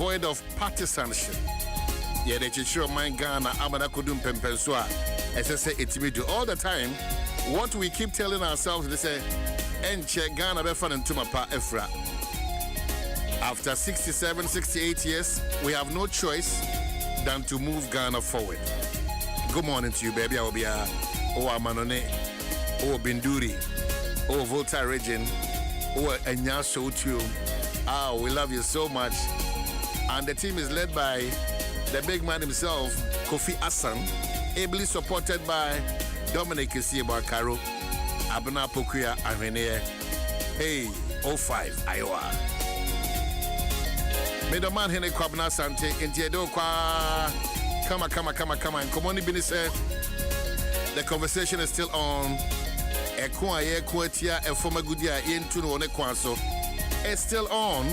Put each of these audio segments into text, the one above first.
void of partisanship. Yeah, they show my Ghana, Amana Kudum Pempensua. As I say, it's me do all the time. What we keep telling ourselves, they say, Enche Ghana Befan and Tumapa Efra. After 67, 68 years, we have no choice than to move Ghana forward. Good morning to you, baby. I will be Amanone, Binduri, Volta region, Enyaso too. We love you so much. And the team is led by the big man himself, Kofi Assan, ably supported by Dominic Isiebakaro, Abna Pokuya Ahene. Hey, 05 Iowa. Middleman Hene Kwabna Sante, Intiedo Kwa. Come on. Come on, the conversation is still on. Ekwaye Kwatia, a former Gudia, into one Ekwanso. It's still on.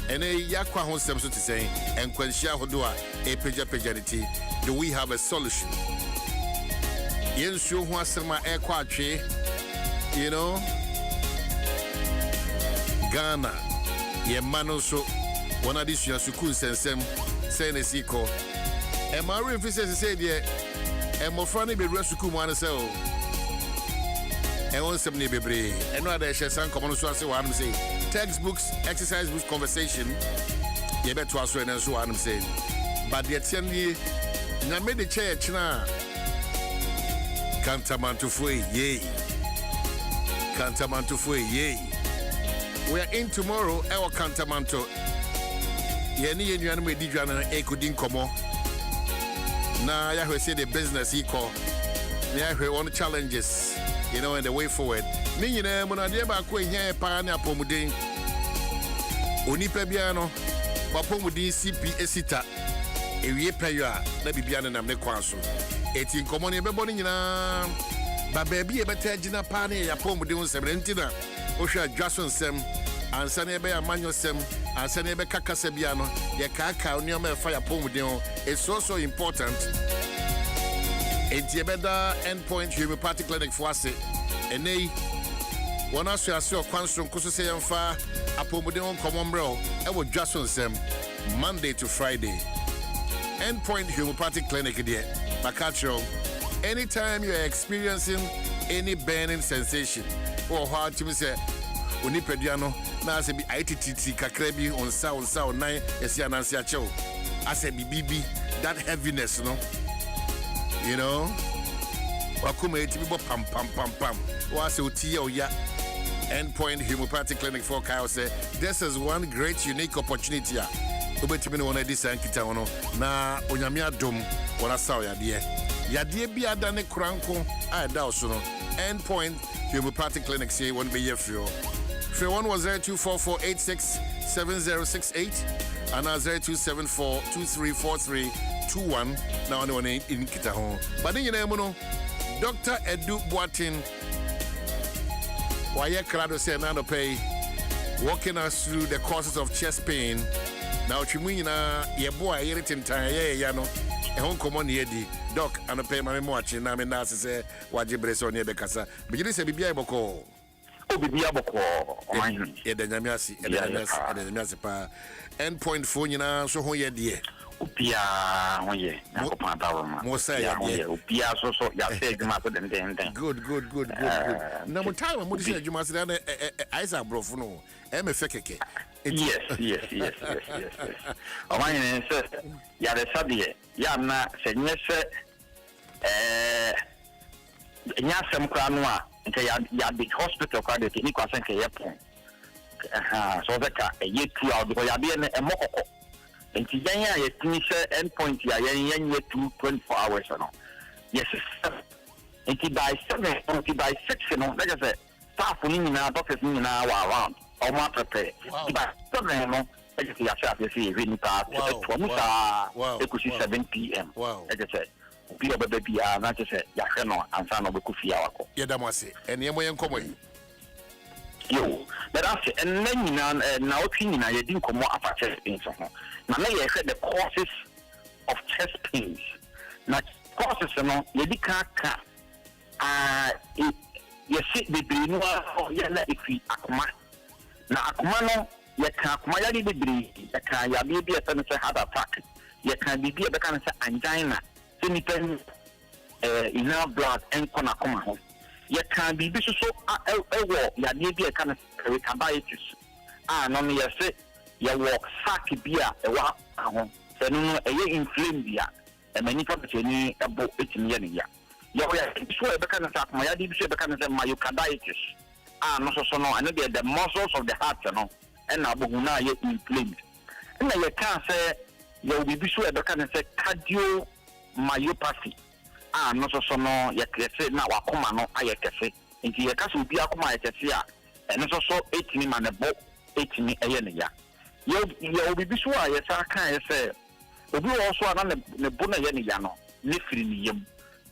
And a Yakwa Nsem to say, and Quenchia Hodua, a pejanity. Do we have a solution? Yensu Wasama Ekwache, you know, Ghana, Yemanoso. One addition to Nsem, saying a sequel. And my references said, yeah, and more funny be Resuku one cell. And on some neighborly, and rather share some common source. What I'm saying, textbooks, exercise books, conversation. You bet was when and so I'm saying. But the attendee, Name the church now. Cantamanto Fue, yay. Cantamanto Fue, yay. We are in tomorrow, our Cantamanto. Yeni and Yanwe Dijana Ekudin Komo. Now, I say the business equal. Now, one challenges, you know, and the way forward. Meaning, when I did about Queen here, Pana Pomudin, Unipebiano, Papomudin CP Esita, a year payer, let be Biana and Amnequanso. 18 common, everybody, but baby, a better Gina Pani, a Pomudin 17, Osha Dwaso Nsem, and Sanebe Manuel Sem. And Sanebe Kaka Sebiano, Yakaka, Nyome Fire Pomudin is also important. In Tiebeda Endpoint Homeopathic Clinic for us, and they one us to assure Quanstrom Kususe and Far, a Pomudin Common Bro, and with Dwaso Nsem, Monday to Friday. Endpoint Homeopathic Clinic, dear, Macatro. Anytime you are experiencing any burning sensation, or hard to say, Unipediano. Now I say be ITTT kakrebi on sound 9 esi anansi acho. I say be BB that heaviness, you know. Wakume iti bibo pam. Wa say uti ya Endpoint Homeopathic Clinic for Kyle say this is one great unique opportunity. Ubetimi no one this ankita ono na onyame adom wona saw yade bi adane kranko a da oso no. Endpoint Homeopathic Clinic say one be here for. Free one was 0244867068 and 0274234321. Now no one in Kitahon. But then you know, Dr. Edu Boatin, why Crado say nano pay, walking us through the causes of chest pain. Now Chimina, your boy, everything time, yano, a home common yedi, doc, and a pay my watching. I mean, that's say, what you brace on your becasa. But you say, be able call. Endpoint phone, you know, so who ye dear. Upia, Good. No time, what you said, you must have Isa Brofuno, Fekeke. Yes. Oh, my name is Yada Sabie, Yana, said, Yasam Kranwa. Ya big hospital card the ni kwasan ke yepon so that a year 2 hours because ya be a moko enti yan ya yetini se endpoint ya yan 24 hours no yes enti by 7 by 6 no like I say staff ni na doctors ni na wa around or ma prepare by 7 no like I say ya say even ta to muta ekusi 7 p.m. like I say Pia baby na say ya hwe no ansa no be kufia wako ye damase ene mo yen komo yi yo but after and then na opinion ye din komo afa chest pains ho na ye hwe the causes of chest pains na causes no ye di ka ye sit be no ye na ifi akoma na akoma no you can't come out of the breed, you can't ya baby a senator had attack, you can't be a becan angina, semi enough blood and corner come home. You can't be so a war, ya baby a kind of recabaitis. No, me say, you walk sack beer a walk home, so no, a year inflamed beer, and many property about 18 years. You are sure becan attack my idea, becan myocardaitis. No, so no, I know the muscles of the heart, and Abuna yet inflamed. And you can't say you will be sure the kind of say cardiomyopathy. No, so no, you can say now a commano, I can say, into your castle be a comma, and also 18 man a boat, 18 a year. You will be sure, yes, I can say, but you also are on the Buna Yaniano, Nifrinium,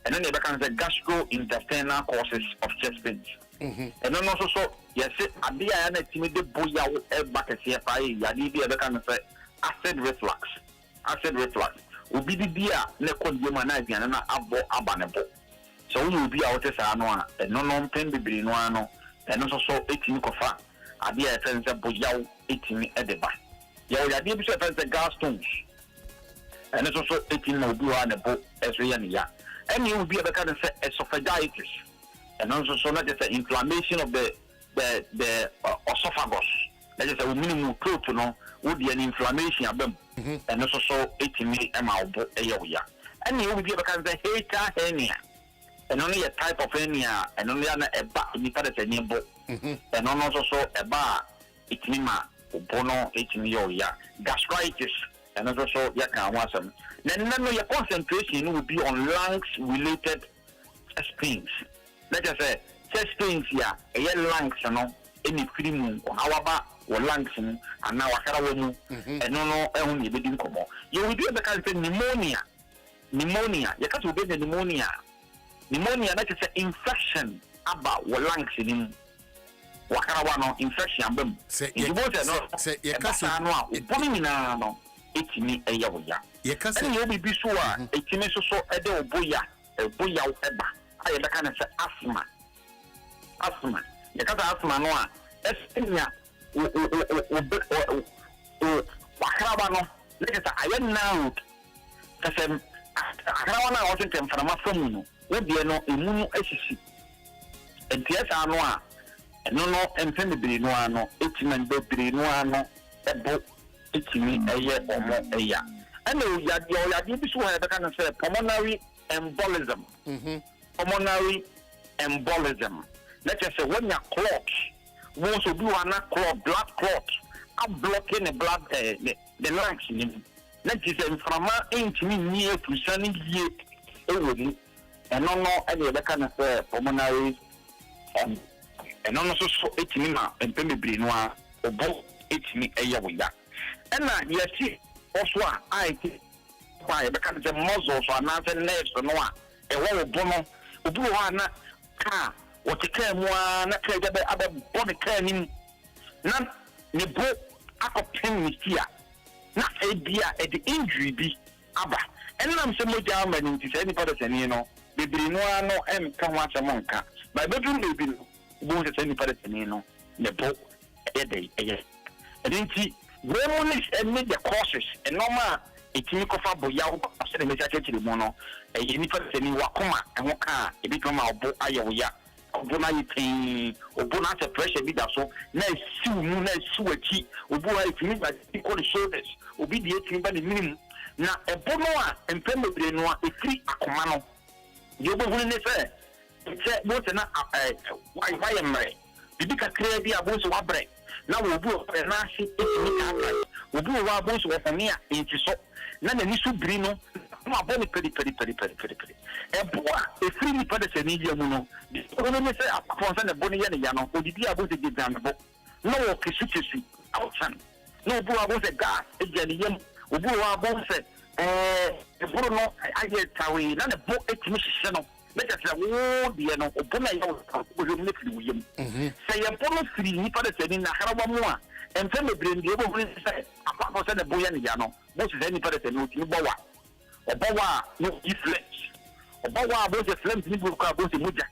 and then they become the gastrointestinal causes of chest pains. And then also, so yes, I be an timid boy back at CFI, Yadi, the kind of acid reflux. Acid reflux. Ubi the beer, Necon Yumanizian and Abo Abanabo. So you will be out as Anoa, and no non pen be Brinoano, and also 18 cofa. I be a friend of Boyao 18 Edeba. Yadi be the gallstones. And it's also 18 will be on a boat as Riania. And you will be a kind of esophagitis. And also so not just the inflammation of the esophagus. That is a minimum close to know would be an inflammation of them. And also so 18 ml a year. And you will be a kind of hernia. And only a type of hernia and only a bar in the book. And also so a bar 18 bono 18 year gastritis. And also so yaka wasam. Then your concentration will be on lungs related things. Let us say, chest pains here, a lungs, any cream, or however, or lungs, and now a carawamu, and no, only the dinkomo. You will be the kind of pneumonia. Pneumonia, you can't get the pneumonia. Pneumonia, that is an infection about what lungs in Wakarawano infection. Say, you say, you can't no, it's me a yawya. You can't be sure, it's me so a do boya, a boya eba. I can say asthma. Asthma. You can't asthma no. Estimia. Wakarabano. Let us say I am now. Because Akarawana wasn't from a phone. Would be no immune SC. And yes, I know. And no, and family no, 18 baby no, a boat, 18 a year or more a year. And you can say pulmonary embolism. Pulmonary embolism. Let us say when you clot, once you do an clot, blood clot, are blocking the blood, the lungs in him. Let us say from near to sunny year, and no any other kind of pulmonary and also so 18 and Pemmy Noir or both 18 a year with that. And now you see also I think by the kind of muscles or nothing nerves or no one, a whole bono. Ubuana car what came one other body came none the boat I pen here not a beer at the injury be abba and I'm so much down to any person baby no and come once a monk my bedroom may be both at any person the boat a day a year and then see women and make the causes and no more a chemical fabo yaw after the message mono a uniform wakuma and waka a bit from our boat ayawaya Obona pain Obona pressure be that so na suachi Obua if you by equal shoulders obi the 18 by the minimum na a bonoa and pembe no a free akomano you go win say it's what na why am I bibi ka clear bi abonso wabre na wo bu na si wo bu wa abonso wa famia enti so na na ni su biri no ma boni pedi e boa e free ni pede se ni dia mu no ko no me se afonsa na boni ye ne ya no odidi abonso ge danbo no wo kesu outside no bu abonso ga e je ni yem obu wa abonso e buru no aye tawi na ne bo etimi hihye no let us say wo dia no obuna ya wo ne firi wo yem se ye bono firi ni pede se ni na harawa mu a empem brand ye bo hu se afonsa na boya ne ya no bo se ni pede se ni otimi bowa obawa no iflex obawa aboje flames ni buruka aboje muja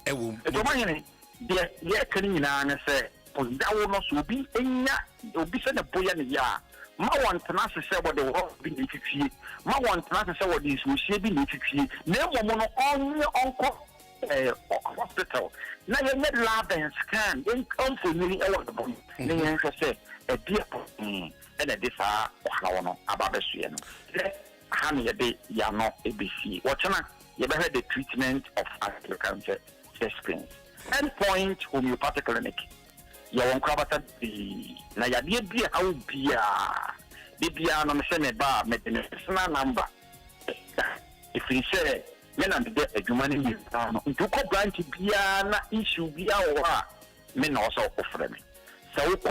ewo e do manyene de ye kan nyina na se example yawo no so obi enya obi se ne boya ne ya ma want na se what the world be nitwie ma want na se what the social be nitwie na emo no onye onko hospital na ye net lab and scan in company e wo do ne yen se e dia and this are no about the no ha me de ya no ebisi watchana you better the treatment of agriculture screens endpoint homeopathic clinic ya won kwabata bi na ya de bia ha bia no me se me ba medicinal number if you say men and the adwuma ni no ntuko branch bia na issue bia wo a me na also offer me so ko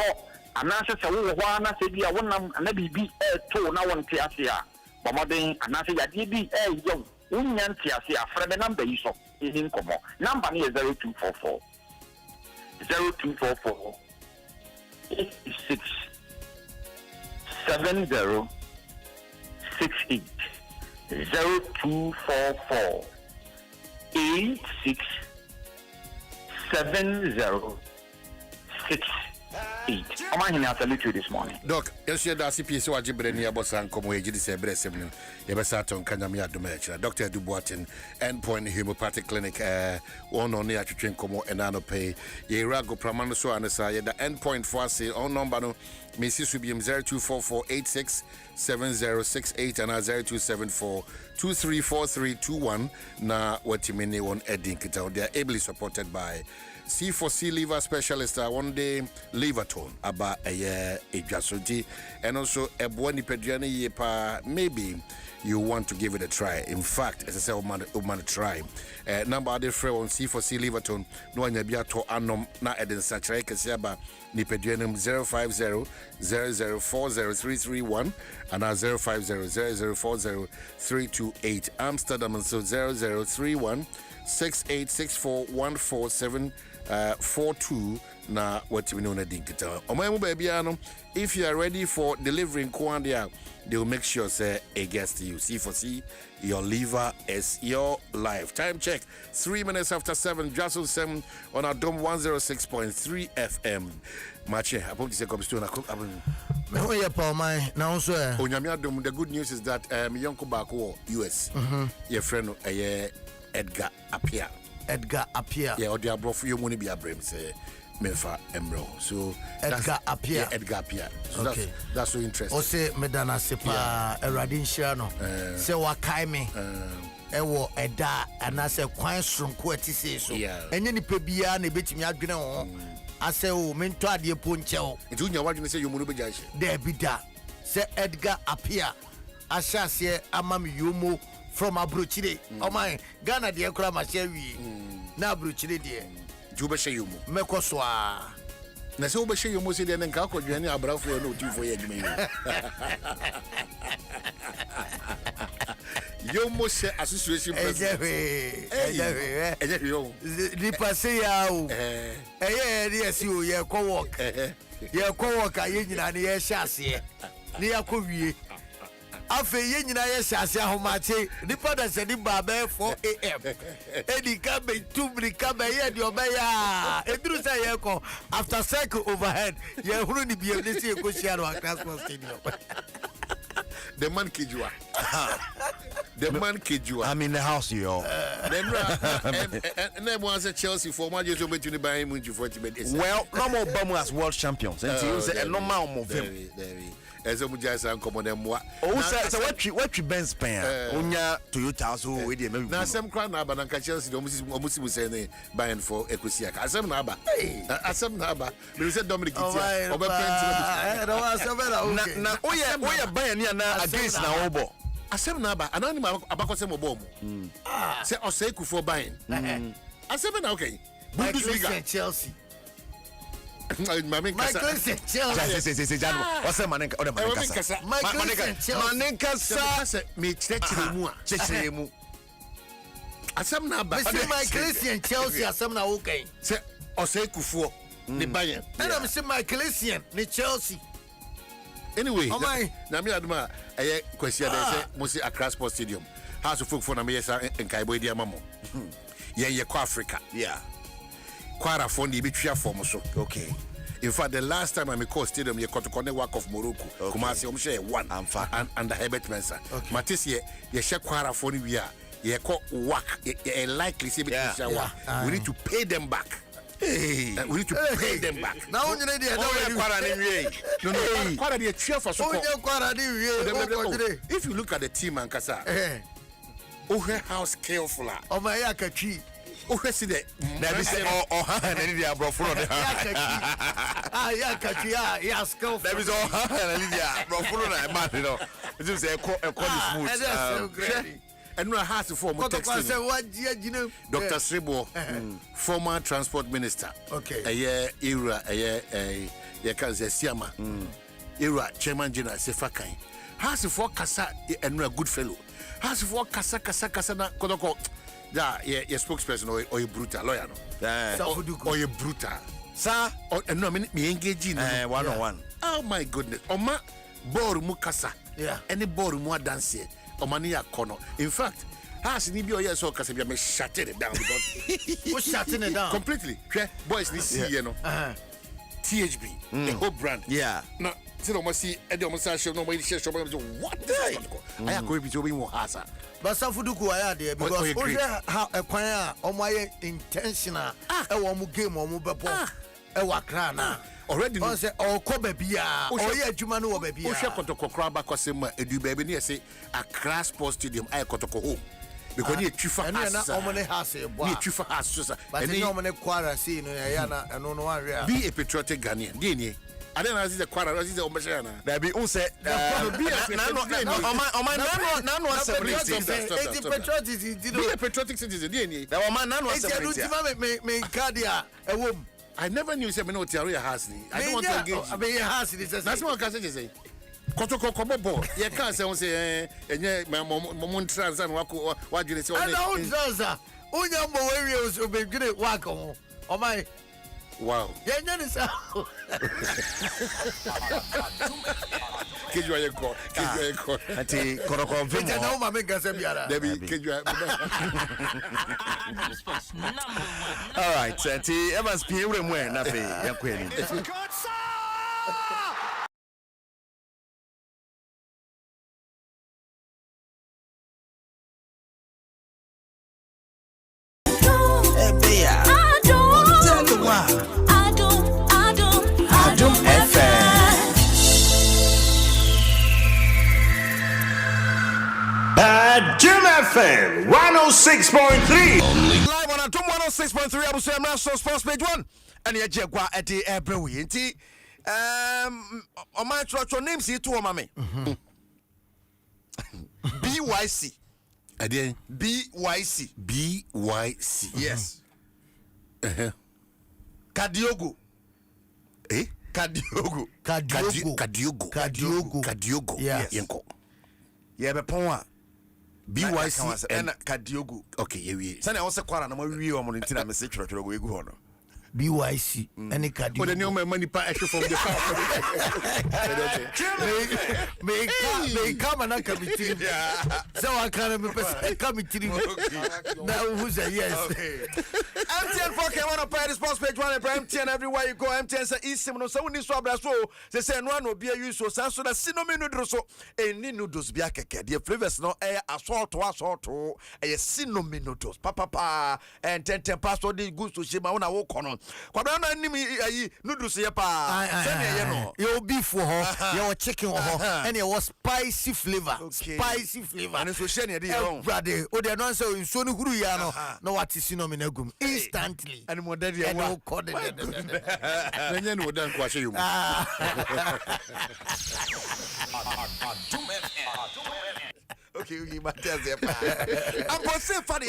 anase se wo ho na se bia wonam na bibi to na won te ase a bomoden anase ya de bi yo unyanti ase afre me number yi so in komo number ni 0244 86 70 68 0244 86 70 68. I'm going to salute you this morning. Doc, yes, you're the CP, so I just bring you about some come away. You say, Bressim, you have sat on Kanyamia Domecha, Dr. Dubois, Endpoint Homeopathic Clinic, one on the train como and I pay. Ye rago pramano so and say the Endpoint for say on number no, Mrs. Subium 024486 7068 and 0274 234321. Na what you mean one edding it out. They are ably supported by C4C liver specialist one day liver tone about a year a jasoti and also a buoni pediani yepa. Maybe you want to give it a try. In fact, as I say, man try. Number of the friend on C4C liver tone no one yabia to anom na eden sachrai kesiaba ni pedianum 050 0040331 and 050 0040328 Amsterdam and so 0031 68641442 na what we know na dinkita. Omamu baby ano, if you are ready for delivering Kwandia, they will make sure say it gets to you. C4C, your liver is your life. Time check, 3 minutes after 7. Dwaso Nsem on Adom 106.3 FM. Mache, I hope you say comes to the good news is that Yonko Bako US, your friend Edgar Appiah. Yeah, or the abroad you money be a brem say Mefa Embro. So Edgar Appiah. Yeah, Edgar Appiah. So okay. That's so interesting. O say medana sepa Eradin Shiano. Say wakai me. Ewo eda anase kwan sonko atise so. Enye ni pebia na betimi adwene ho. Ase o mento ade ponche o. Nti unya wadwene say yomu no beja hye. There be da. Say Edgar Appiah. Ashase amam yomo from Abrochide. Oh my Ghana de kura ma share wi. Na Abrochide de. Juba she yomu. Mekoswa. Na se obehye yomu se de nka akwadwane abrafo no tifo ye adwuma yi. Yomu se association president. Eje yo. Di passe ya o. Eye de esi o ye ko work. Ye ko work aye nyina ne ye hyase. Ne yakowie. Afe ye nyina ye hyase ahomache nipa da se di ba be 4 am edi ka be tumri ka be ye di obeya eduru say ye ko after cycle overhead ye huru ni biem ne se ko share wa transport stadium. The man Kijua. The man Kijua. I'm in the house, yo. And was a Chelsea for my years over to the Bayern Munich for well, no more bum as world champions. And no more very. As a Mujasa and common and what? Oh, so what you Benz pen? Unya Toyota, so we did. Now, some crown Naba and Chelsea, almost was saying buying for Equisia. As some Naba, there is a Dominic. Now, we are buying against now, Obo. Asem Naba, and only Abacosemo Bomb. Say, or say, for buying. Asem, okay. Bundesliga Chelsea. Chelsea. What's the man? Asem na ba. My Christian Chelsea asem na okay. Say Osei Kufuor the Bayern. And I'm saying my Christian the Chelsea. Anyway, na me aduma eye kwesi ada say Mosi Accra Sports Stadium. House of folk for na me yesa Nkaibo dia mamo. Ye ko Africa. Yeah. Kwara fondi bitwa form so. Okay. In fact, the last time I'm called stadium, you got to work of Morocco. Kumasi, I'm sure one and under Herbert Mensah. Matis, you share quara for the you call work. You likely see we need to pay them back. We need to pay them back. Now you need if you look at the team and Kasa, how skillful. Oh my yakachi. See that? There is skillful. There is and no has for Dr. Sribo, former transport minister. Okay. A year era, Siama, era chairman general Sefakai. Has for Kasa and a good fellow. Has for Kasa na Kodoko. Yeah, your spokesperson or a brutal lawyer. Or a brutal. Sir, and no minute me engaging 101. Oh my goodness. Oma Boru Mukasa. Yeah. Any Boru Mua dance. Omania Kono. In fact, has ni bio yeso Kasabia me shutting it down because who's shutting it down completely. Boys, this you know. THB, the whole brand. Yeah. No, so almost see almost show no way share what this I am going to be more hasa. but Safuduku I there because how a choir on my intentional game or mobile na already no say or kobe bia or ye adwuma no oba bia o hwe kotoko kraba kwasem edu baby ne say Accra Sports Stadium ay kotoko home because you twifa has na omone has e bo you twifa has so and you omone kwara see no ya na eno no area be a patriotic Ghanaian dey ni I don't know as the kwara as the ombeshana there be un say be a patriotic citizen dey ni there man nanu asem me cardia e wom I never knew say me no Tiaria has ni. I don't want to engage. I mean has it is. That's what I can say. Kotoko kobobo. You can't say enye momon trans and wa dwene say. I don't trans. Onya mo we o be dwene wa ka ho. O my. Wow. Yenya ni sa. Kejua ye ko. Ati koroko vimo. Ita na o ma me gasa biara. Debi kejua. All right, ati Evans P uremwe na fe yakweli. Adom FM. Adom FM 106.3. Live on Adom 106.3 Abusuam National Sports Page 1. And ye jegwa at the every nti on my trotro name see to mama. BYC. Again. BYC. BYC. Yes. Kadiogo. Eh? Kadiogo. Kadiogo. Yes. Yenko. Yeah, be pon BYC and Kadiogo. Okay, yeah. Sani I say kwara na ma wi o mo ntina me se twetwero go egu ho no. BYC any Kadiogo. Oh, the new money pa extra from the car. Me come and committee. So I can't be committee. Now who's a yes? MTN 4K one up Sports Page 1 MTN everywhere you go. MTN say isim no so ni so abraso. Say no no bia use so so da sinomi noodles so eni noodles bia keke. The flavors no assault e sinomi noodles. Papa and 10 pastor dey good to shema una wo kono. Kwado na nim ayi noodles ye pa. Say ye no. You beef for her, your chicken for her, and it was spicy flavor. Okay. Spicy flavor. And so share near the brother, o de no say so no huru ya no. No what is sinomi na gum. Instantly. And mo daddy and no code. Nenye no dan kwa she you. Okay, Matthias there. I'm going to say for the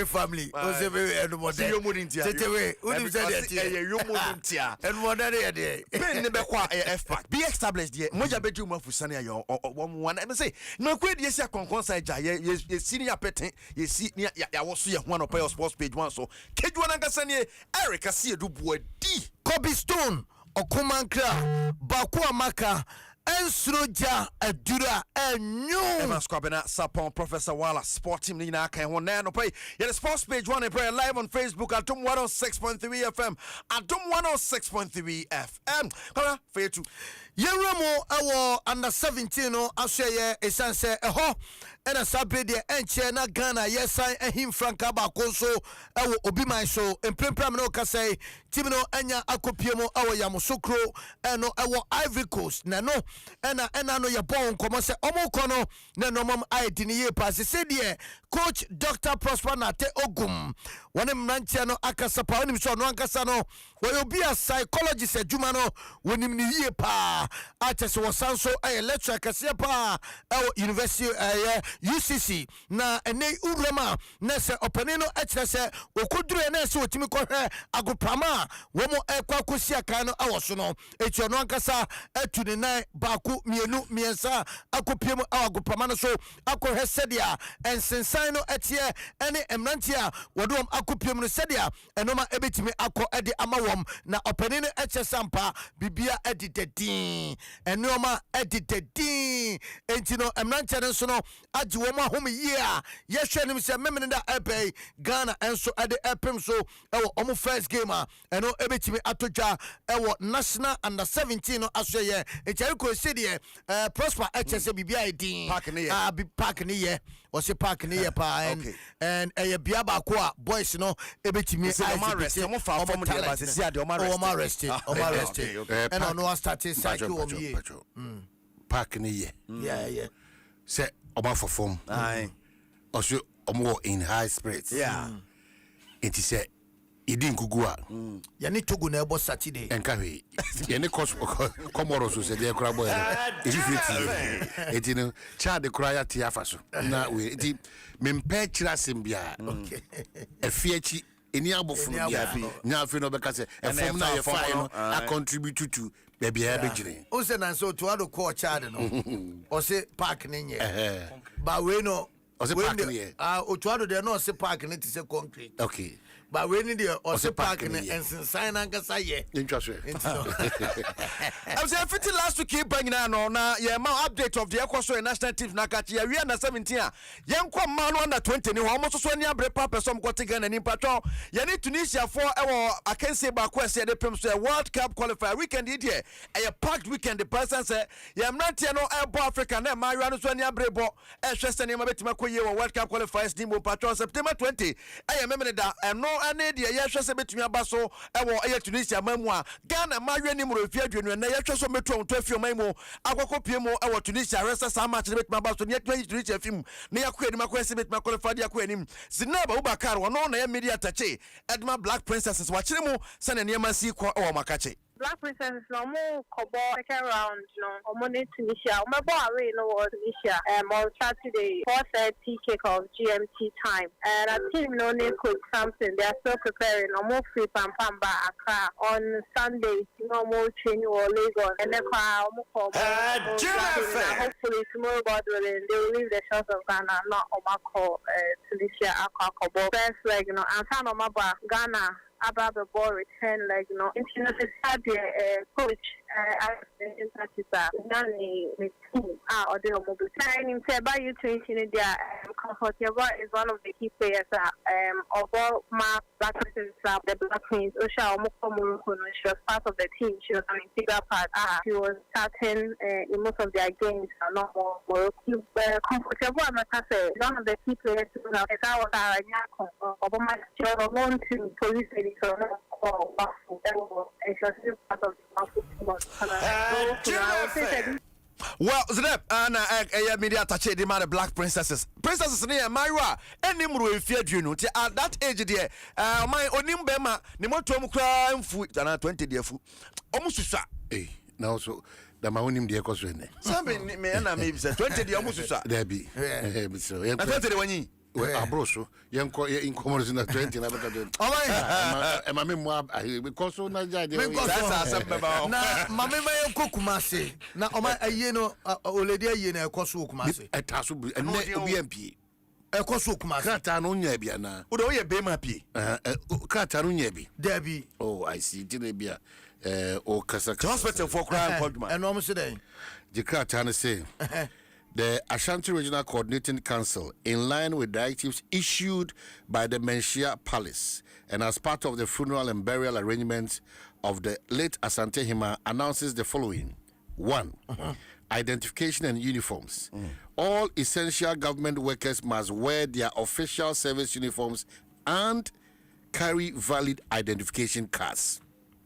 family. O say we and mo dey. Tetewe, who dey say that? You mo and mo dey there. Ben be kwa F-pack. Be established there. Moja be ju mo fusani ayo one. I say, no kwe dey say konkon side ja ye senior peten, ye si ya wo so ye ho on Sports Page 1 so. Keju na ngasa ne Eric Asiedu Boadi. Kobe Stone, Okumankra, Baku Amaka. Ensroja Adura Enyo Evan Squabena Sapon Professor Wala Sport Team Nina Kan one now pay. Yeah, the sports page one and prayer live on Facebook Adom 106.3 FM. Adom 106.3 FM. Come on, for you too. Yeramo awo under 17 no asye esanse eho ena sabe de enche na Ghana yesan ehim franka ba konso ewo obi man so emprempram no kasai team no anya akopiemo awo yamosokro eno ewo Ivory Coast na no ena no ye bon komo se omo kono na no mom ID ni ye pass se de coach Dr. Prosper Nate Ogum woni mranche no akasa pa woni so no ankasa no wo obi a psychologist adwuma no woni ni ye pa atese wasanso lecture kase pa university UCC na ene urama na se opani no ekire se okoduru na se otimi kohwe agopama wo mo ekwakosi aka no awoso no echi no ankasa atuni nan baaku mienu miensa akopiem agopama no so akohwe sedia ensensan no etie ene emrantie a wodom akopiem no sedia enoma ebetimi akọ ede amawom na opani no ekire sampa bibia edidedin enoma edidedin entino emrantie no so no agi wo ma hom year yehwe nim se memene da epay Ghana enso ade epem so ewo omo first game a eno ebetimi atodwa ewo national under 17 no asoye echari ko sedie Prosper HSE bibia edin park ne ye o se park ne ye pa and bia ba ko a boys no ebetimi omo fa form de ba se ade omo arrest and no start cycle o mi park ne ye yeah say oba for form also omo in high spirits it is say idin kugua ya ni togo na ebo Saturday enka hwe ye ne komoro so se de kra boy it is it no child kra ya tia fa so na we it mempe kira sembia efiachi eni abofun bia nya afi no beka se efom na ye fa no a contribute to baby ya begire o se na so to ado call child no o se park ne nye ba we no o se park ne ye o to ado de no o se park ne ti se concrete okay but we need o se park ne ensign na ngasa ye intwaswe I'm saying 50 last week keep banging na ye ma update of the Ecoso national team na kachi ya we na 17 a yen kwa man under 20 ni ho mo so ni abre papa som kwoti Ghana ni patron ye ni Tunisia for ewo akense ba kwa se de pem so World Cup qualifier weekend here a packed weekend the person say ye mrantie no ebo Africa na ma no so ni abre bo hwese ni ma betima koye wo World Cup qualifiers ni mo patron September 20 ye memene da no ane de ye hwese betumi aba so ewo Tunisia mamu a Ghana ma ni mu refia dwenu na ye hwese metu on to afio mamu akoko pie mu ewo Tunisia rest sa match de betumi aba so ne Tunisia film ne yakọ enim akwese betumi qualify de yakọ enim Zinaba Ubakar wono na ye media tache Edma Black Princesses wa kire mu se na niam si ko o makache Black Princess no more kobo second round no omo Tunisia omo bo away no was Tunisia on Saturday 4:30 kickoff GMT time and a team no name coach something they are still preparing omo free pamba Accra on Sunday no more training or Lagos and then omo kobo hopefully tomorrow God willing they will leave the shores of Ghana not omo call Tunisia kobo first leg no and fan omo ba Ghana about the ball return like international coach or the mobile signing by you to India comfortable is one of the key players of all my Black the Black Queens Osha Morocco she was part of the team she was an integral part she was starting in most of their games not more comfortable one of the key players to police so well, Zedep, and media touch the man Black Princesses. Princesses near Myra, and Nimru if you know, at that age, dear, my onim bema, Nimotom crime food than 20 dear food. Almost, eh, now so. The Mahonim de Coswene. Something me and I maybe 20 the almost there be. So, I thought the one Abroso, young incommodus in the 20 and my memoir because so na jadi na mama me kokumase na oma ayeno oledi ayeno ekoso kumase etaso ene obi ekoso kumase krata no nya bia na wo do ye be ma pie krata no nya bi Debbie oh I see tine bia o kasa hospital for crime and no say Jikrata say the Ashanti Regional Coordinating Council, in line with directives issued by the Menchia Palace and as part of the funeral and burial arrangements of the late Asante Hima, announces the following. 1. Identification and uniforms. All essential government workers must wear their official service uniforms and carry valid identification cards.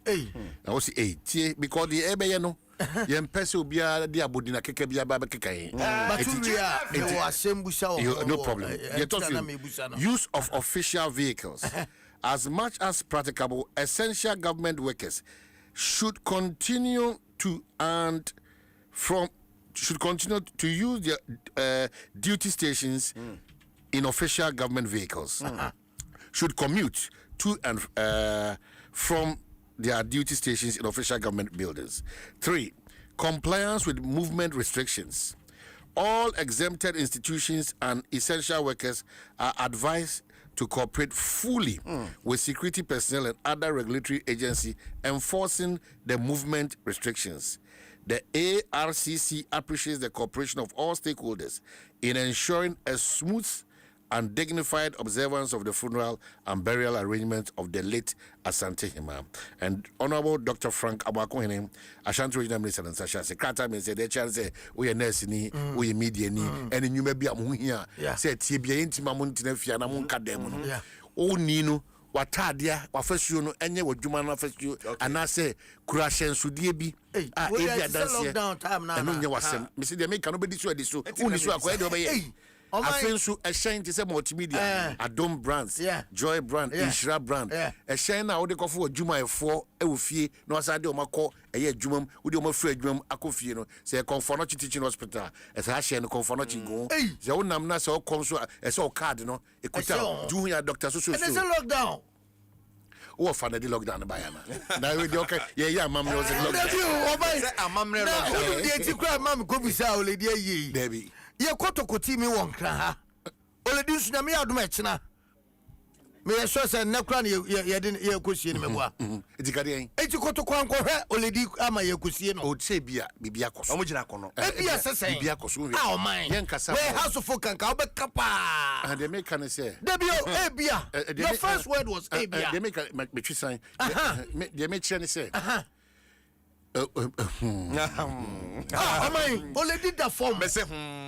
I was because the EBN Yempese Ubia dia Budina Kekebia Baba Kekain. No problem. Use of official vehicles. As much as practicable, essential government workers should continue to use their duty stations in official government vehicles. Should commute to and from their duty stations in official government buildings. 3. Compliance with movement restrictions. All exempted institutions and essential workers are advised to cooperate fully with security personnel and other regulatory agencies enforcing the movement restrictions. The ARCC appreciates the cooperation of all stakeholders in ensuring a smooth and dignified observance of the funeral and burial arrangements of the late Asante Hima. And Honorable Dr. Frank Abakohene, Ashanti Regional Minister and Sasha Secretary, may say the chance we are nursing, we are media, and you may be a muhia, said Tibia intima muntinefia, Namunka demon. Oh, Nino. Watadia, wafesuno, enye wajumana fesu, and I say, Kurashen Sudiebi. We are lockdown time now. And only was him. Mr. Demi can be dissuaded so. Only so I go away. I think so. A shine to say multimedia, Adom brands, Joy brand, Inshira brand. A shine now, they go for Juma 4, Eufie, no Sadi Omako, a year Jumum, with your friend Jum, Akofino, say a conformity teaching hospital, as I share and conformity go. The old Namna so comes as all cardinal, a could do your doctor so. And it's a lockdown. Oh, finally the lockdown by Anna. Now we okay. Yeah, Mamma was in lockdown. Mamma could be so lady. Debbie. Ye kotoko ti mi won kra ha oledi nsunya me adom ekina me ye so se ne kra ye de ye kosie ne meboa Etikade en eti kotoko anko hwe oledi ama ye kosie no o se bia bibia koso omo gina kono bia sese bibia koso ah o man yen kasa we house of kan ka obeka pa and they make can say debio bia your first word was bia they make me twisan they make chere say amai oledi da form mese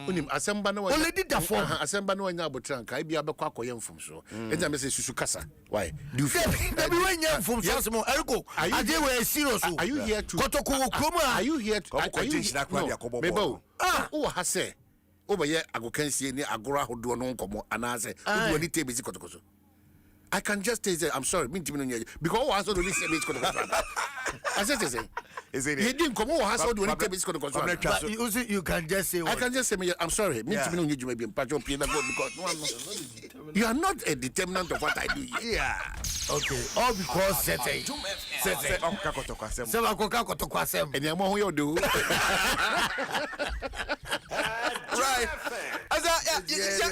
unim asemba no oledi da form asemba no anya abotran ka bia be kwa koye mfum so eja me say susu kasa why do you feel that we nya mfum so asemo eriko ade we serious are you here to kotoko kroma are you here to are you mebo o ha say o be ye agokansie ni agoro ahodo no nkomo anase o do ni tebezi kotoko so I can just say I'm sorry because I also do this I say is it he didn't come over has all do any tebezi kotoko you can just say I can just say I'm sorry because you are not a determinant of what I do here. yeah okay all because say kotoko asem and am who you do right as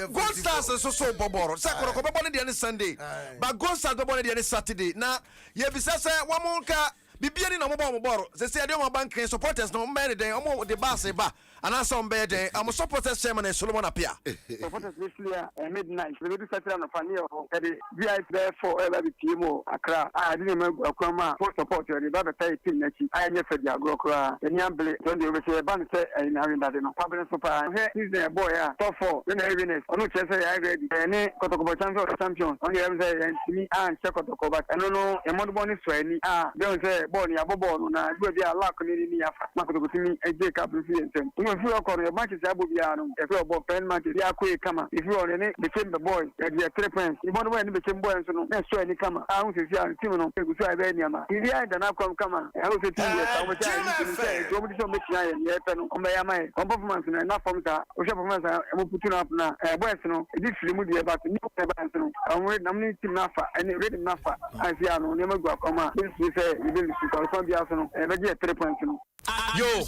Gold Stars so boboro sakoro ko bobone dia Sunday but Gold Stars bobone dia Saturday na ye bisa say wamonka bibia ni na moboro se ade o bank supporters no mbere den o de base ba anasa mbere den am supporters chairman Solomon Apia supporters this year midnight we do Saturday na fani o the VIP there for every team Accra I didn't akoma for support your the baba team na chi I nyefe dia agro any amble don dey say ban say na win that no problem super he is boy top 4 then evidence onu che say I ready any kotoko champion on the say me and check kotoko but no e mod boni so ani don say ball ya bobo na gbe bia lock ni ya fa makotoko timi eje ka blue nsem we feel okoro match say abobia no e feel ball pen match ya ko e kama if you already became the boy e dey 3 points e bon boy ni became boy so no na so ani kama ahun se sia team no e gusu abe ni ama e dia da na kom kama e ho se team ya ka mo cha ni say do mo so me tia ye pe no o me ya mai on performance na form ta o sha performance e mo putu na na boys no e di firi mu di e ba ni ko ba no awon na mni team na fa and ready na fa asia no ne magu akoma e say e be so be aso e be 3 points no yo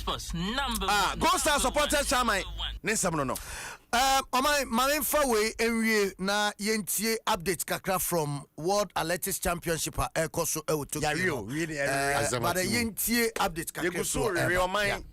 Gold Star supporters chairman Nsem no my main way enwie na yentie update kakra from World Athletics Championship ekoso e Tokyo really but yentie update kakra so re o man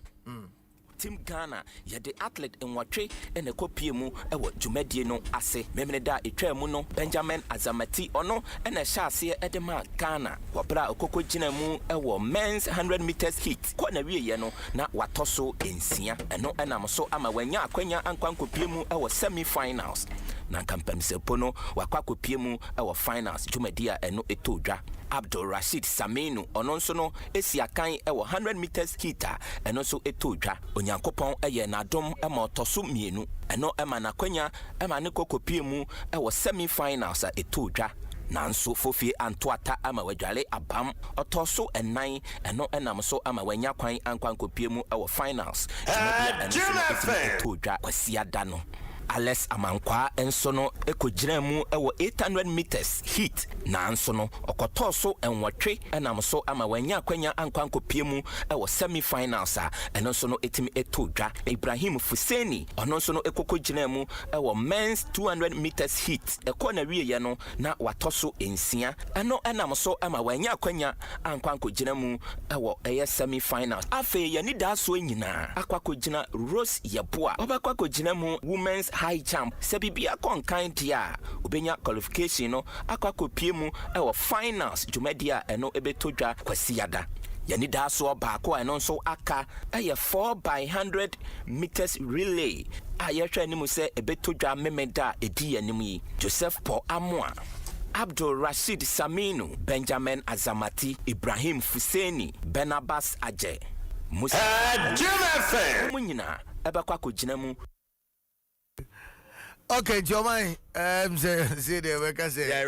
Team Ghana yɛde athlete nwɔtwe ɛna kopie mu ɛwɔ dwumadie no ase memene da etwa mu no Benjamin Azamati ɔno ɛna hyɛ aseɛ ɛde ma Ghana wɔbra okoko gyina mu ɛwɔ men's 100 meters heat kɔ na wieyɛ no na watɔ so nsia ɛno ɛnam so ama wanya akwanya ankwankopie mu ɛwɔ semi-finals na kampamsepo no wakwakopie mu ɛwɔ finals dwumadi a ɛno etodwa Abdul Rashid Saminu ɔno nso no esi akan ɛwɔ 100 meters heat a ɛno nso etodwa onyankopɔn ɛyɛ n'adom ɛma ɔtɔso mienu ɛno ɛma n'akwanya ɛma ne kokopie mu ɛwɔ semi-finals a etodwa nanso fofie antoata ama wadwale abam ɔtɔso ɛnan ɛno ɛnam so ama wanya kwan ankwankopie mu ɛwɔ finals etodwa kwasiada no Alex Amankwa enso no ekogyina mu ewo 800 meters heat nanso no okoto so enwotwe enam so ama wanya kwanya ankwankopie mu ewo semi-finals a eno so no etimi etodwa Ibrahim Fuseni ono so no ekokogyina mu ewo men's 200 meters heat ekọ na wiye no na watoso ensia eno enam so ama wanya kwanya ankwankogyina mu ewo eye semi-finals afe yani da so nyina akwakogyina Rose Yeboa obakwakogyina mu women's high jump sebibia konkan dia obenya qualification no akwakopie mu ewo finals dwumadia eno ebetodwa kwasiada yani da so baako eno nso aka eye 4x100 meters relay ayehwa animu se ebetodwa memeda edi animu yi Joseph Paul Amoa Abdul Rashid Saminu Benjamin Azamati Ibrahim Fuseni Benabas Aje Musa Munyina ebakwakogyina mu. Okay, Jomai, say the worker say, yeah,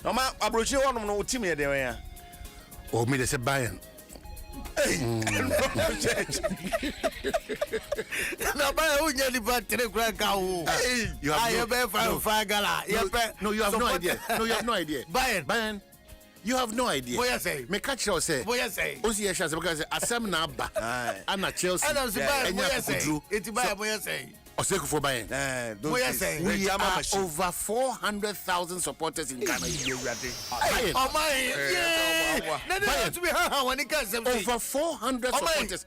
Mama, abrochi one no team here there. Oh, me they say Bayern. No, Bayern who nyali ba tere kura ka wo. You you have no idea. No, you have no idea. Bayern. You have no idea. What you say? Me catch you say. What you say? Osi ye chance because asem na ba. Ana Chelsea. And I'm saying, what you say? It's Bayern, what you say? Oseko for Bayern. What you say? We are over 400,000 supporters in Ghana. Oh my! Yeah. To be when it comes over 400 supporters.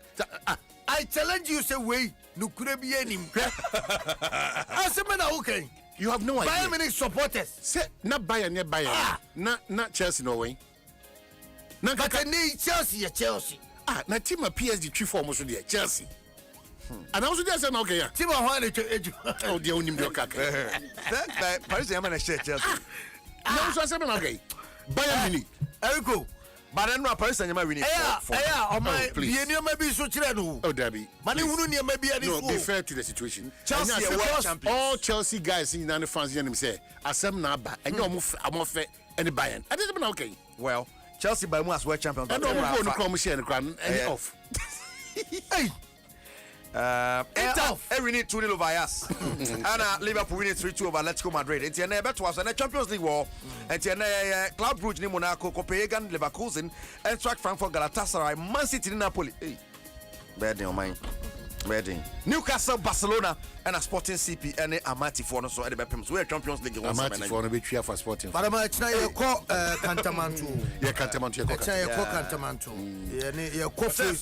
I challenge you, say wait, no could be any. I said, man, okay. You have no idea. Bayern Munich supporters. Say not Bayern, near Bayern. Not Chelsea, no way. But I need Chelsea, Chelsea. Na team of PSG tree form also there, Chelsea. And also there say okay. Team of one oh the only me kaka. That Paris Saint-Germain share Chelsea. No so say okay. Bayern Munich. Eriko. But then no Paris Saint-Germain winning. Oh my, you maybe so children. Oh Debbie. Mani wunu ni maybe any. No, be fair to the situation. Chelsea are world champions. All Chelsea guys in the fans them say asem na ba and you am fair any Bayern. I didn't know okay. Well, Chelsea by as world champions. I don't go no come share the crown and off. Hey. Inter winning 2-0 over us. And Liverpool winning 3-2 over Atletico Madrid. It's a better was a Champions League war. It's a Club Brugge ni Monaco, Copenhagen, Leverkusen, and Eintracht Frankfurt, Galatasaray, Man City, Napoli. Hey, bad on mine. Newcastle, Barcelona, and a Sporting CP and Amati for so at the Bepims. We're Champions League. Amati for a bit for Sporting. But I'm not call Cantamanto. Yeah, Cantamanto. Cantamanto. Yeah, coffee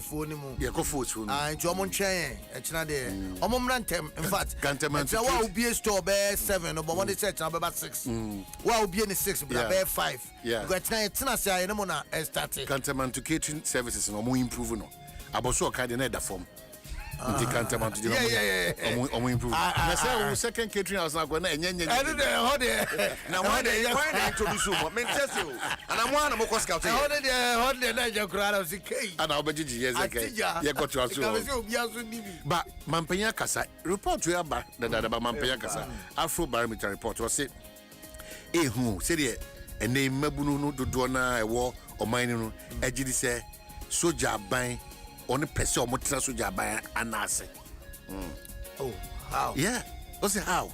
for him. Yeah, go for it. And Jomon Chain, it's not there. Omomrantem, in fact, Cantamanto. What will be a store bear 7 or one set about 6. What will be in the 6 bear 5? Yeah, but tonight, I know Mona started. Cantamanto catering services no more improving. Aboso kind of that form. Yeah. Improve. I say second catering house now going to I don't know. Now why they introduce you? I mean, test you. And I'm one of the scouts. How did the crowd of the cake? And I'll be yes, okay. Yeah, got you also. But Mampenya Kasa report to about Mampenya Kasa Afro Barometer report was it. Who said it? And they Mabunu do Dona a war or mining. Ejidi say soja buying. On the person or motor soldier by an answer. Oh, how? Yeah. What's it how?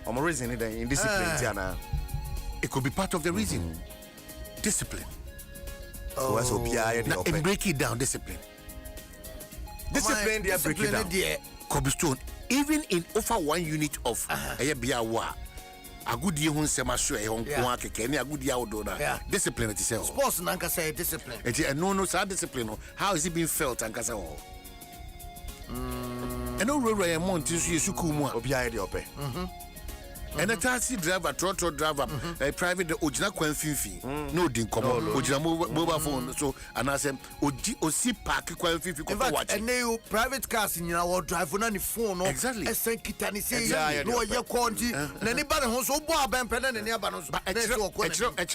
I'm a reason in discipline, Tiana. It could be part of the reason. Discipline. Oh, so and break it down, discipline. Discipline, they break it down. Cobblestone, even in over 1 unit of a BIA, agudie hu nsɛm aso ɛ hon ko akeke ne agudie awodo na discipline it is sports nanka say discipline enti ɛno no sa discipline no how is it being felt anka say ɛno roro yɛ monti so yesu ku mu a obi aye de ope and a taxi driver, trotro driver, a private Ojina Quen Fifi, no dinkomo, Ojina mobile phone, so and I said, Osi Park Quen Fifi, and new private cars in your drive on any phone, exactly. As Saint Kitani say, no, your quantity, anybody who's so bob and pen and Yabanos. But I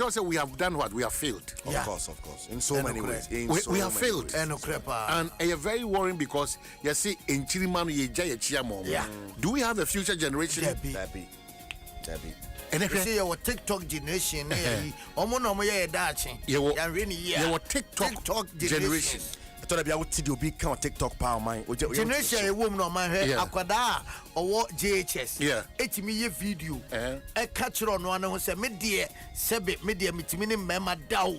say we have done what we have failed. Of course, in so many ways. We have failed. And a very worrying because you see, in Chirimanu, ye jay chiamo. Do we have a future generation? And if you see your TikTok generation, your TikTok generation. I thought I would see you big count TikTok power mine. Generation a woman on my head, Aquada or JHS. Yeah, 80 million video. A catcher on one who said, Media, Sebit, Media, Mitimini, Mema Dow.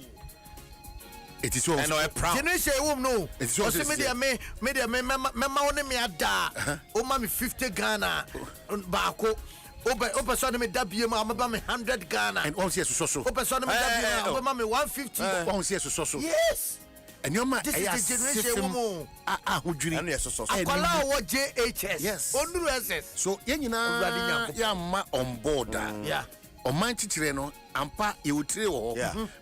It is also a proud generation a woman. No, it's also media, Mema on me a da. Oh, mommy, 50 Ghana, Bako. Open son me W, I'm about 100 Ghana. And also so. Open son me W, I'm 150. Yes. And your man, this is the generation woman. Who dream? Akwala what JHS. Yes. Ondu SS. So yenina ya ma on board. Yeah. O man chichire no ampa e wutire wo.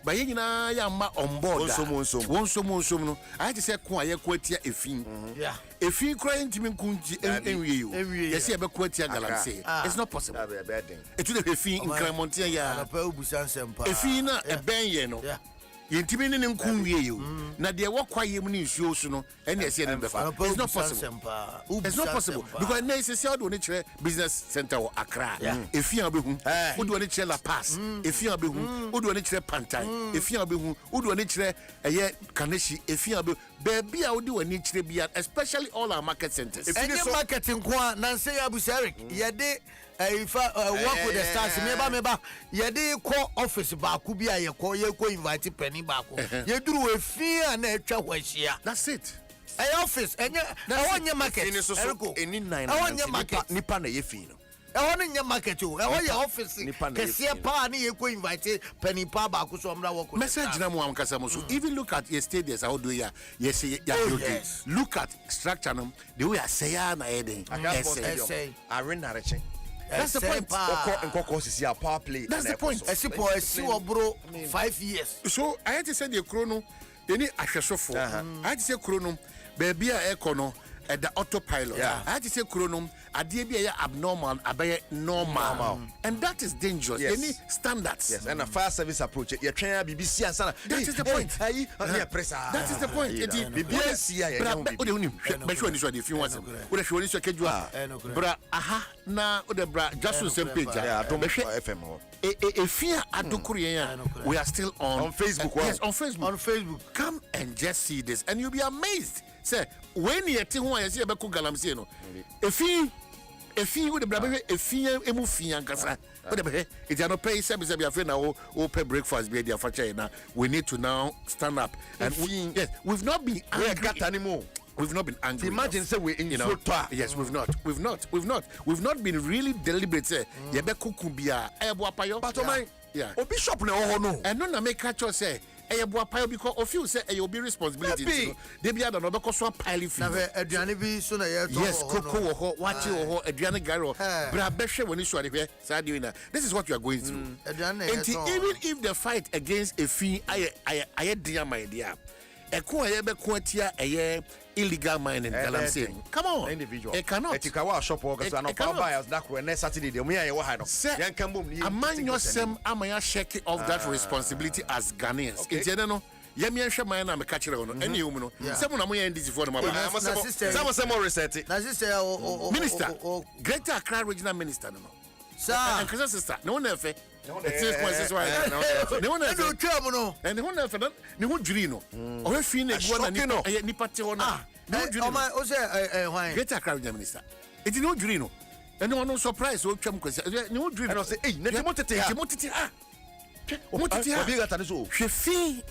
Ba yenina ya ma on board. Wonsom no. I just say ko aye ko atia efin. Yeah. Efin kra ntimi nkunji enwie yo. Yes e be ko atia Galamsey. It's not possible. Etu de efin nkramontia ya. Efin na e ben ye no. Yentimi ne nkunwie yo. Na de wakwaye mu ne nsuo so no ene ese ne befa. It's not possible. It's not possible because na ese se do ne kire business center or Accra. Efin abehu. Odo ne kire La Paz. Efin abehu. Odo ne kire Pantai. Efin abehu. Odo ne kire eye Kaneshi. Efin abehu. Baby I would wani kire bia especially all our market centers. Any marketing kwa Nancy Abuseric. Yede if work with the stars meba yede call office ba ku bia ye call invite penny ba ko ye duru we fia na etwa hwahia. That's it. Office enye awonye market ni so eni 9 awonye market nipa na ye fi no awonye market o awonye office kese pa na ye invite penny pa ba ku so mra work with message na mo am kasa mo so even look at your stadiums how do ya yes look at structure no the way I say na eden arena reche. That's the point. Power play. That's the point. Bro 5 years. So I had to say the chrono. They need a shofo. I had to say chrono. Baby a econo at the autopilot. I had to say chrono. A DB abnormal, abaye normal. And that is dangerous. They need standards. Yes. And a fire service approach. You're trying to BBC and sana. That is the point. That is the point. If you want to, bra aha na the bra Dwaso Nsem page. Adom FM. Efia adokuriya. We are still on Facebook. Yes, on Facebook. Come and just see this, and you'll be amazed. Say when you see who I see about Galamsey no. Efi with the brother efia emufia nkasa. It are not pay service be afraid now pay breakfast be there for China. We need to now stand up and we've not been angry anymore. We've not been angry. Imagine say we in yes, we've not been really deliberate. Say ye be kukumbia ebo apayo. But yeah. O bishop na no. And no na make catch us say because of you say you be responsibility. They be ada no be so pile fi. Na aduane bi so na ye to. Yes, koko wo ho, wachi wo ho, aduane garo. Bra be hwe woni so ade say doing na. This is what you are going through. And even if the fight against a fee aye dia my dia. Eko aye be ko atia aye illegal mining Galamsey. Come on. Individual. It cannot. Etikawa shop workers and power buyers that were next Saturday. The me wo hide. Yan kan bom ni. Amanyo sem amaya shake off that responsibility as Ghanaians. Enti no yemi ehwe man na me ka kire no eni hu no. Sem na mo yan ndisi for no ma ba. Some reset. Na sister Minister. Greater Accra Regional Minister no. Sir. And cousin sister. No na efe. Ne wona no twam no. And wona efe ne ho dwiri no. O he fi na egwo na nipa te ho na. Ne ho dwiri. O say why? Greater Accra Regional Minister. Eti ne ho dwiri no. And no surprise o twam kwesi. Ne ho dwiri. And I say, "Hey, ne timotete ha." Obi gata ne so. Hwe fi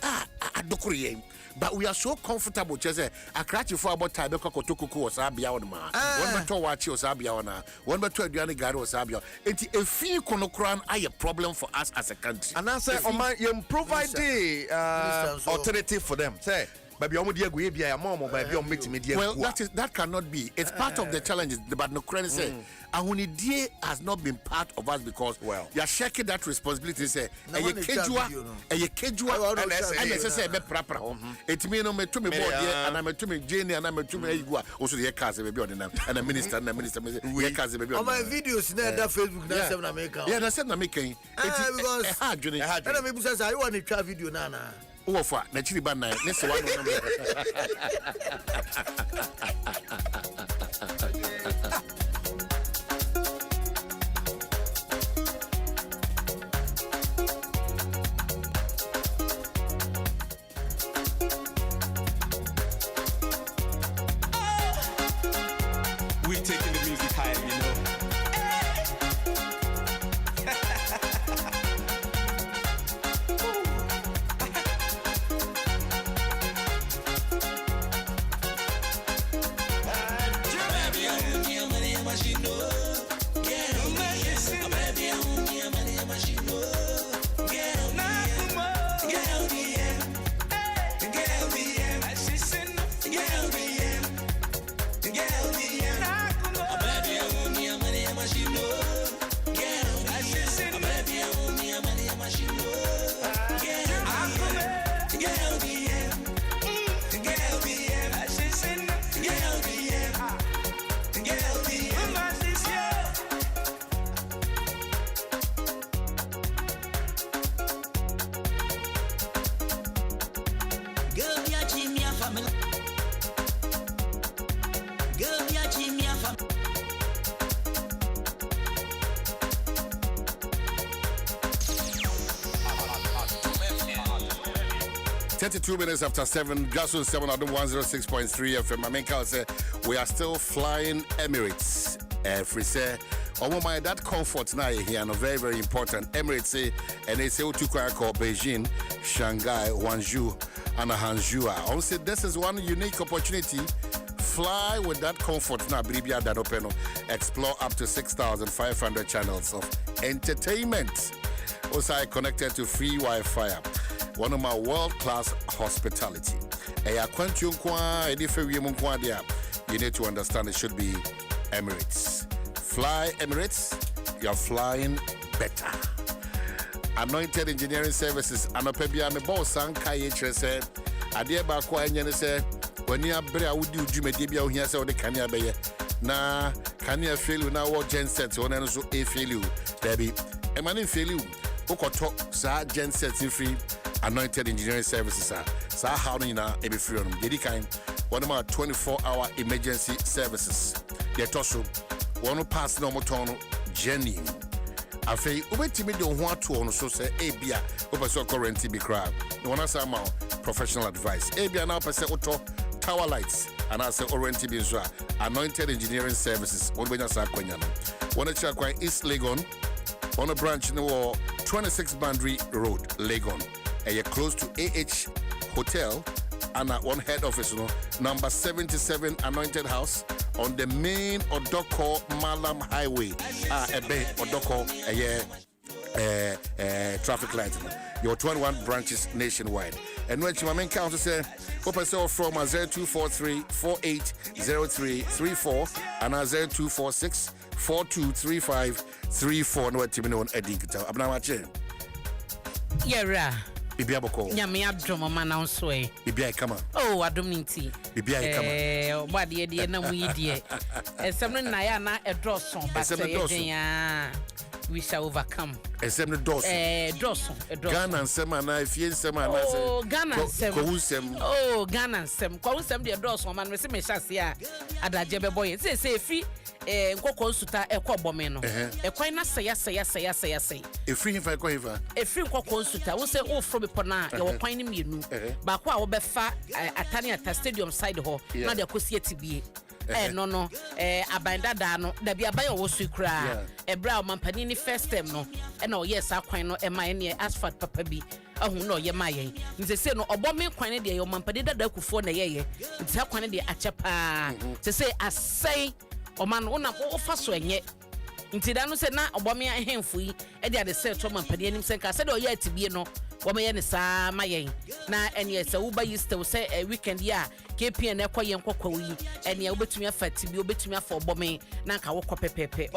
adokoro yen. but we are so comfortable just akrachi for about time because kotoko was abia on ma one beto wachi was abia on one beto aduane gari was abia enti efi kono kran a problem for us as a country and I say you provide the alternative for them say well, that cannot be. It's part of the challenges, but no credit say. And when the has not been part of us because you are shaking that responsibility. Say, and you kejua, and say, be proper. It means no me to me board and I'm to me Jenny and I'm to me Igua. Also the cars baby on them and the minister we cars baby on my videos in that Facebook. That's what I'm making. Yeah, that's what I'm making. It's hard, Johnny. And I'm saying, I want to try video nana. Uofa na chiri bana nese wano na we taking the music higher, you know. Minutes after 7, Dwaso Nsem, Adom 106.3 FM. My main call say we are still flying Emirates. Free say, oh my, that comfort now here and very, very important. Emirates say, and they say to call Beijing, Shanghai, Guangzhou, and Hangzhou. I say this is one unique opportunity. Fly with that comfort now, Bribia Danopeno. Explore up to 6,500 channels of entertainment. Also, connected to free Wi-Fi. One of my world-class hospitality. You need to understand it should be Emirates. Fly Emirates, you're flying better. Anointed Engineering Services, Anopebia me boss Sankai said, Adia Bakwa and say, when you are better, would do Jimedibia here so the Kanya Bay. Na Kanya fail you now what gen sets on and so a fail you, Debbie. A man in fail you, Oko talk, Sir Gen sets in free. Anointed Engineering Services are how you know every free on them. Kind one of my 24-hour emergency services. They also one who pass no more turn genuine. I feel wait me don't want to on so say Abia over so current be crab. No one has professional advice. Abia now per se auto tower lights and I say Orient be so Anointed Engineering Services. One way just akwanya. One check East Legon. On a branch in the 26 Boundary Road, Legon. You're close to AH Hotel and at one head office, number 77 Anointed House on the main Odoko Malam Highway. Odoko, traffic light. Your 21 branches nationwide. And when my main council say, open sale from 0243 480334 and 0246 423534. No, it's on Edinka. I'm not watching. Yeah, Bibia boko. Nyame adom man na so e. Bibia kama. Oh, adom nti. Bibia kama. Oba de na mu yidie. Esem no na ya na edroson but ya we shall overcome. Esem no dos. Droson. Ghana nsem ana fie nsem ana se. Oh, Ghana nsem. Ko nsem. Oh, Ghana nsem. Ko nsem de droson man me se me hyase a adaje bebo ye. Se fi nkoko nsuta ekọ me no ekwan na sey efiri hifa ekọ hifa efiri nkoko nsuta wo se wo fro bepo na ye wo kwan ni mienu ba ko a wo befa atani ata stadium side ho na de akosi atibie no abandada no da bia ban wo su kra ebra o mampani ni first time no e na o yes akwan no e ma ne asphalt papa bi ahu no ye ma yen nti se no obo me kwan ne de ye o mampani dada kufo na ye nti akwan ne de achepa se asai o man wona wo fa so enye nti da no se na obo me ahemfo yi e de ade se to mampani anim se nka se de o ye atibie no wo me ye ne sa ma yen na ene se wo ba yi still se weekend ya KPN ekwa nkokwa yi ene obetumi afati bi obetumi afa obome na nka wo kopepepe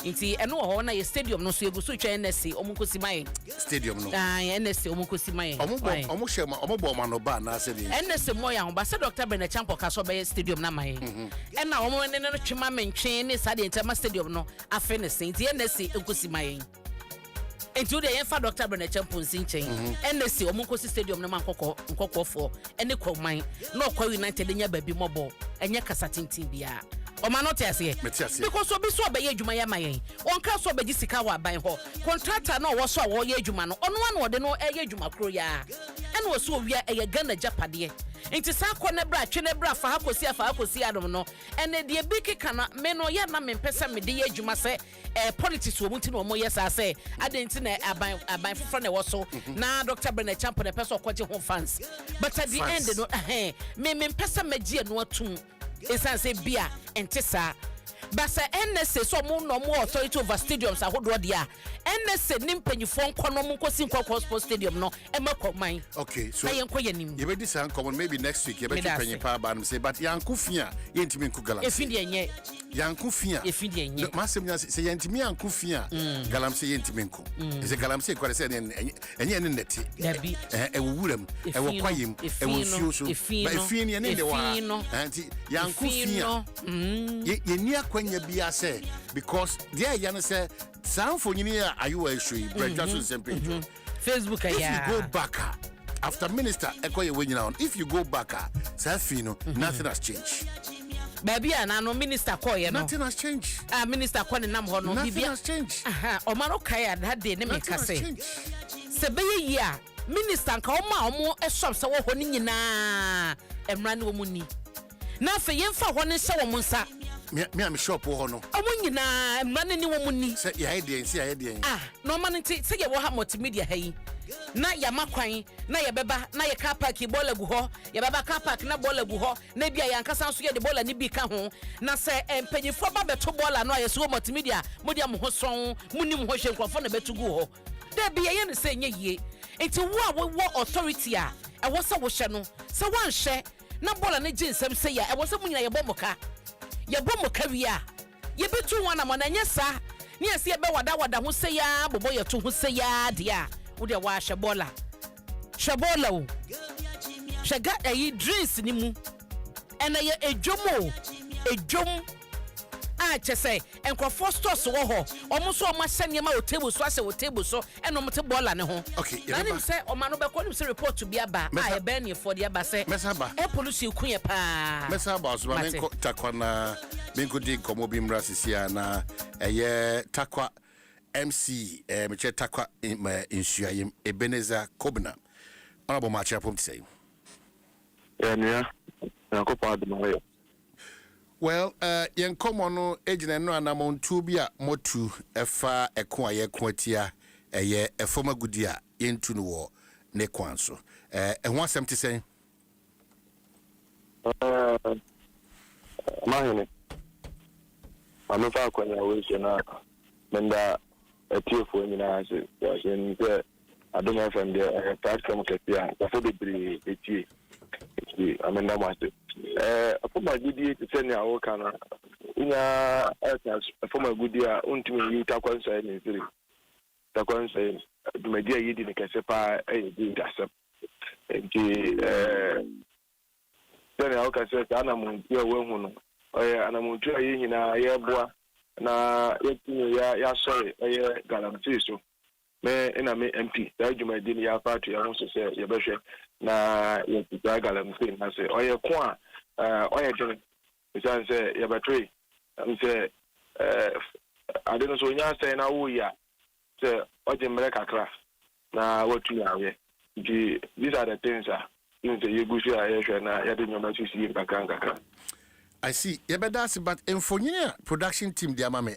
nti eno ho na ye stadium no so egusu twa NSC omunkosi maye stadium no NSC omunkosi maye omubo ma no ba na se ni NSC mo ya ho ba se Dr. Bernard Champo ka so be stadium na maye ena omo ne no twema mentwe ne sa de ntama stadium no afe ne se nti NSC enkosi maye enti de yenfa Dr. Bernard Champo nsinchen NSC omunkosi stadium na mankokɔ fo ene kɔman na ɔkɔ United nya baby mobo enye kasa tintin bia o ma not ase because obi so obeye adwuma ya mayen on ka so obeji sika wa ban ho contractor na wo so wo ye adwuma no ono na ode no eye adwuma kro ya ene wo so owia eye Ghana japade enti sa kɔ ne bra twe ne bra fa hakosi Adom no ene de bi keka na me no ya na me pesa me de ye adwuma se politics wo muti no mo yes ase adenti na aban foforo na wo so na Dr. Bernard Champo na pesa okoje ho fans but at the end no me pesa magie no atum esan se bia entesa basa NSC so mo no mo authority over stadiums ahodo dia NSC ni mpanyifo nko no mo nkosi nkoko sports stadium no e makoman okay so yenko yanim ye be dis an common maybe next week ye be panyipa ba no say but yanko fia ye ntimi nko Galamsey efindi enye yanko fia efindi enye masem nya se ye ntimi yanko fia Galamsey ye ntimi nko se Galamsey kware se enye ne neti dabi e wuram e wo kwayem e wo fio so ba efini ye ne de wa anti yanko fia ye ni akwanya bia say because there ya no say sound for you are you a show Dwaso Nsem page Facebook if you go back after minister ekoye we nyina on if you go back safino nothing has changed baby ana no minister koye no nothing has changed minister ko ne nam ho no nothing has changed o maro kai that day ne me ka say se be ye a minister nka o ma o mo e shop se wo ho ni nyina emra ne wo mu ni na fe yemfa ho ne hye wo mu nsa me am shop ho no amunyina mane ni wo munni se ya hedien no man nti se ye wo ha multimedia ha yi na ya makwan na ye beba na ye car park bola gu ho ye beba car park na bola gu ho na bia ya nkasa so ye de bola ni bi ka ho na se empanyifo ba beto bola no aye so multimedia modia mo ho son munim ho hwe nkrofo na betu gu ho da bia ye ne se nye yie enti wo authority a e wo se wo hye no se wan hye na bola ne jinsem se ya e wo se munyina ye bomoka ye bomoka wi a ye betu wana mo na nye sa ni ase ye be wada ho se ya bobo ye to ho se ya de a wo de wa hye bola o hye ayi drinks ni mu ena ye edwomo a chese enkrofo stores wo ho omo so omo hyɛ ma o table so ase o table so ena omo te bola ne ho okay na nim se o ma no be ko nim se report to bi aba a ye be ne for de aba se e police ku ye pa mesaba so ma nko takwa na menko di komo bi mra sisia na eye takwa MC me che takwa insuayem Ebeneza Kobna honorable ma chairpom to say yeah ko pa de mo. Well, yen komo no ejina no anamontu bi a motu efa eko aye kwatia eye efoma gudi a yentu no wo ne kwanso ho asem te sen mahene amefa kwanya we na menda etiefo nyina ase ya se Adom FM de platform ketia da fo bebre etie amenda mate afoma gudi te sene awo kana nya afoma gudi a untimi yi takwansa ni ziri takwansa dumadi a yidi ne kese pa di dasep enti sene awo kase ana mu ya wehu no anamuntu ayi nyina ye boa na yetini ya sorry Galamsey so me ina me MP da dumadi ni ya patu ya nso se ye behwe na ye tiga Galamsey na se ko a jene isan se ye betray am se ade no so nya se na wo ya se oje mre kakra na watu ya we these are the things in the yegushi a ye hwe na ya de nyoma sisi kakanga. I see. Yeah, but that's but Infonia production team, dear mammy,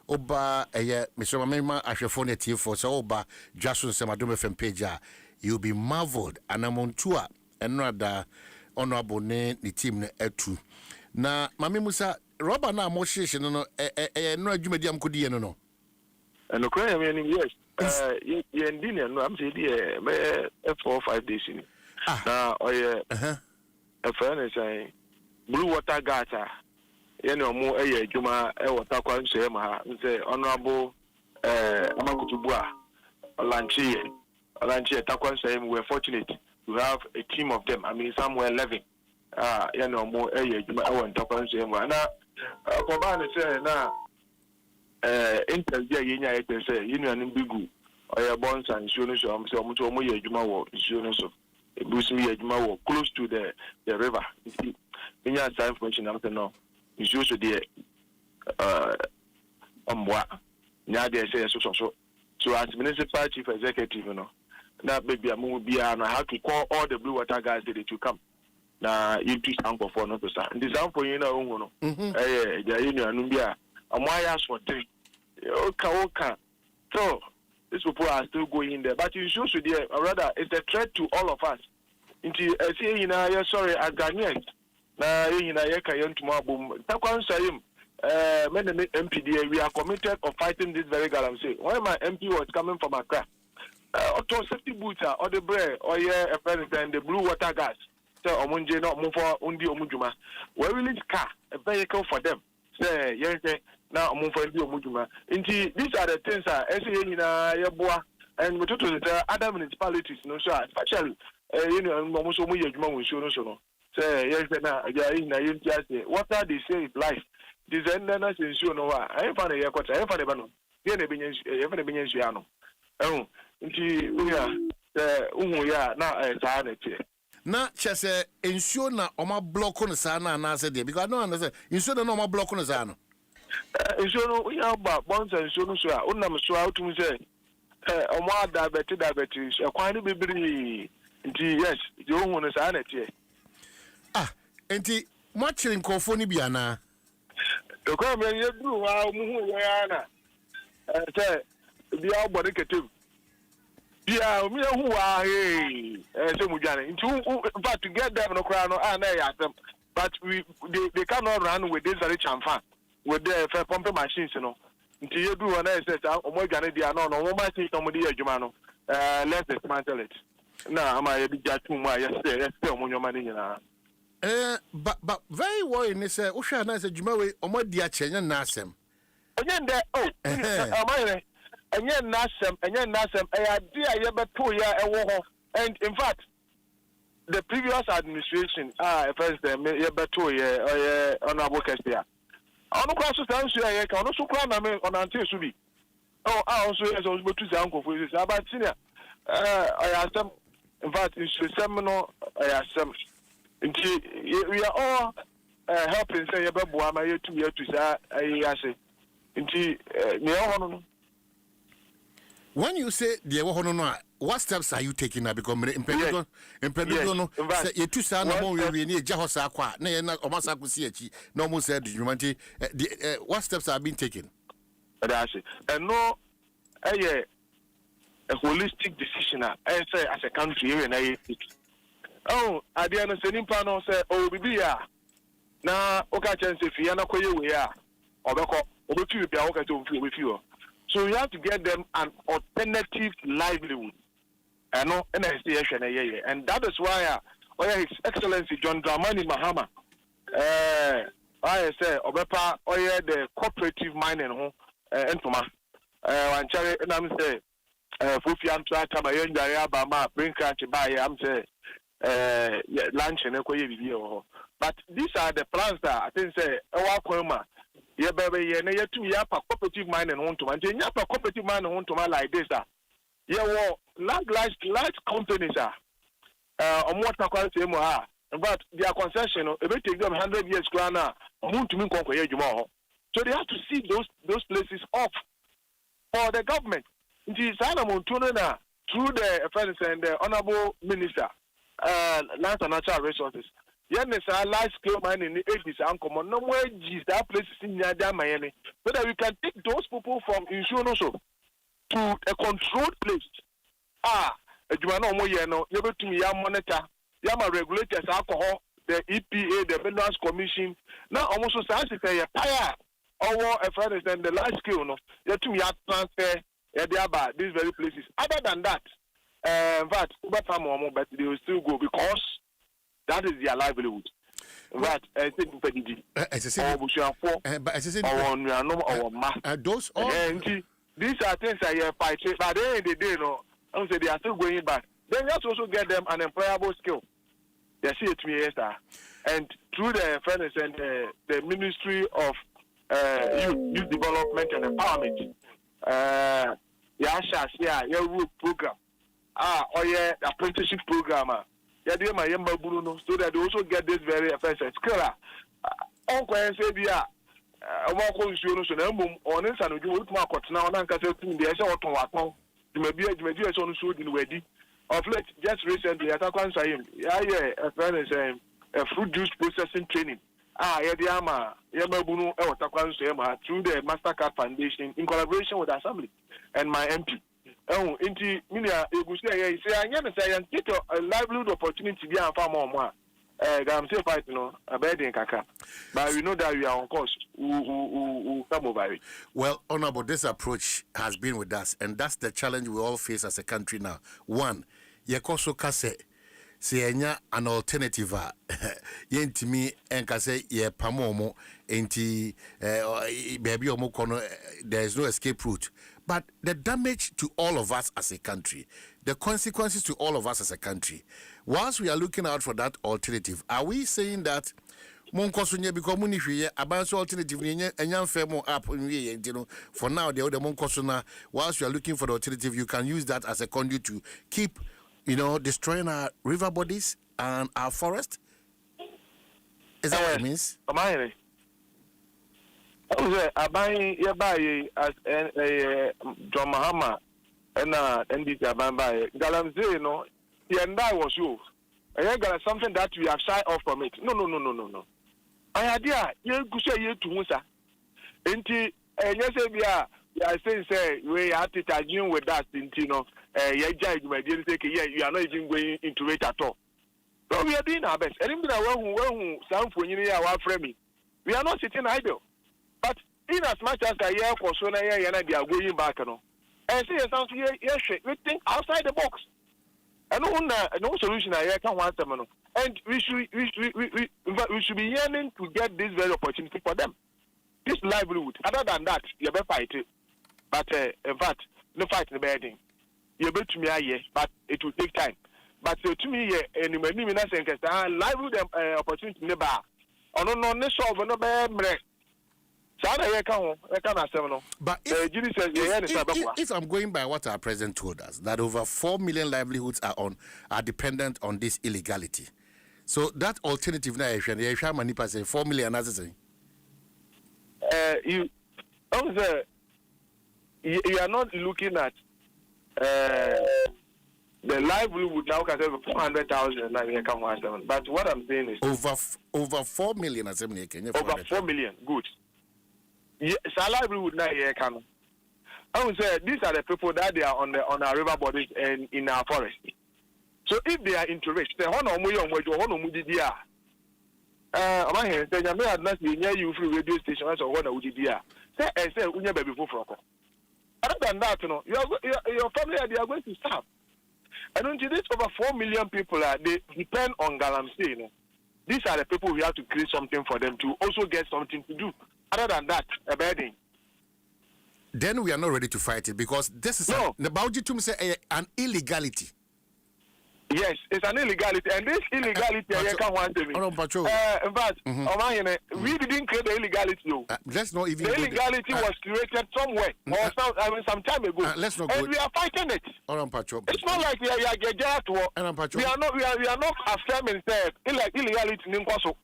Oba, Mr. Mamma, Ashafone TV for so Oba, Dwaso Nsem Adom FM page. You'll be marveled, and I'm on tour, and rather honorable name, the team, etu. Na, Mammy Musa, Robert, now, more station, no, Jumediam could no. And the crime, yes, you're in dinner, no, I'm saying, 4 or 5 days in. Now, a friend is Blue Water Gata. More Juma, water quan say, Honorable Amakutubua, Lanchi, Taquan saying we're fortunate to have a team of them. I mean, somewhere 11. More Juma, I want Taquan say, now, for Barney say, now, Intel, say, Union Bigu, or your bonds and insurance, so Mutomo Juma, insurance of Busmi Juma, close to the river. In your time information, I'm no. It's usually now they say so as municipal chief executive, now baby I'm will be and I have to call all the blue water guys that to come. Now you do sample for no person. The sample the union Nubia. And why ask for 3? Okay. So these people are still going there. But you should rather it's a threat to all of us. Into sorry, as Ghanaians. Na tomorrow boom. Takwan sayim MPD we are committed of fighting this very Galamsey. Why my MP was coming from Accra? Auto safety boots or the bread or a president the blue water gas. So omunje not move for undi omujuma. We will need car, a vehicle for them. Say yes now move for undi omujuma. These are the things yeboa and we to the other municipalities no sure especially almost no. Say yes, what are they say is life? This end is ensure no. I ain't found a year quarter. I ain't found a bano. Then a binion shiano. Oh, now I sign it. Na chese ensure na oma block on sana na say because I don't understand. Ensure na oma block on sana. Ensure we have bonds and ensure so. Unam so out to say. Oma diabetes. A quite be yes. You want to sign it. Enti matching kofoni biana. The comment you do how muana. Say the body ketim. Yeah, me who are hey Mujana. In fact to get them no crown and them. But they cannot run with this very chamfan with the pumping machines, Until you do an SS Omogana dia no one see somebody Jumano. Let's dismantle it. Now am I a big judge yesterday, on your money. But very well in this Usha na say Jumawe omodia chenya nasem. Again there and nasem idea yebeto ya ewo and in fact the previous administration first yebeto ye honorable Kestia. Onu kwa so sansu ya ka onu so kwa na me onante subi. Oh also yes was to zanko for this about senior I in fact it's seminar I we are all helping say yebeboa ma yetu sa ayase nti when you say the no what steps are you taking now because impediment no say yetu sa na mo we ni eja hosa kwa na ye na omasa kusi achi no mo say the what steps are being taken that's it and no a holistic decision as a country and I oh, I didn't understand him. Say, oh, baby, now, okay, chance if you are not quite we are, or with you. So you have to get them an alternative livelihood. And no, and that is why His Excellency John Dramani Mahama, I say, Obepa, the cooperative mining, and Toma, and Cherry, and I'm saying, Fufian Traka, my young Diabama, bring catch by, I'm saying. Lunch and but these are the plans that I think say yeah baby yeah na two year cooperative mine and want to and then cooperative mine and want to like this yeah large companies on what I but their concession it may take them 100 years to so they have to see those places off for the government through the friends and the honorable minister lands and natural resources yen is a large scale mining in the 80s and come on no more that places in Yada Miami, so that we can take those people from insurance to a controlled place. You are no more, you know, you're to me, monitor, Yama regulators, alcohol, the EPA, the Minerals Commission. Now, almost society say a fire or a friend is then the large scale, no, you're to me, transfer, these very places. Other than that, but they will still go because that is their livelihood. But I think these are things I fight, but at the end of the day, no, I would say they are still going back. Then let's also get them an employable skill. They see it to me, yes, and through the fairness and the Ministry of Youth Development and Empowerment, your root program, or your apprenticeship program, so that they also get this very offensive skill. Uncle and say, I walk on insurance and on this and you would mark now and can say the SL to maybe a son showed in Weddy. Of late, just recently, at a concern, a friend is a fruit juice processing training. Yadiama, Yamabuno, through the Mastercard Foundation in collaboration with the Assembly and my MP. Oh, into Minia, you say, I never say, and take a livelihood opportunity to be a farmer more. I'm still fighting, a bed in Kaka. But we know that we are on course. Who come over it. Well, Honorable, this approach has been with us, and that's the challenge we all face as a country now. One, Yakoso Kase, say an alternative. Yentimi and Kase, ye Pamomo, enti baby omokono, there is no escape route. But the damage to all of us as a country, the consequences to all of us as a country, whilst we are looking out for that alternative, are we saying that Monkosunya become Munifi, about alternative, and young femo up for now, the other Monkosuna, whilst you are looking for the alternative, you can use that as a conduit to keep, destroying our river bodies and our forest? Is that what it means? I buy as John Mahama and this by Galamsey, and that was you. I got something that we have shy off from it. No. I idea you could say you to Musa. And yes, we are saying, say, we are to with that, my dear, you are not even going into it at all. But we are doing our best. And even who sound for you, our framing, we are not sitting idle. But in as much as a year for so they are going back, and see sounds yes, we think outside the box. And no solution I can want them. And we should be yearning to get this very opportunity for them. This livelihood. Other than that, you better fight it. But in fact, no fight in the bedding. You bet to me, but it will take time. But to me, and you may not say, livelihood opportunity in the bar. Oh no, no, solve no bad. But if I'm going by what our president told us, that over 4 million livelihoods are dependent on this illegality. So that alternative now, if you 4 million, as you are not looking at the livelihood now can say 400,000. But what I'm saying is over 4 million, as over 4 million, good. Yes, livelihood now here can. I would say these are the people that they are on our river bodies and in our forest. So if they are interested, the honor mudia. I'm here saying I may have not seen you free radio station or one udia. Say unya baby for. Other than that, your family they are going to starve. And until this over 4 million people they depend on Galamsey. These are the people we have to create something for them to also get something to do. Other than that, a bedding. Then we are not ready to fight it because this is an illegality. Yes, it's an illegality, and this illegality I can't want to be. In fact, we didn't create the illegality. Let's not even. The illegality was created somewhere or some time ago. Let's not and go. We are fighting it. It's not like we are getting at war. We are not affirming illegality in Kwaso.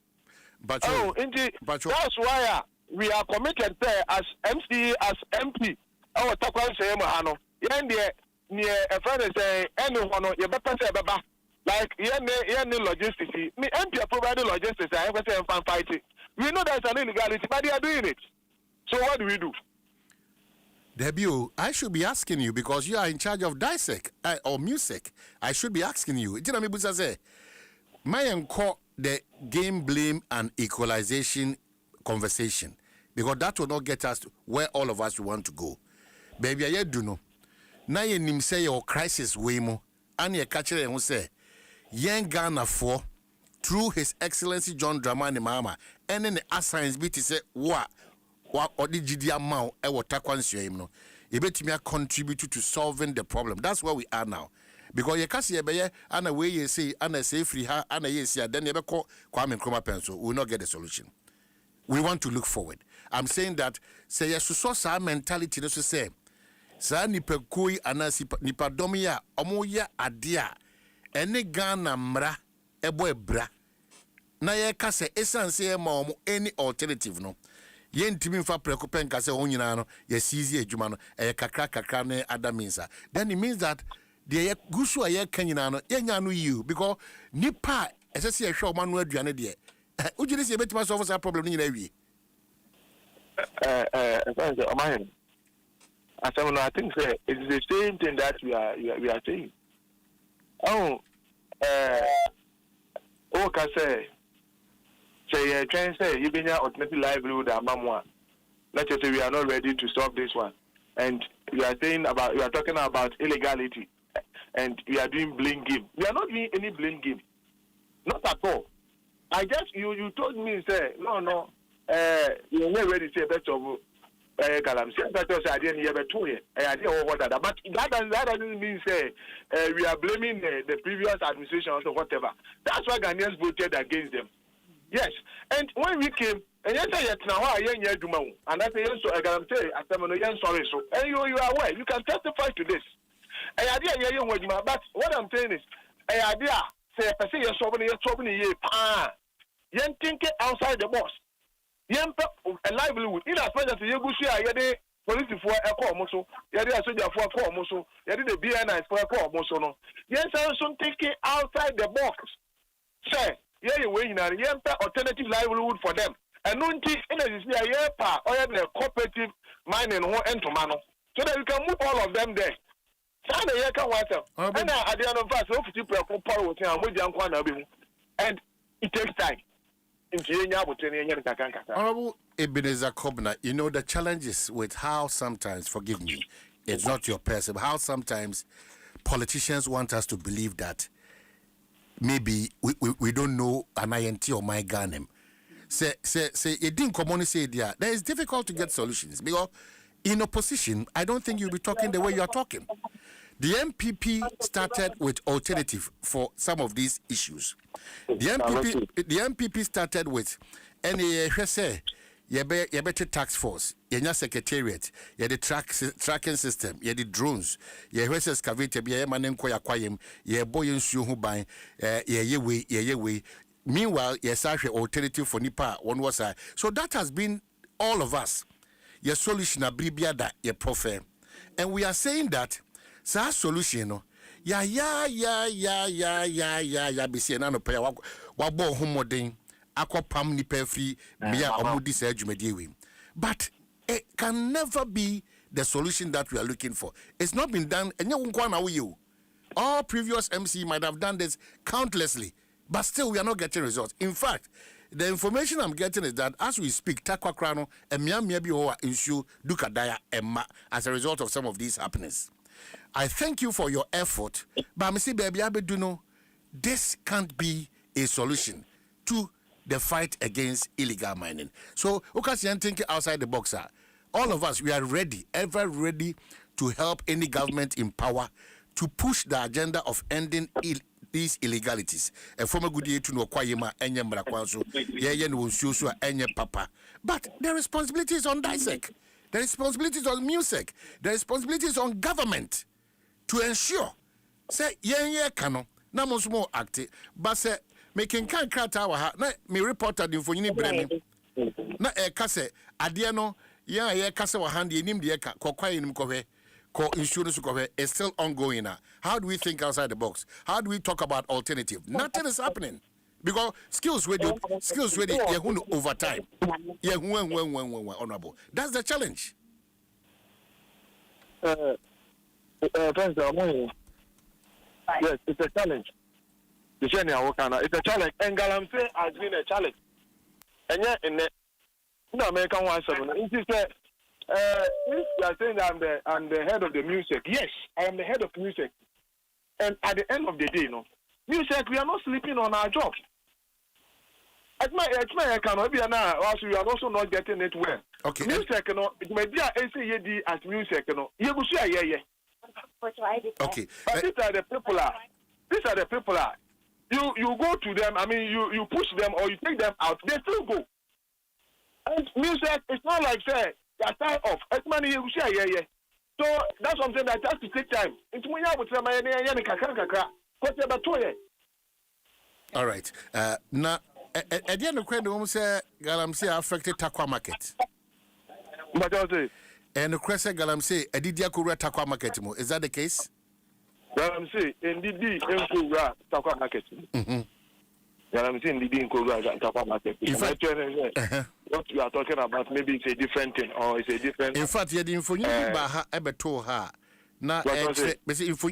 That's why we are committed there as MC, as MP. Our Takwan say Mahano. Near a friend is saying, anyone, you better say, Baba. Like, logistics. Me, MP providing logistics. I ever say I'm fighting. We know there's an illegality, but they are doing it. So what do we do? Debut, I should be asking you because you are in charge of DISEC or music. I should be asking you. You know me, Busa say, my call the game blame and equalization conversation because that will not get us to where all of us want to go. Baby, I do know. Now you nim say your crisis way more, and you catch it and say, young Ghana for through His Excellency John Dramani Mahama, and then the assigns be to say what or the GDA Mao e water him no. You bet me contribute to solving the problem. That's where we are now. Because you can't see a and a way you say, and a say free her, and a yes, then you call Kwame Nkrumah pencil. We will not get a solution. We want to look forward. I'm saying that, say, yes, so our mentality, to say, Sa nipa kui anasi nipa domia, omoya adia, ene Ghana mra, ebo ebra. Na ye kase esanse ma omo any alternative no. Ye ntimi mfa prekopen kase onyina no ye sizi adwuma no e kakra ne adaminsa. Then it means that the gusu aye kanyina no ye nya no you because nipa esese ye hwe o manu aduane de ujiri se betima solve that problem nyina wi. I think it's the same thing that we are saying. Can say trying to say you been your automatic livelihood and mamma. Let's just say we are not ready to stop this one, and we are talking about illegality, and we are doing blame game. We are not doing any blame game, not at all. I just you told me say no, you're not ready to say best of Galamsey. That was I didn't hear two years. I didn't what that, but that doesn't mean say we are blaming the previous administration or whatever. That's why Ghanaians voted against them. Yes, and when we came, and yes, I now I do and I say so. Galamsey, I'm sorry, so and you are aware. You can testify to this. But what I'm saying is, idea say person you're solving you're thinking outside the box. A livelihood in as much as you go see a police for a call muscle, you did a soldier for a call muscle, you did a BNI for a call muscle. Yes, I was thinking outside the box. Say, yeah, you're waiting on alternative livelihood for them. And no think in a year pa or the cooperative mining or entomano. So that we can move all of them there. And at the end of us, and it takes time. Honorable Ebenezer Kobna, you know the challenges with how sometimes, forgive me, it's not your person, how sometimes politicians want us to believe that maybe we don't know an INT or my Ghanem. Say, it didn't commonly say there. It's difficult to get solutions because in opposition, I don't think you'll be talking the way you are talking. The MPP started with alternative for some of these issues. The MPP started with any better tax force, your secretariat, the tracking system, the drones, your excavator, your man kwayem, your boy in who buy, way. Meanwhile, yes, alternative for Nipa one was so that has been all of us. Your solution abribia that your profile, and we are saying that. Sa solution no ya be say na no pay wa bo homoden akopam nipa free me omudi sa adwumade we, but it can never be the solution that we are looking for. It's not been done. All previous MC might have done this countlessly, but still we are not getting results. In fact, the information I'm getting is that as we speak, Takwa Krano and Mia bi ho issue Dukadaya Emma as a result of some of these happenings. I thank you for your effort, but Mr. Baby Abeduno, this can't be a solution to the fight against illegal mining. So, Okasian thinking outside the box. All of us, we are ready, ever ready to help any government in power to push the agenda of ending these illegalities. And from a good year to know Kwayema, Enya Mrakwanso, Yayan Wunsusu, Enya Papa. But the responsibility is on DISEC, the responsibility is on music, the responsibility is on government. To ensure, say, cano, na more active, but say, making can cut our me reported in for you bremi. Na casse, Adiano, cassa or handy, him the kokwa in Mkohe, insurance is still ongoing now. How do we think outside the box? How do we talk about alternative? Nothing is happening. Because skills ready over time. Yeah, honorable. That's the challenge. Yes, it's a challenge. It's a challenge. And Galamsey has been a challenge. And yet, in the American one, if you are saying I'm the head of the music, yes, I am the head of music. And at the end of the day, music, we are not sleeping on our job. At my cannot be now. Also, you are also not getting it well. Okay. Music, it may be as music, you will share, yeah. Okay. But these are the people. You go to them. I mean, you push them or you take them out. They still go. And music, it's not like say you're tired of. It's money you share, yeah. So that's something that has to take time. It's when you have to say all right. Now. At the end of the question, say Galamsey affected Takwa market. But I say, and the question Galamsey, Edidia Kura Takwa market. Is that the case? Galamsey, indeed, Kura Takwa market. Galamsey, indeed, Kura Takwa market. In fact, what you are talking about, maybe it's a different thing or it's a different. In fact, you didn't forget about her told her. Now, if you for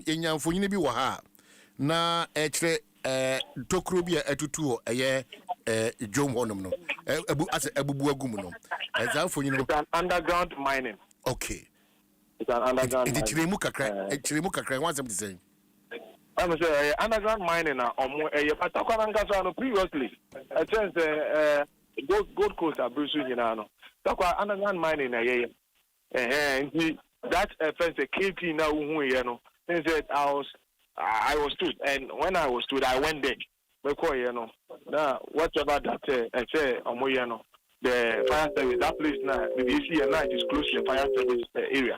you be waha. Na tokrobia etutu jom honom no abubu agum no for you know underground mining. Okay, it's an underground mining. Chirimu kakra want something to say. I'm saying underground mining na patakwa previously a chance Gold Coast abusu nyina no takwa underground mining na that fence KP na uhu ye no said I was stood, and when I was stood, I went there. Now, whatever that I say, the fire service, that place now, the AC and night is close to the fire service area.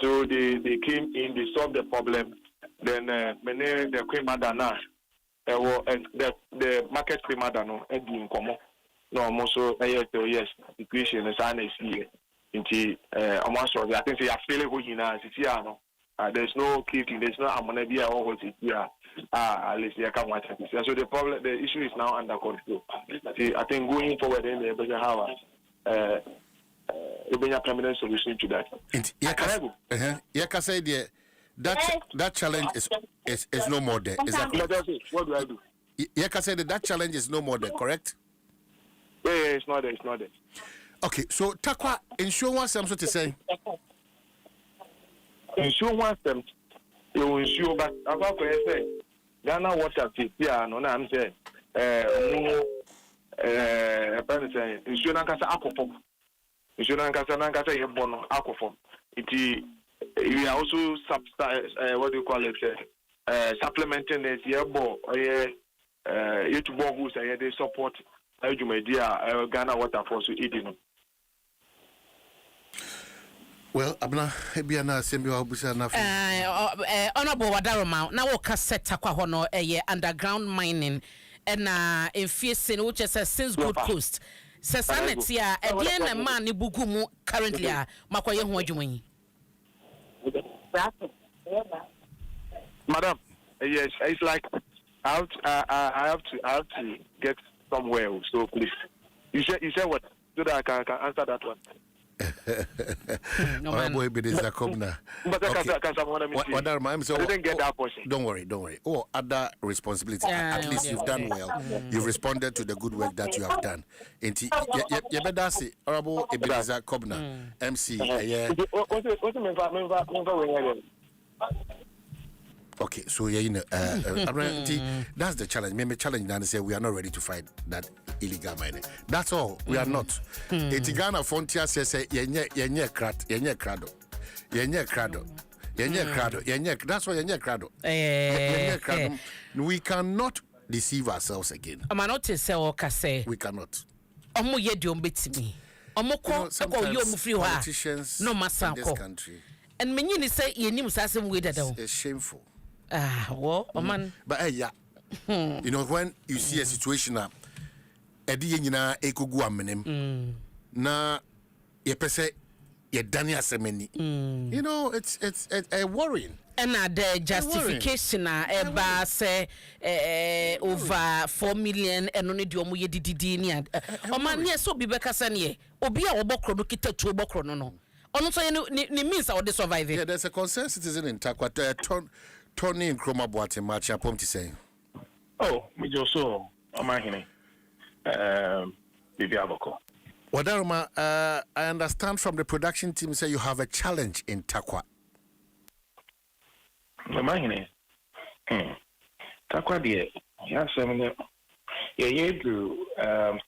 So they came in, they solved the problem. Then the Queen Madana, the market Queen Madano, and doing common. No, also, yes, the Christian is an AC. Almost, I think they are feeling who you know, there's no keeping, there's no ammonia or what it is. At least I can't watch it. So the issue is now under control. I think going forward, then they better have a permanent solution to that. I say that challenge is no more there. Is that correct? What do I do? I say that challenge is no more there, correct? Yeah, it's not there. Okay, so Takwa, ensure something to say. Ensure them, you will ensure that about say Ghana water here, no, I'm saying, ensure Nankasa aquaform. Ensure Nankasa Yebono aquaform. We are also what do you call it? Supplementing this yebo or YouTube who's they support Ghana water for so eating. Well, Abna, Ebiana, Sembi Wabusa, Honorable Wadaroma, now we'll cassette Takwahono, underground mining, and in Fiercing, which is since Gold Coast. Says Anetia, a DNA man, Bugumu, currently, Makoya Wajumi. Madam, yes, it's like I have to get somewhere, so please. You said what? So that I can answer that one. Boy, but it's a cobna. Don't worry. Oh, other responsibility. At least you've done well. You've responded to the good work that you have done. You better say, Honorable Ebenezer Kobna, MC. Okay, so that's the challenge. Maybe challenge and say we are not ready to fight that illegal mining. That's all. We are not. Ghana Frontier says yenye crado. That's why yenye crado. We cannot deceive ourselves again. I'm not to say we cannot. Omo ye di ombetimi. Omo ko yo mu free politicians no matter in this country. And many ni say yenim sasem we dada. It's shameful. Well, man. But you know, when you see a situation na edi nyina ekugu amenem na ye pese Daniel Semeni. You know, it's worrying. And the justification eba say over 4 million and only the omu ye didi ni o man ne so bi beka se ne obi a obokro no kita tu obokro no ono so ni means how they survive. Yeah, there's a concerned citizen in Takwa Tony in Chroma Boate match upon to say. Oh, me just so amahine bibi aboko. Wadaruma, I understand from the production team say you have a challenge in Takwa. Amahine. Takwa die ya semne ye drew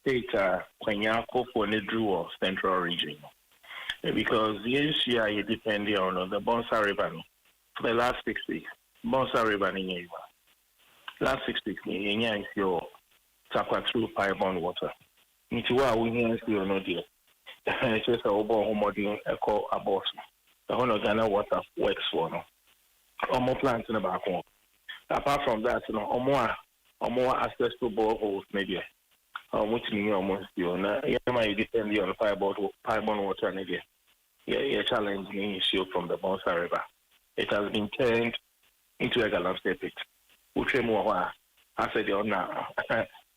state kwanyako for ne drew central region. Because the issue you depend on the Bonsa River for the last 6 weeks. Bonsa River in Yewa. Last 6 weeks, Yenya is your Takwa through pipe-borne water. Nitiwa, we hear you no dear. It's just a obo homodine echo abos. The whole Ghana water works for no. Or more plants in the back home. Apart from that, you know, or more access to boreholes, maybe. Which means almost you know, you might depend on pipe-borne water, maybe. Yeah, challenging issue from the Bonsa River. It has been turned into a Galamsey pit. Which I said,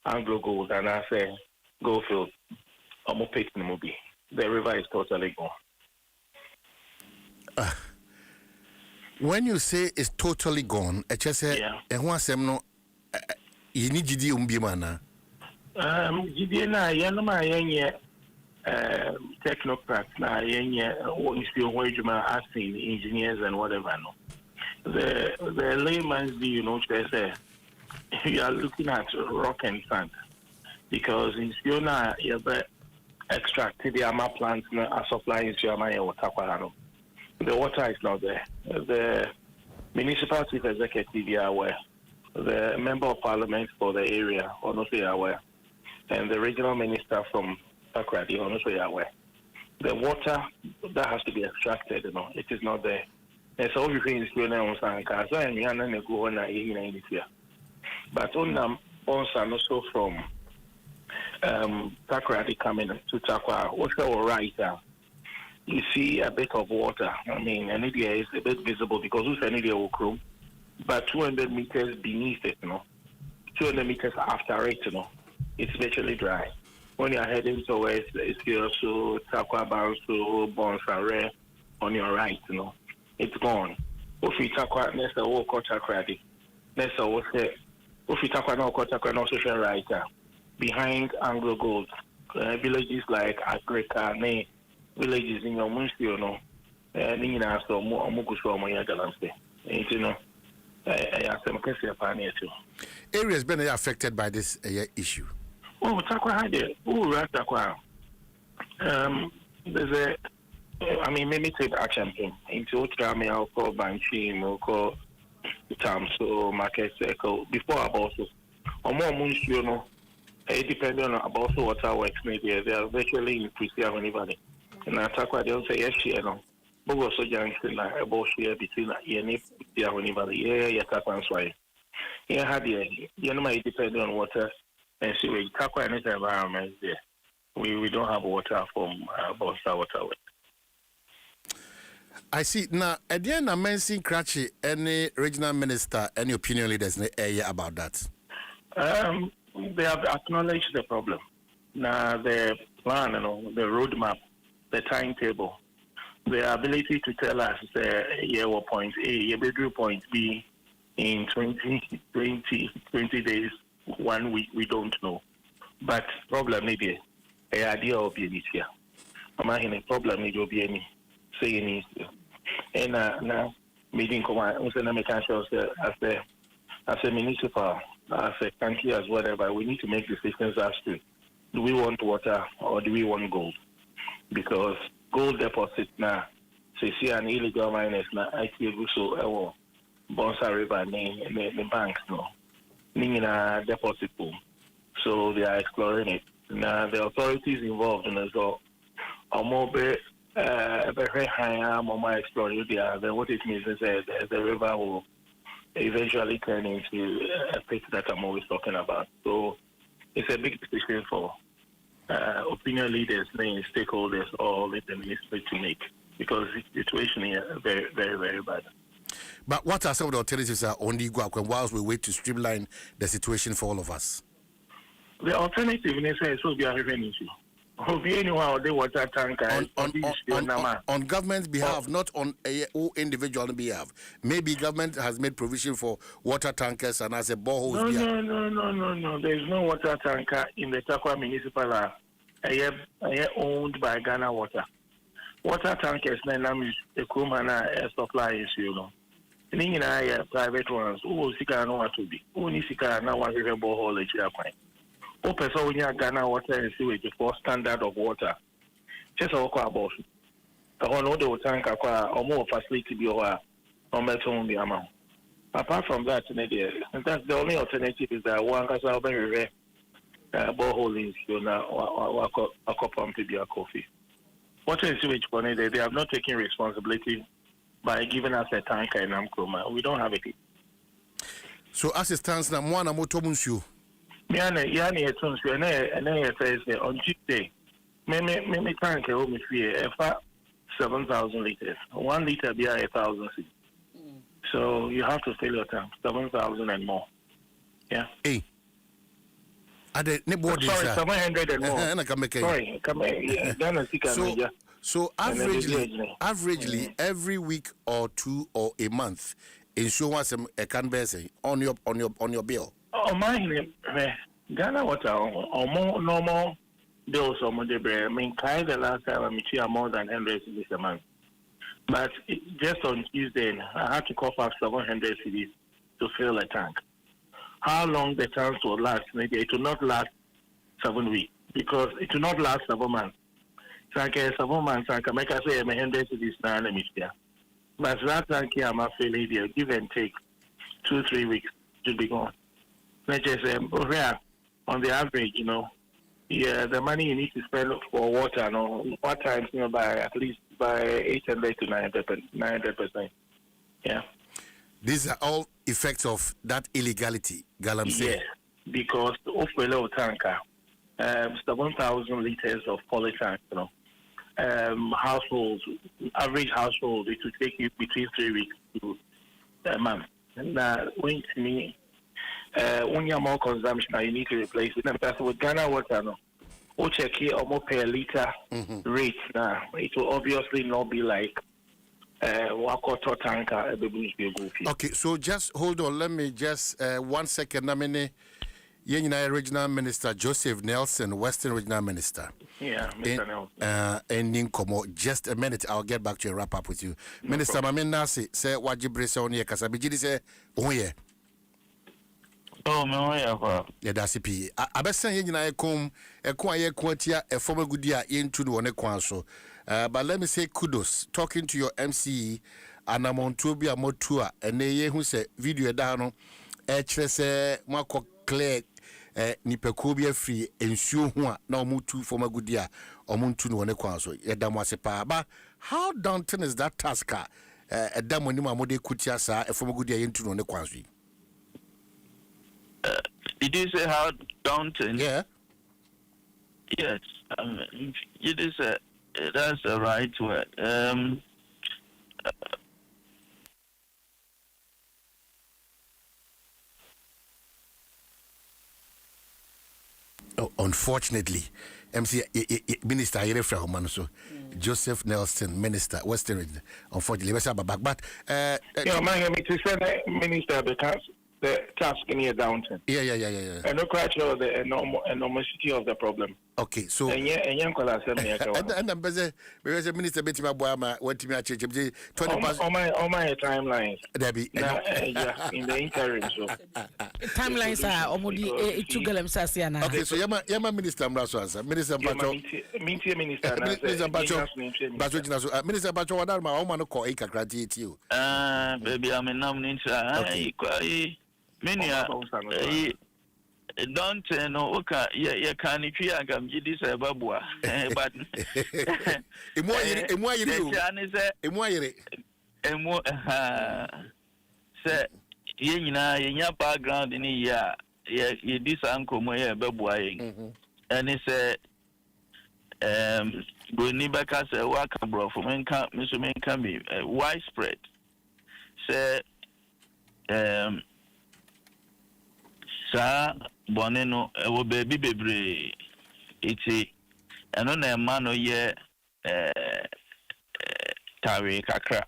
Anglo Gold, and I say, Goldfield, almost pit in the movie. The river is totally gone. When you say it's totally gone, I just say, and once I'm no, you need GD Umbimana. GD na yenma technocrats na yenye asking engineers and whatever no. The layman's view, you know, they say you are looking at rock and sand because in Siona you have extracted the ama plants are supplying Siona water. The water is not there. The municipal chief executive are aware. The member of parliament for the area honestly are aware. And the regional minister from Takradi honestly are aware. The water that has to be extracted, you know, it is not there. And so everything is going on Sanka. So I'm going to go on in here. But on also from Takradi coming to Takwa, what's all right now? You see a bit of water. I mean, an area is a bit visible because it's an area will grow, but 200 meters beneath it, you know, 200 meters after it, you know, it's virtually dry. When you're heading towards Iskiosu, Takwa, Bansu, Bonsare, on your right, you know, it's gone. If you Takwa, Nessa, walk or Takradi, Nessa, what's it? If you Takwa, no Kotakwa, no social right, behind Anglo Gold, villages like Agrika, villages in your municipal, you know, Nina, so Muguso, my Galamsey. You know, I have some question upon it too. Areas been affected by this issue. Oh, Takwa had it. Oh, right, Takwa. There's I mean, maybe take action into Trami, I'll call Banshee, I'll call Tamso, Market Circle, before about so. Or more municipal, you know, depending on about water works, maybe they are virtually increasing anybody. And I talk about they say yes, you know. But also junction about share between any anybody. Yeah, talk on why. Yeah, had you know, it depends on water and sewage. Talk about any environment there. We don't have water from Bosa waterway. I see. Now, at the end, I'm mentioning Kratchi, any regional minister, any opinion leaders in the area about that? They have acknowledged the problem. Now, the plan, you know, the roadmap, the timetable, the ability to tell us, what point A, bedroom point B in 20 days, 1 week, we don't know. But problem maybe an idea of the here. I'm having a problem with any saying is, and now meeting command, as a municipal, as a country, as whatever, we need to make decisions as to do we want water or do we want gold? Because gold deposits now, say, see an illegal miners now, I see so Bonsa River name the banks no, meaning a deposit pool. So they are exploring it. Now the authorities involved in as well are more very high, more exploring there. Then what it means is that the river will eventually turn into a pit that I'm always talking about. So it's a big decision for opinion leaders, stakeholders, all in the ministry to make. because the situation is very, very, very bad. But what are some of the alternatives on the Guakwen whilst we wait to streamline the situation for all of us? The alternative is will be a revenue issue. Anyone the water tanker on government's behalf, not on a individual behalf. Maybe government has made provision for water tankers and as a borehole. No. There is no water tanker in the Takwa municipal owned by Ghana Water. Water tankers is a Kumana supply issue. Private ones who sika no what to be. Only sika na one borehole Open so when you Ghana Water and sewage for standard of water. Just a walk about. The whole other tank or more facility be or metal the amount. Apart from that, and that's the only alternative is that one has a very rare borehole in a cup pump to be a coffee. Water and sewage they have not taken responsibility by giving us a tanker in Amkroma. We don't have it. So as it stands now, one motomunshu. Yani on Tuesday, me tank home if 7,000 liters. 1 liter be 1,000. So you have to fill your tank 7,000 and more. Yeah. Hey. Sorry, 700 and more. Sorry, So averagely every week or two or a month, insurance can be on your bill. Oh, mine, Ghana Water or more normal bills or more debris. I mean, the last time I met more than 100 cedis a month. But just on Tuesday, I had to cough up 700 cedis to fill a tank. How long the tanks will last? Maybe it will not last 7 weeks because it will not last 7 months. So I can 7 months, I can make us say 100 cedis now. But that tank here, I'm feeling there, give and take 2-3 weeks to be gone. Let's just say, on the average, the money you need to spend for water, what times, by at least by 800 to 900%. Yeah. These are all effects of that illegality, Galamsey. Yes, because of a low tanker, 7,000 liters of polytank, households, average household, it will take you between 3 weeks to a month. And when you have more consumption, you need to replace it. And that's with Ghana Water, we'll check here or more per liter rate. Now, it will obviously not be like water tanker. Okay, so just hold on. Let me just 1 second. Regional Minister Joseph Nelson, Western Regional Minister. Yeah, Mr. Nelson. And Ninkomo, just a minute. I'll get back to you and wrap up with you. No Minister Mamin Nasi, say Wajibrisa on here, Kasabiji say, oh yeah. Oh, no, yeah, that's a P. I best say, I come a quiet quantia, a former good year into the one so. But let me say kudos. Talking to your MC, and I'm on Tobia Motua, and they who say video down, Marco Claire. Nipekobia free ensure na omutu for my good year omuntu no ne kwanso yedamwase pa ba how daunting is that task edam oni mamode kutia sa for my good year yentu no ne kwanso did you say how daunting? Yeah, yes, it is that's the right word. Unfortunately, MC Minister Yerefra so Joseph Nelson, Minister Western Region. Unfortunately, we back. But man, to send Minister the task in here downtown. Yeah. I'm not quite sure the enormity of the problem. Okay, so and I'm busy. Minister Betty Mabuama went to me at church. 20 past all my timelines. Debbie, in the interim. So timelines are almost 2 Galamsey. Okay, so Yama Minister Mraso, Minister Pacho, Minister Pacho, what are my own call Eka graduate you? Baby, I'm a nominee. Many don't know. Okay, yeah, can if you can get this babua, but say, you background in here, you this uncle, my babua, and he said, Bruni Baka say waka bro for menka me widespread. Say sa boneno wo baby bebre iti eno na ma no ye tari kakra,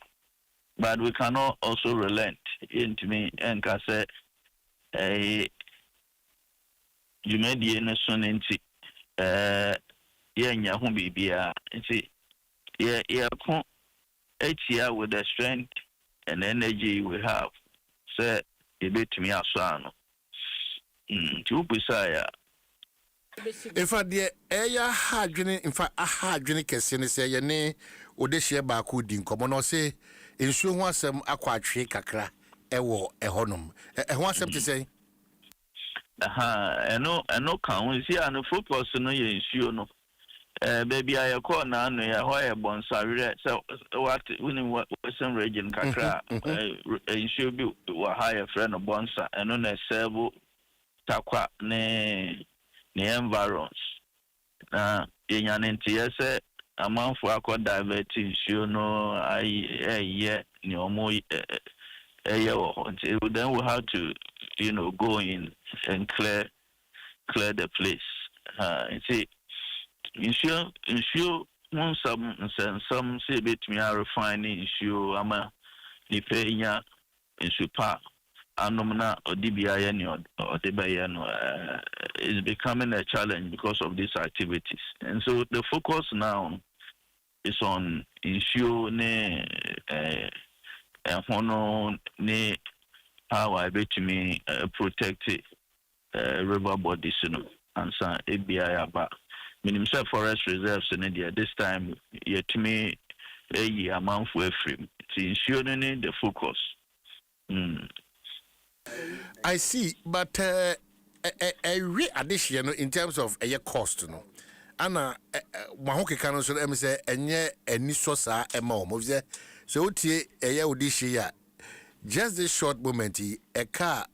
but we cannot also relent into me and ka say you made the innocent into nya ho bibia nti yeah ko etia with the strength and energy we have say ebetumi aso to busaya in fact the eya hadwene in fact ahadwene kese ne say ye ne odehye ba ko di nkomo no say ensuo ho asem akwatwe kakra ewo ehonom ho asem te say eno kan si an focus no ye ensuo no baby I call na no ya ho e bonsawere so what western region kakra ensuo bi wa higher friend of bonsa eno na serve takwa ne environs na yenya ntie se amanfo akọ divert ensuo no ye ni omo then we have to go in and clear the place see ensure some say between refining issue ama ni penya insupa anomna odibia ye ni odebaya no is becoming a challenge because of these activities, and so the focus now is on ensure ne hono ne how I bet me protect river bodies and so ABI about minimum forest reserves in India this time yet me a amount for free to ensure the focus. I see, but a addition in terms of a cost no ana mahoke kan so em say enye ani so sa ema mo say so tie eye odishi ya just this short moment a car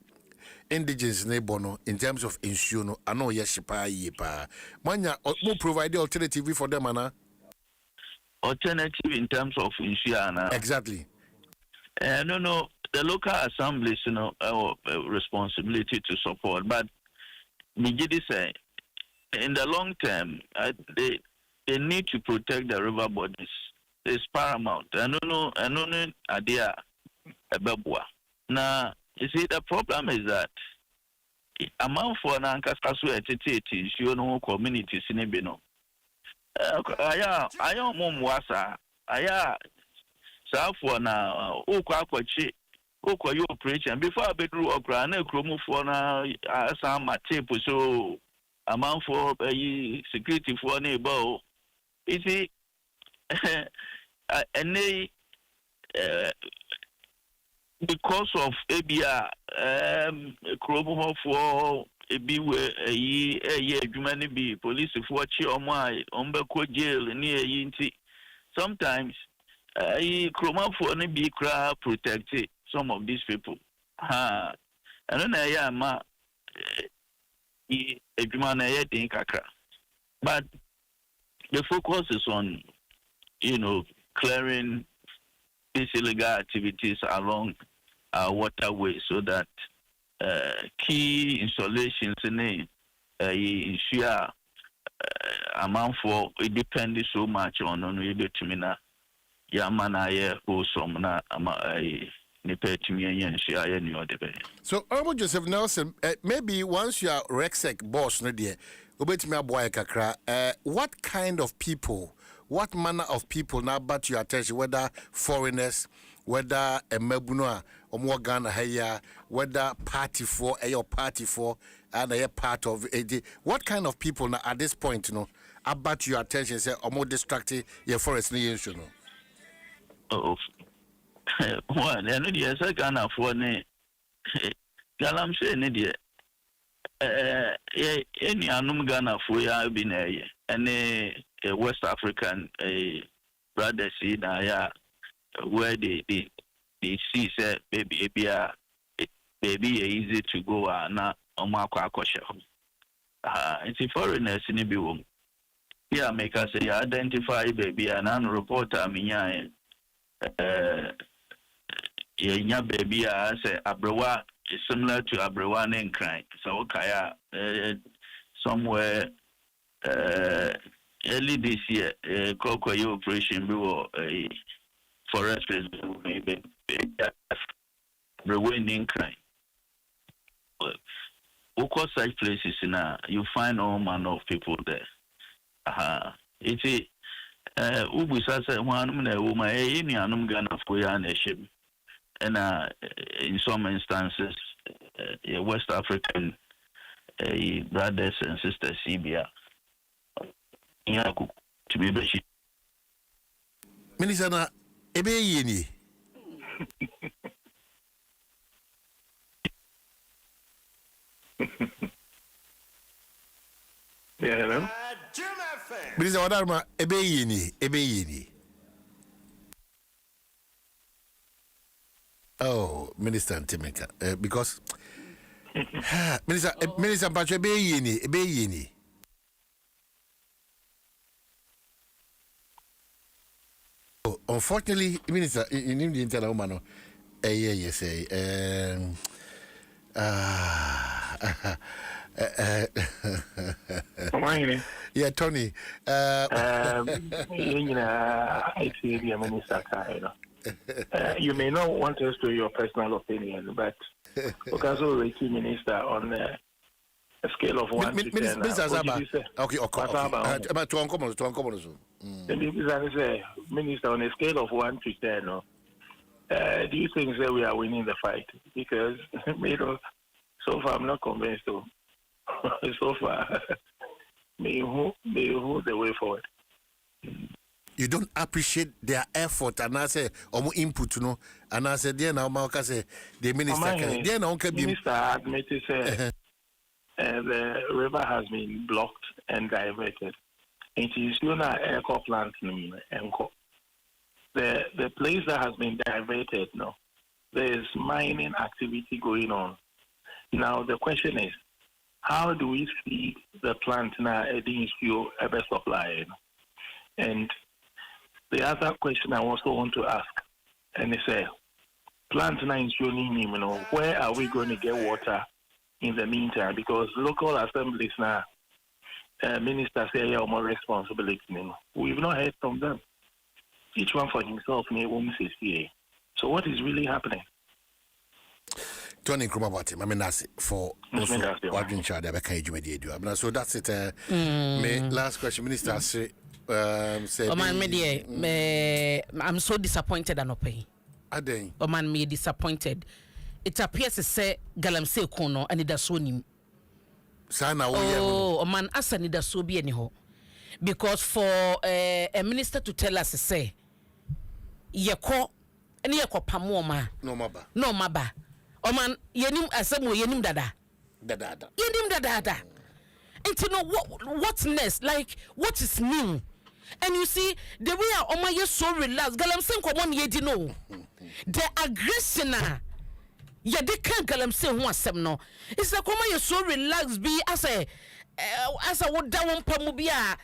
indigenous neighbor no in terms of ensure no ano ye shipa yi pa manya mo provide alternative for them ana alternative in terms of ensure na exactly no the local assemblies responsibility to support, but Nigidi say in the long term they need to protect the river bodies. It's paramount. I don't know idea about now. You see, the problem is that amount for Nankaskasu etiti, you know, communities in Ebino. I am Mumwasa. For now, Ukwachi, Uko operation before I bedroom or grand, Chromo for now, some tape so amount for security for neighbor. You see, and they because of ABR, Chromo for a beware a year, human be police for or my umber jail near Yinti. Sometimes Chroma for any be crowd protected some of these people. I don't know, but the focus is on, clearing these illegal activities along our waterways so that key installations in ensure amount for it depends so much on able to mina yamana ye wholesome na so Honorable Joseph Nelson, maybe once you are Rexec boss no dear what kind of people, what manner of people now but your attention, whether foreigners, whether a mebunua or more Ghana here, whether party for a party for and a part of it, what kind of people now at this point about your attention say or more distracted your forest nation well, I know the second of one Galamsey, any anum Ghana for ya been a West African brothers in where they see say baby easy to go na omakwa akosha. It's a foreigners in the Yeah, make us say identify baby and an reporter minya yeah baby say Abrewa is similar to Abrewa and crime. So kaya somewhere early this year Kokoyo operation bureau forest maybe Abrewa crime. Of such places now you find all manner of people there. It's Ubisa said one woman, any anum gun of Koyaneship, and in some instances, West African brothers and sisters, CBA. To be beshi. Minister, na ebe yini. Yeah, no? Minister, what are ebe yini. Oh, Minister Timeka, because Minister Patrick ebe yini. Oh, unfortunately, Minister, in the internal woman, yes, yeah, Tony. You may not want us to your personal opinion, but because we're a minister on a scale of 1 to 10. Okay. Minister, on a scale of 1 to 10, do you think that we are winning the fight? Because so far I'm not convinced. So far, may hold the way forward. You don't appreciate their effort, and I say, input, and I said, then now, Mark, say the minister admitted the river has been blocked and diverted. It is air plant the place that has been diverted. No, there is mining activity going on. Now the question is, how do we feed the plant now adding fuel ever supply? And the other question I also want to ask, and it's plant now in where are we going to get water in the meantime? Because local assemblies now, ministers say more responsibility. We've not heard from them. Each one for himself. So what is really happening? Tony Krumabati, I mean, that's for watching child. So that's it. Last question, Minister. Say, I'm so disappointed and pay. Man, me disappointed. It appears to say Galamsey Kono and it does so nim. Oh, man, as an ida so be anyhow. Because for a minister to tell us, say, Yako, and Yako Pamoma, no maba. Oh man, yenim asemo yenim dada. Yenim dada. And to know what's next, like what is new. And you see, the way our Oma is so relaxed, Galamsey Komon yedi no. The aggression they can't Galamsey who was no. It's like Oma is so relaxed, be as a would down Pamubia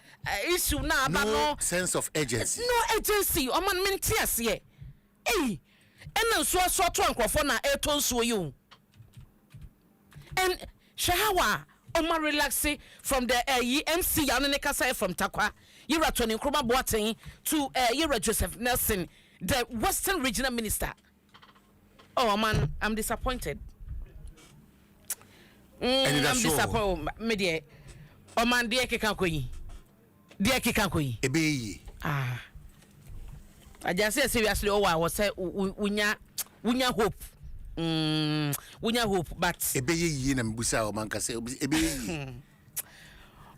issue now, but no sense of agency. No agency, Oman Mintias ye. Hey. And then so to Uncle air tones to you. And Shahawa, Oma relaxing from the MC Yanekasa from Takwa, you're turning Kroma Boateng to Yura Joseph Nelson, the Western Regional Minister. Oh man, I'm disappointed. I'm disappointed. Media. Oh man, dear Kikankoi. Ebe. I just say seriously, I was say unya hope. Unya hope, but ebe ye na mbusa o man ka say ebe.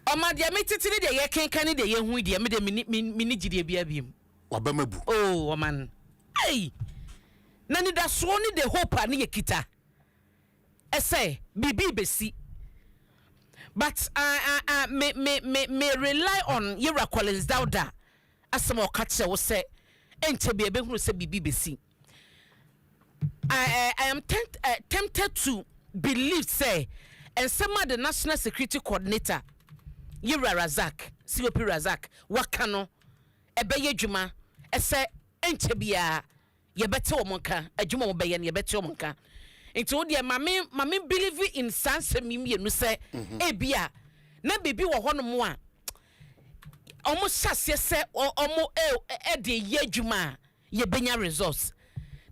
O ma dia metitiri de ye kenkan de ye hu de me de mini gide bia biem. Wabamabu. Oh, o man. Hey. Na ni da so ni de hope ani ye kita. Ese bibi besi. But me rely on Yura Collins Dauda as some more catcher will say. I am tempted to believe, say, and some of the National Security Coordinator, Yira Razak COP Razak wakano ebeye dwuma ese enche bia ye bete omonka adwuma obeye ne ye bete omonka nti wo de mame believe in sanse mimienu se ebia na bibi wo hono mo a omo sase se omo de ye adwuma ye benya results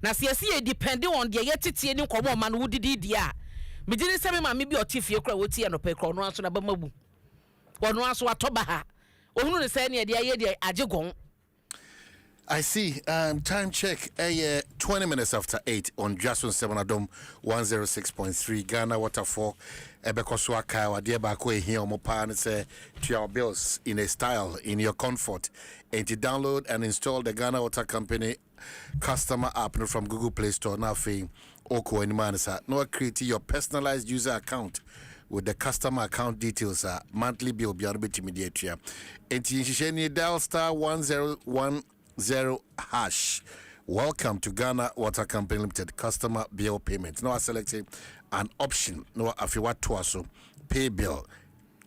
na se ye depend on de ye tete ni nkomo ma no wudidi dia me gine se me mame bi otifie kra woti no pe kra no aso na ba mabu wono aso atoba ha ohunu ne se ne de aye de ajegon. I see. Time check. 20 minutes after 8 on Dwaso Nsem Adom 106.3 Ghana Waterfall. Ebekoswa Kaiwa Diabako here on Mopa and say to your bills in a style, in your comfort. And to download and install the Ghana Water Company customer app from Google Play Store. Now, Oko and Manasa. No, create your personalized user account with the customer account details. Monthly bill beyond immediate. And to dial star 1010 #. Welcome to Ghana Water Company Limited customer bill payment. Now I selected an option. No, if you want to also pay bill,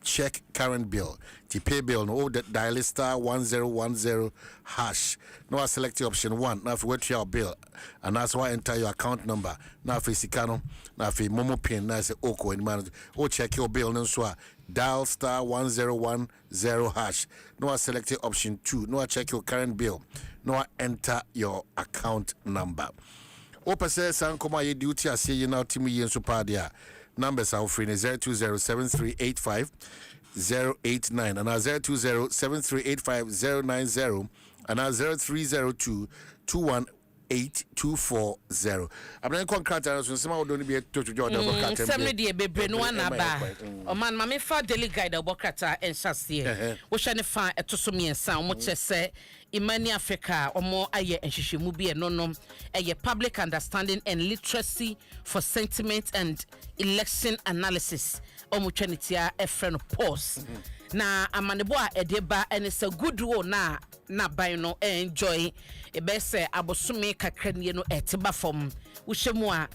check current bill. To pay bill, no, that dial star 1010 #. Now I select option 1. Now if you want to your bill, and that's why enter your account number. Now if you see Kano, now if you Momo pin, now I say Oko and man, oh check your bill. No, so dial star 1010 #. Now I select option 2. Now I check your current bill. Now I enter your account number. Opa says Sankoma ye duty as you now Timmy yen Supadia. Numbers are offering 0207385 and 0207385 and 0302218240. I'm not contractor, so someone don't be to Jordan. Some de bebre no anaba. O man mame fa daily guide obokata en chassie. Wo hwe ne fa etoso miensa mo chese Imani Africa omo aye enhwehwemu bi enonom eye public understanding and literacy for sentiment and election analysis omo twanitia efren pause. Na amanebo a edeba ene se good wo na ban no enjoy e be se abosome kakranie no eteba fom wo hwemu a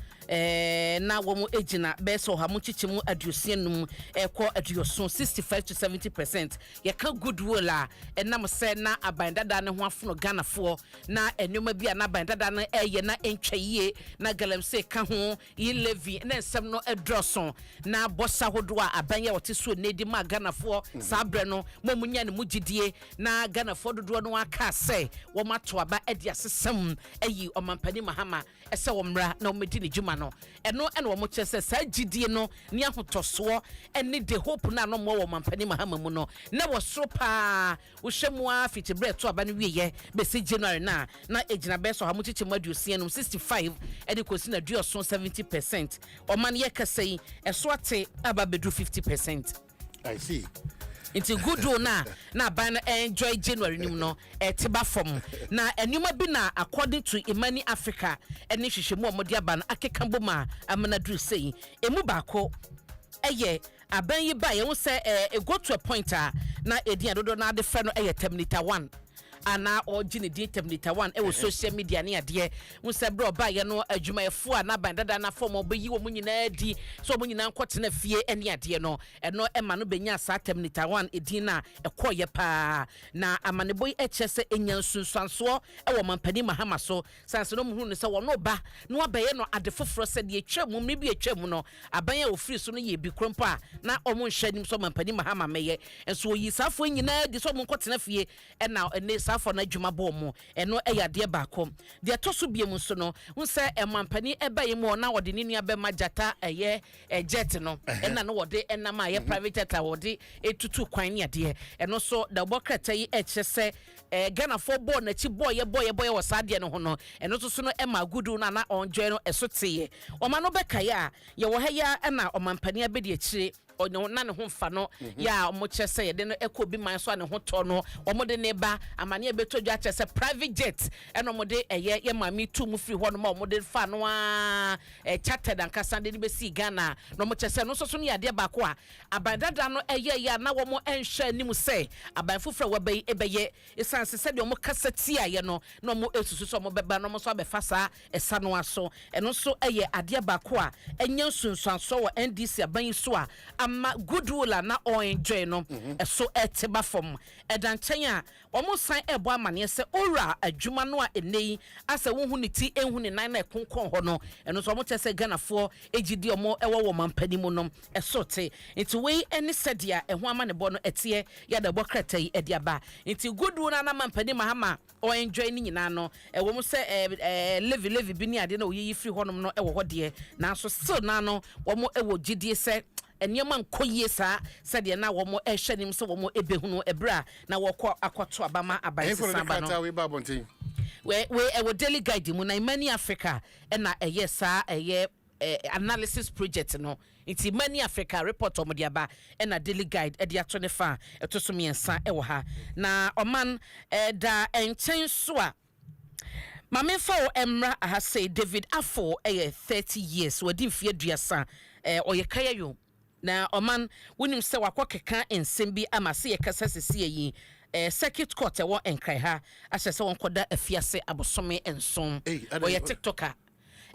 na womo ejina be so ha mo chichimu aduosienum ekọ aduoso 65 to 70%. Ye ka goodwill a enam se na abandada ne ho afono Ghanafo na enwoma bia na abandada na eye na entwaye na Galamsey ka ho yi levy na nsem no edroso na bossa hodo a abanye wote so nedi ma Ghanafo sabre no momunya ne mugidie na Ghanafo dodo no aka se wo mato aba edi asesem ayi omampani mahama ese wo mra na omedi ne juma no eno wo mo chese sa gidie no ne ahotoso ene de hope na no mo wo mampani mahama mu no na wo soro pa wo hwemu a fiti bre to aba ne wiye be se January na ejina be so ha mo chichi maduosia no 65 ede kosi na duoso 70%. Oman ye kasei eso ate aba bedu 50%. I see. It's a good one na ban enjoy January nim no etiba form na enuma bi na according to Imani Africa eni hwehwemu omode aba na akekambo ma amana dru sei emu baako eye aban yi ba ye wo se e go to a point na edian dodo na de fe no eye terminator 1 ana ogine di terminator 1 e wo social media ne ade wo se bro ba ye no adwumayefo a na ban dada na form obayi wo munyina di so munyina nkote na fie ene ade no eno ema no benya sa terminator 1 edin na ekoye pa na amaneboy echese enyansunsanso e wo mampani mahama so sanse no muhunu se wo no ba no abaye no ade foforo se de etwam me bi etwam no abanya wo free so no ye bi krompa na omo nhwanim so mampani mahama meye enso yi safo nyina di so mo nkote na fie ena ene for na dwuma bo mo eno eyade baako de atoso biem so no unse emampani ebaye mo na wode ni nua be majata eye jet no ena no wode enama ye private jet wode etutu kwan ne ade eno so da bokrata yi echese Ghanafo bo na chi boye wo sade no ho no eno so no ema gudu na onjoy no esoteye oma no bekaya ye wo haya ena omampani abedi akire onyo na ne ho mfa no ya omo chese ye de no ekobi man so ne ho to no omo de ne ba amane ebetodwa chese private jet eno mo de eye ye mami tu mu free ho no ma omo de fa no chartered ankasa de be si Ghana no mo chese no so so ne ade ba ko a abandada no eye ya na wo mo enhwa anim se aban fufra wabai ebeye esanse se de omo kasati aye no no mo esusu so mo beba no mo so abefa sa esa no aso eno so eye ade ba ko a enya sunsuanso wo NDC aban so a ama goodwill na o enjoy no so eteba fom edanchen a omo san ebo amane se ora adwuma no a enei asa wo hu ne ti enhu ne nan na ekonkon ho no eno so omo chese ganafo ejidi omo ewo wo mampani mu no esote nti we eni sedia eho ama ne bo no etie ya da bo kratai ediaba nti goodwill na mampani mahama o enjoy ni nyina no ewo mo se levi bi ni ade na oyiyi free honom no ewo ho de na so still na no wo mo ewo gidie se enyema nkoyie saa sede na wo mo ehwenim se wo mo ebehunu ebra na wo kɔ akɔto abama abaisisa ba no we ewo daily guide mu na many Africa na eye saa eye analysis project no iti many Africa report omo dia ba na daily guide e dia to ne fa etoso miensa ewo ha na oman da enchen so a Mame fa o emra aha say David Afo 30 years wadi mfie aduasa oye kaya yo na oman wonim se wakokeka ensem bi amase ye kasa sese yi circuit court e wo enkrai ha ahye won koda afiase abosome enson oye TikToker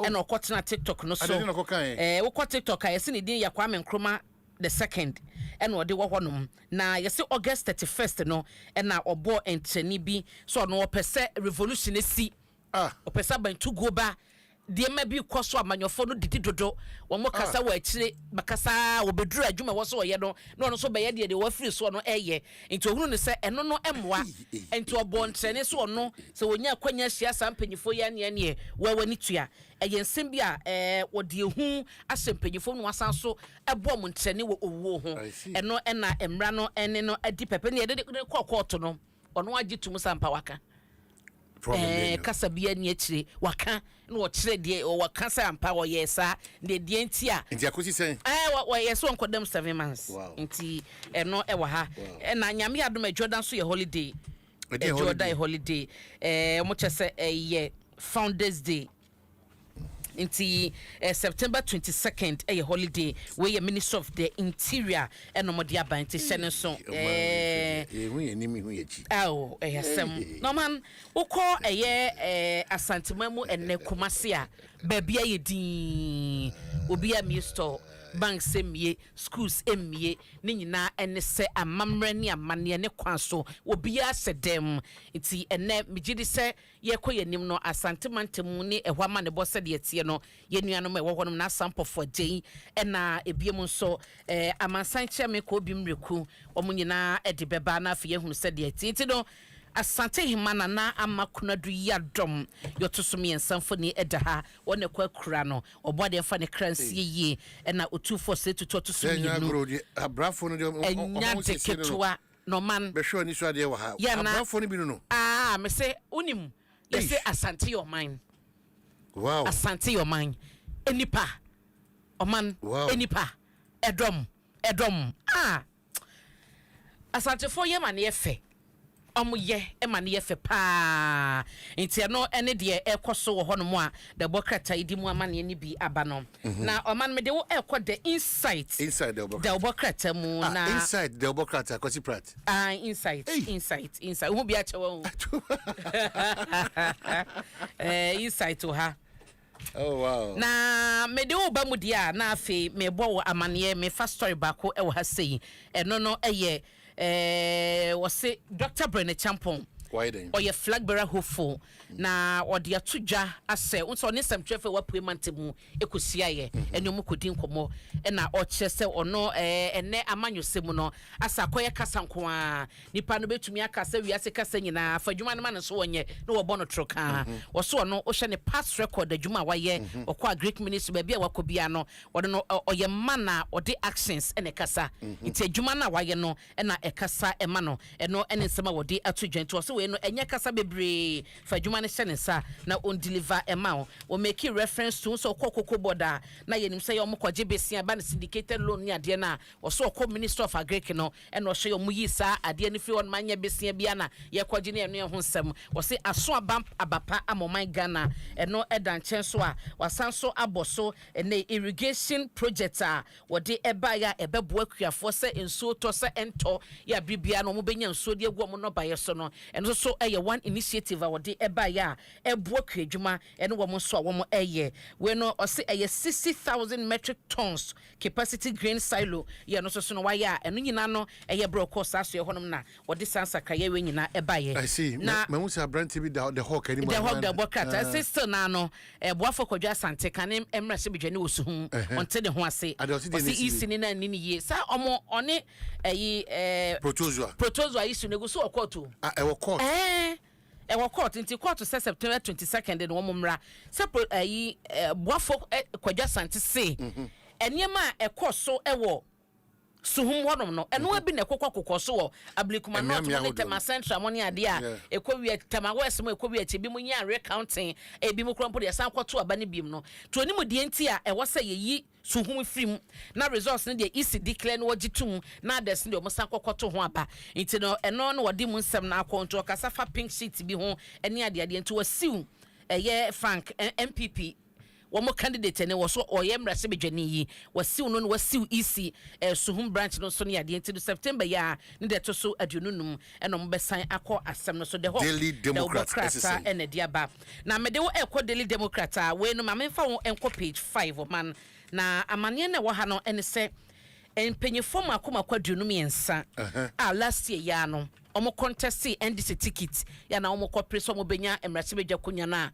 ena okotena TikTok no so wo TikTok yesi ne din yakwa menkroma the second ena ode wo honom na yesi August 31st no ena obo entrani bi so no opese revolution esi opesa ban to go ba de ma bi kwaso amanyofo no didi dodo wo mo kasa wa akire bakasa wo beduru adwuma wo so ye no no so be ye de wo free so no eye nti ohunu ne se eno no emwa nti obo ntrene so no se wonya kwanya hia sampanyifo ya ne wa wani tua eye nsem bi a wo de hu asempanyifo no asan so ebo mo ntrene wo owo ho eno ena emra no ene no adi pepe ne de kokooto no ono agitum sampa waka kasa bia ni akire waka no wo kire de waka sampa wo yesa de de ntia ntia kosi sen wo yeso nkodam 7 months nti eno e wa ha na nyame adom Jordan so ye holiday Jordan holiday mo chese ye Founders Day nti September 22nd a holiday we ye Minister of the Interior eno mo dia ban ti hye ne so hu ye nimi hu ye chi yasem no man ukọ asantemamu enne Kumasi a babia ye din obi a mi store banks emie schools emie ni nyina ene se amamre ni amane ne kwanso obi a sedem nti enne migidi se ye koyenim no asantemantemu ni ehwama ne bose de tie no ye nuanom ewo honom na sampofo gyen ena ebiem nso amansan cheme ko obi mreku omo nyina ede beba na afi ye hunu se de tie nti no asante himana na amakunadu yadom yotoso miensamfo ni edaha wone kwa kura no obode fa ne kransie yie na otufo se tutotoso mi no abrafo no enya de ketwa no man behwe ni so ade wa ha abrafo no bi no me say unim you say asante your mind wow asante your mind enipa oman enipa edom asante fo ye man ye fe omuye emane ye fe pa ntia no ene de ekoso wo hono mo a the bokrata idi mu amane ni bi aba no na oman me de wo ekọ the inside the bokrata mu na inside the bokrata kosi prat inside wo bi a chewo inside to ha oh wow na me de wo ba mu dia na afi me bo wo amane me fa story bako e wo ha sei eno no eye was Dr. Brenner Champon. Or your flag bearer hopeful na or the atuja ase unso ne sam trefe wa payment mu ekosia ye enu mu kodin komo na o chese ono ene amanyo semu no asa koye kasa nko a nipa no betumi akasa wiase kasa nyina fadwuma no man so wonye no wo bono troka wo so no o hye ne past record adwuma wa ye okwa Greek ministry ba bia wakobia no wo no oye mana o de actions ene kasa nti adwuma na wa ye no na ekasa ema no eno ene nsema wo de atudwa nti wo so we no enya kasa bebre fadwuma ne hye sa na on deliver ema o make reference to so kokoko border na yenim say yo mkoje besia ba syndicated loan ni ade na o so ko minister of agric no e no hye yo muyi sa ade ni free on manya besia bia na ye kwaje ne eno ho nsem o se aso abapa amoman Ghana eno edan chen so a wasan so aboso ene irrigation project a wode eba ya ebebo akuafo se enso to se ento ya bibia no mo benya nso de egu mo no baye so no eno so one initiative a wɔde ɛba ya ɛboa kredwuma ɛne wɔn so a wɔn ɛyɛ we no ɔse 60,000 metric tons capacity grain silo yɛ no so no waya ɛno nyina no ɛyɛ broko saso ɛhɔnom na wɔde sansaka yɛ we nyina ɛba yɛ I see na me say branch bi the hawk anymore the hawk the bokata sister na no boafo kwadwa asante kane emra se bedwane osuhu onte de ho ase ɔse isi ni na ni ye sa ɔmo ɔne protozoa isu nego so ɔkɔto ɛwɔ court ɛwɔ court nti court se September 22nd de wɔn mmra se boafo kwadwa asante se ɛniema ɛkɔ so ɛwɔ suhum wonom no eno abi na kokokokɔ so wɔ ablikuma no to tema central money ade a ekɔwi tema west mo ekɔwi achi bi mo nya recounting ebi mo krampo de san kɔto aba ne biem no to oni mu de enti a ɛwɔ sɛ yeyi suhum frim na results ne de isi declare no wagitum na des ne o mo san kɔkɔto ho aba enti no eno no wɔde mu nsɛm na akɔnto kasa fa pink sheet bi ho ene ade ade enti wasiw ɛyɛ Frank MPP womo candidate ne wo so oyemra se bedwani yi wasiw no wasiw EC suhum branch no so ne ade enti September ya ne de to so adununum eno mo besan akọ asem no so de ho Daily Democrat ene dia ba na me de wo ekọ Daily Democrat a we no ma me fa wo enko page 5 man na amane ne wo ha no ene se empenyefo makoma kwadunum yensa a last year ya no omo contest NDC ticket ya na omo kopre so omo benya emrase beja konya na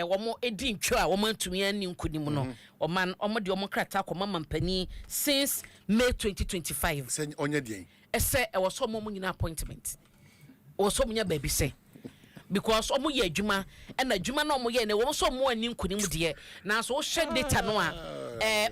omo edi ntwa omo antumi ani nkunim no omo de omo krata akoma mampani since May 2025 say onye den ese e wo so omo nyina appointment wo so omo nya ba bi se because omo ye adwuma na adwuma na omo ye ne wo so omo ani nkunim de na so wo hwe data no a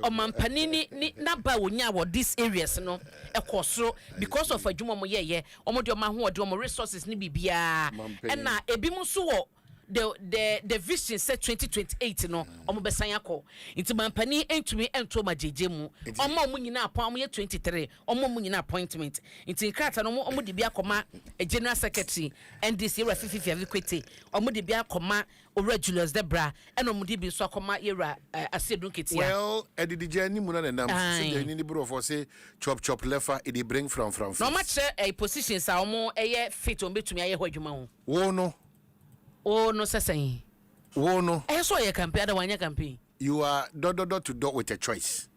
omampani ni na ba wonya wo these areas no ekosoro because of adwuma omo ye omo de omo ho de omo resources ni bibia na ebi mu so wo the vision set 2028 no omo besan yakọ nti mampani entumi ento majeje mu omo nyina apon omo ye 23 omo nyina appointment nti krata no omo de bia koma general secretary NDC ra fifi avikwete omo de bia koma ora Julius Debra eno omo de bi so akoma yera asedun ketia well edidije ni mu na nam so de ni bro for say chop lefa e dey bring from no match positions a omo eye fit omo betumi aye ho adwuma ho wo no oh no sesen wo no so ye campaign da wanya campaign you are door to door with a choice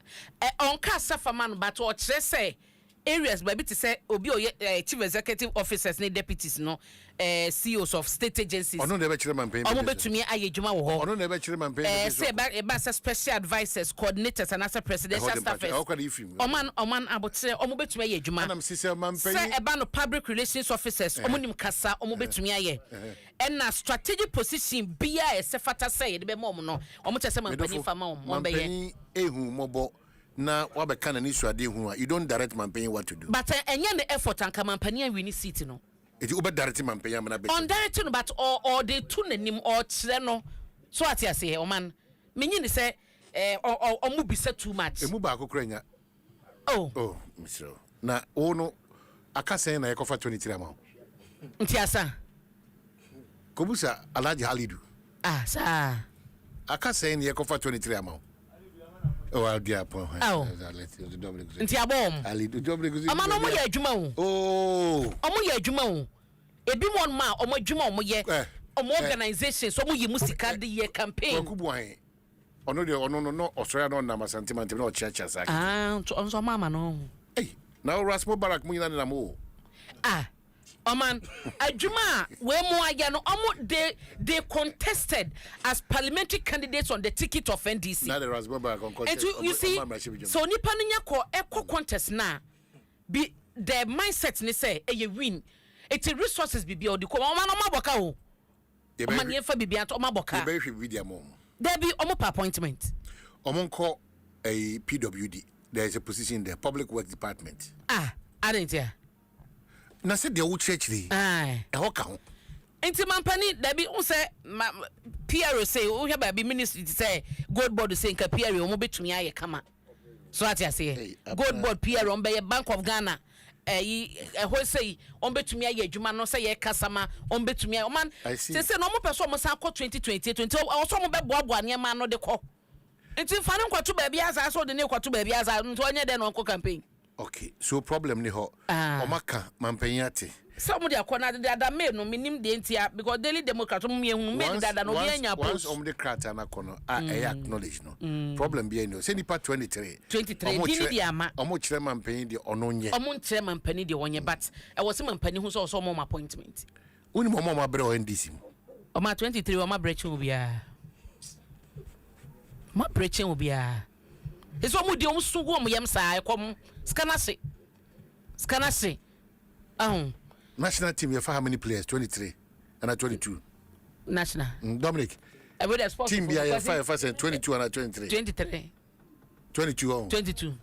on cast for man but o kire say areas baby to say obi oye chief executive officers ne deputies no CEOs of state agencies ono na be kire campaign omo betumi aye dwuma wo ho ono na be kire campaign say ba special advisors coordinators and as presidential staffers oman abotre omo betumi aye dwuma na msise campaign say eba no public relations officers omo nim kasa omo betumi aye and na strategic position bia esefata say de be mom no omo chese campaign fama omo be ye ehu mobo na wabeka na ni suade hu you don't direct campaign what to do but enye the effort and campaign and win seat no it ube direct campaign am na be on direct no but or they tune nanim or kire no so ati ase o man menyi ni say omu bisa too much emu ba akokora nya misro na ono akase na ekofa 23 ama nti asa kobusa Alhaji Halidu sa akase na ekofa 23 ama oh I'll be up nti abom ama no mo ye adwuma wo omo ye adwuma wo ebi mon ma omo adwuma omo ye omo organizations omo ye musika de ye campaign kubuan ono de ono no Australia no na sentiment na o chacha saka onso mama no now Rasmo Barak mu nyina na mo Oman adwuma we mo aya no omo they contested as parliamentary candidates on the ticket of NDC na the Rasbaba contest you see so nipa no nya ko contest na be the mindset ni say e win it resources bibia odi ko oman no maboka o oman ye fa bibia to maboka e be hwe video mo there be omo per appointment omo nko a PWD there is a position there public works department I didn't hear na se de wo churchly ho ka ho enti mampani da bi un say PRO say wo hwe ba bi ministry say gold board say nka PRO mo betumi aye kama so ati ase gold board PRO on be Bank of Ghana ho say on betumi aye adwuma no say ye kasama on betumi o man say no mo person mo san ko 2020 o so mo be boaboa ne ma no de ko enti fa ne kwato ba bi asa so de ne kwato ba bi asa nto onye de no ko campaign okay so problem ni ho omaka mampanyate somebody akona the other men no minim the entia because Daily Democrat me hu me that no be anya post once the crata na kono acknowledge no problem be no say nipa 23 dini di ama omo kire mampani di ono nye omo kire mampani di onye but e was mampani hu so omo appointment uni mo bre o NDC omo 23 omo brechen obia ma brechen obia eso omo di omo sugu omo yem sa ekom scanase national team you for how many players 23 and 22 national Dominic team be ya 5 22 and 23 22 on 22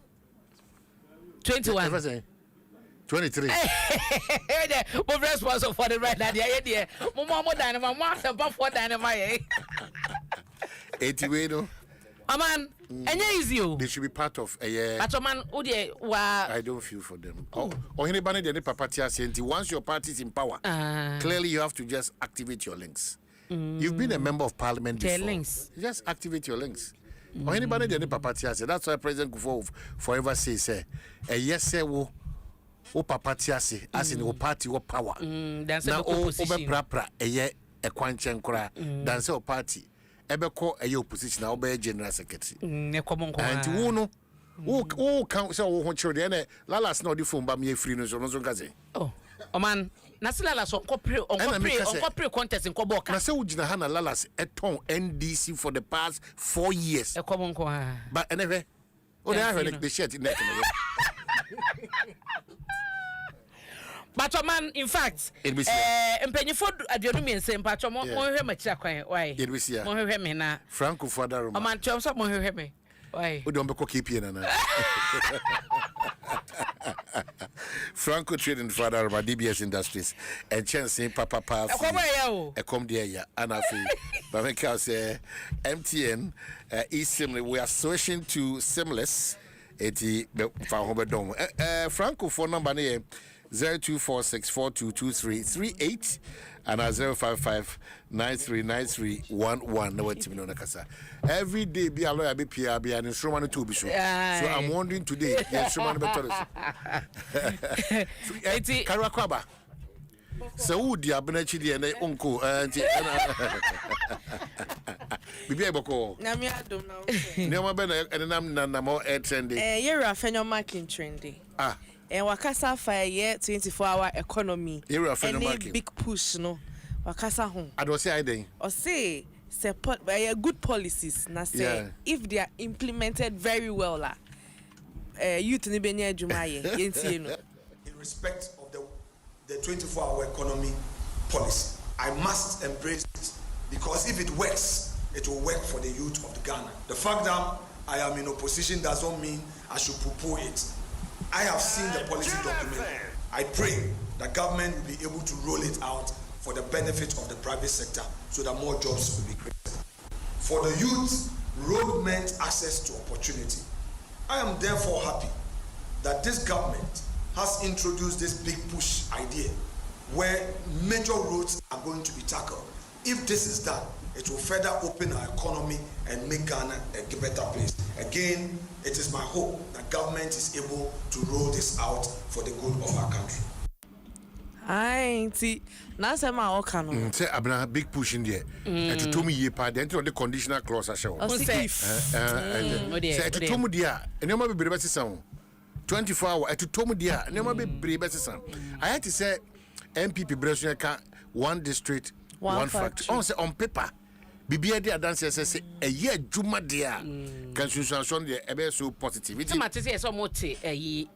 21 23 we responsible for the right idea there mo dan ma mo for dan ma 80 we no man easy they should be part of a year but man I don't feel for them anybody the papa tia say once your party is in power clearly you have to just activate your links you've been a member of parliament before links. Just activate your links or anybody the papa tia say that's why President Kufuor forever says yes sir wo papa tia say as in wo party wo power na o be prapra eye ekwanchen kora dan say o party ebeko eye opposition na obey general secretary and wo no wo kan say wo ho chiro de lalas na odi phone ba me free no so ngaze man na sila so on contest in Koboka na say wo gina ha na lalas eton NDC for the past 4 years but anyway o dey have the shirt in there but man in fact empenyefo aduonu mi nsem pacho mo hwehwe machira kwan why mo hwehwe me na Franco Fadaro o man chom so mo hwehwe me why o don be ko KPN na Franco Trading Fadaro DBS Industries and chance papa e come there ya anafi but make us say MTN eSIM we are switching to SIMless eti fa ho be don Franco phone number na 0246422338 and 055939311 na wati no nakasa every day be a lawyer be pia be an instrument to be so I'm wondering today the instrument better eti karakwaba Saudi abenachi de na onko anti bibi eboko na mi adom na ne ma be na na mo trending yera fenyo marking trending wakasa fa year 24-hour economy any big push no wakasa ho I don't say I dey or say support good policies na say if they are implemented very well youth ni be nya adwuma ye yentie no in respect of the 24-hour economy policy I must embrace it because if it works it will work for the youth of the Ghana. The fact that I am in opposition doesn't mean I should poo-poo it. I have seen the policy document. I pray the government will be able to roll it out for the benefit of the private sector so that more jobs will be created. For the youth, road meant access to opportunity. I am therefore happy that this government has introduced this big push idea where major roads are going to be tackled. If this is done, it will further open our economy and make Ghana a better place. Again, it is my hope that government is able to roll this out for the good of our country. See, now say my okano. Say abna big push in there. And to me ye pa then the conditional clause show. Say to tomu dia, and you be brebe sound. 24 hours to tomu dia, and you be brebe sound. I had to say MPP Brescia can one district, one factory. On say on paper. Bibia dia dance say a year juma dia can suspension the ebe so positivity. Tomati say so mote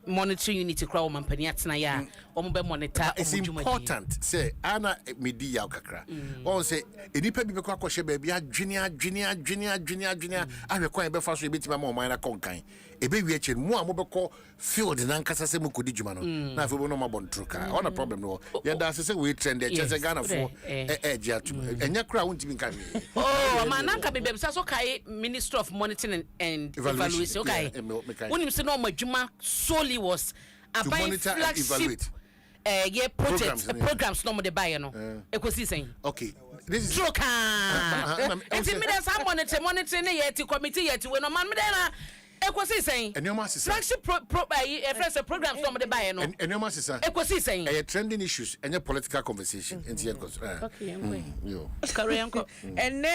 monitoring unit kra o mampani atena ya o be monitor o it's important say ana media kakra. On say enipa bi be kwa kwhye ba bia dwene ahwe kwa be fa so ebetima ma o man na konkan ebe wi achi mu a mo be ko field na nkasa se mu kodi dwuma no na afi bo no ma bontruka on a problem no ya da say we trend e chese Ghana for gia to enya kra won timi kan. Oh, mananka bebe so kai Minister of Monitoring and Evaluation. Okay. When you say no madwuma solely was about monitor and evaluate. Programs no mo de buy no. Ekosi sen. Okay. This is Troka. Enti me dey some monitor ne yet committee yet we no man me dey na Ekosi saying. And your master. Flagship program from the buyer. No. And your master. Ekosi saying. Trending issues and your political conversation. Okay. Carry on. And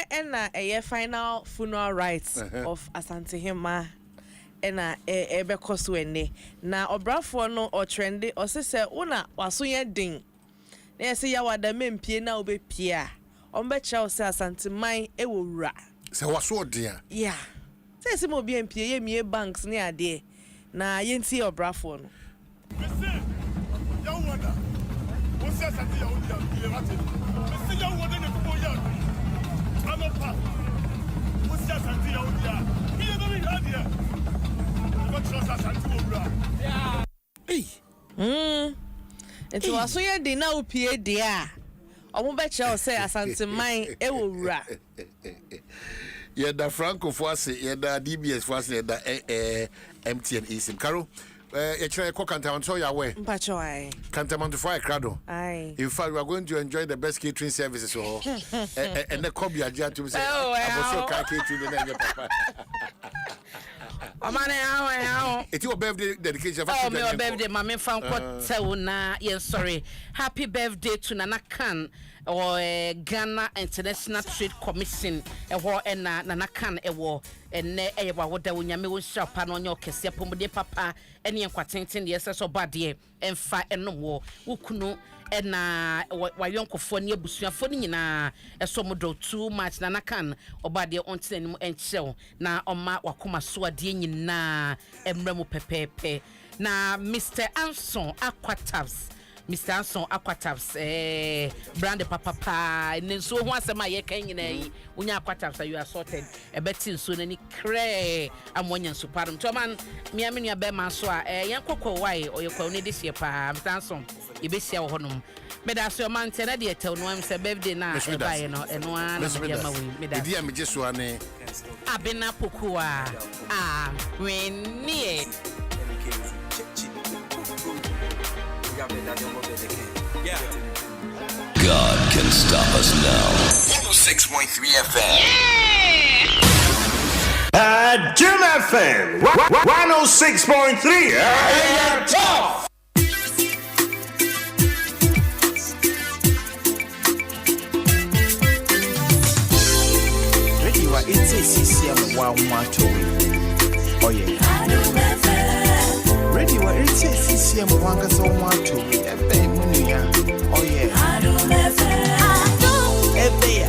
a final funeral rites of Asante Hema. Ena ebe koswene na obrafo no o trendy o se una waso ye din na se ya wada mempie na obepie a ombe cha se Asante man e wo wura se waso din a yeah se mo bi empie ye mie banks ne ade na ye nti obrafo no ya wada wo se Asante ya wada le wate se ya wada ne ko ya anopa wo se Asante ya wada ye no mi radio. Enti waso ye di na opie di a omo be che say Asante man e wo wura ye da Franco Foase ye da DBS Foase ye da MTN eSIM Caro ye try ko Kantaman so ya we mpacho ai Kantaman to fire crado ai in fact we are going to enjoy the best catering services so and the cob ya to say aboso ka catering na papa Omane how it's your birthday dedication oh my birthday mama fan kwot na yen sorry happy birthday to Nana Khan or Ghana International Trade Commission ewo na Nana Khan ewo ene ewa woda wonyame wo shapa no onye okese pomode papa ene enkwatenten de yeso bade emfa enomwo wukunu ena wayonkofo ne abusuafo ni nyina esomodo too much Nana Khan obade ontenem enchew na oma wakoma so ade nyina emremu pepepe na Mr. Anson Aquatabs brand papa nenso ho asema ye kan nyina yi unya Aquatabs you are sorted ebeti nso nani kre amonya nsuparum to man miamenu abe ma so a yankokko wai oyekwa ne dihye pa Mr. Anson ibesia wo honom meda so man tena de etew no am se birthday na e bae no eno an ya ma wi meda dia meje so ane abena pokua weni God can stop us now. 106.3 FM. Adom FM 106.3. Tough. Ready, what it's a CCM 112. Oh yeah. Ready, what it's a CCM 112. Oh yeah. Adom FM. Adom FM.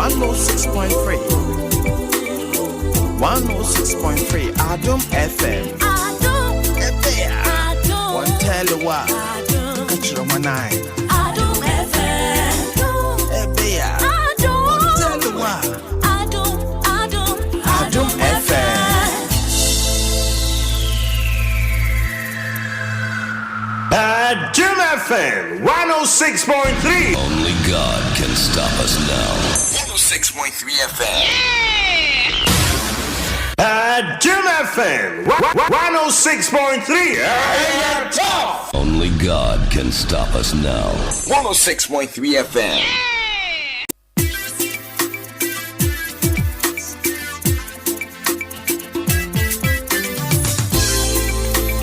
106.3. 106.3. Adom FM. One tell you what. Catch your man eye. Adom FM. One tell you what. Adom FM. Adom FM 106.3. Only God can stop us now. 106.3 FM. Adom FM 106.3. Tough. Only God can stop us now. 106.3 FM.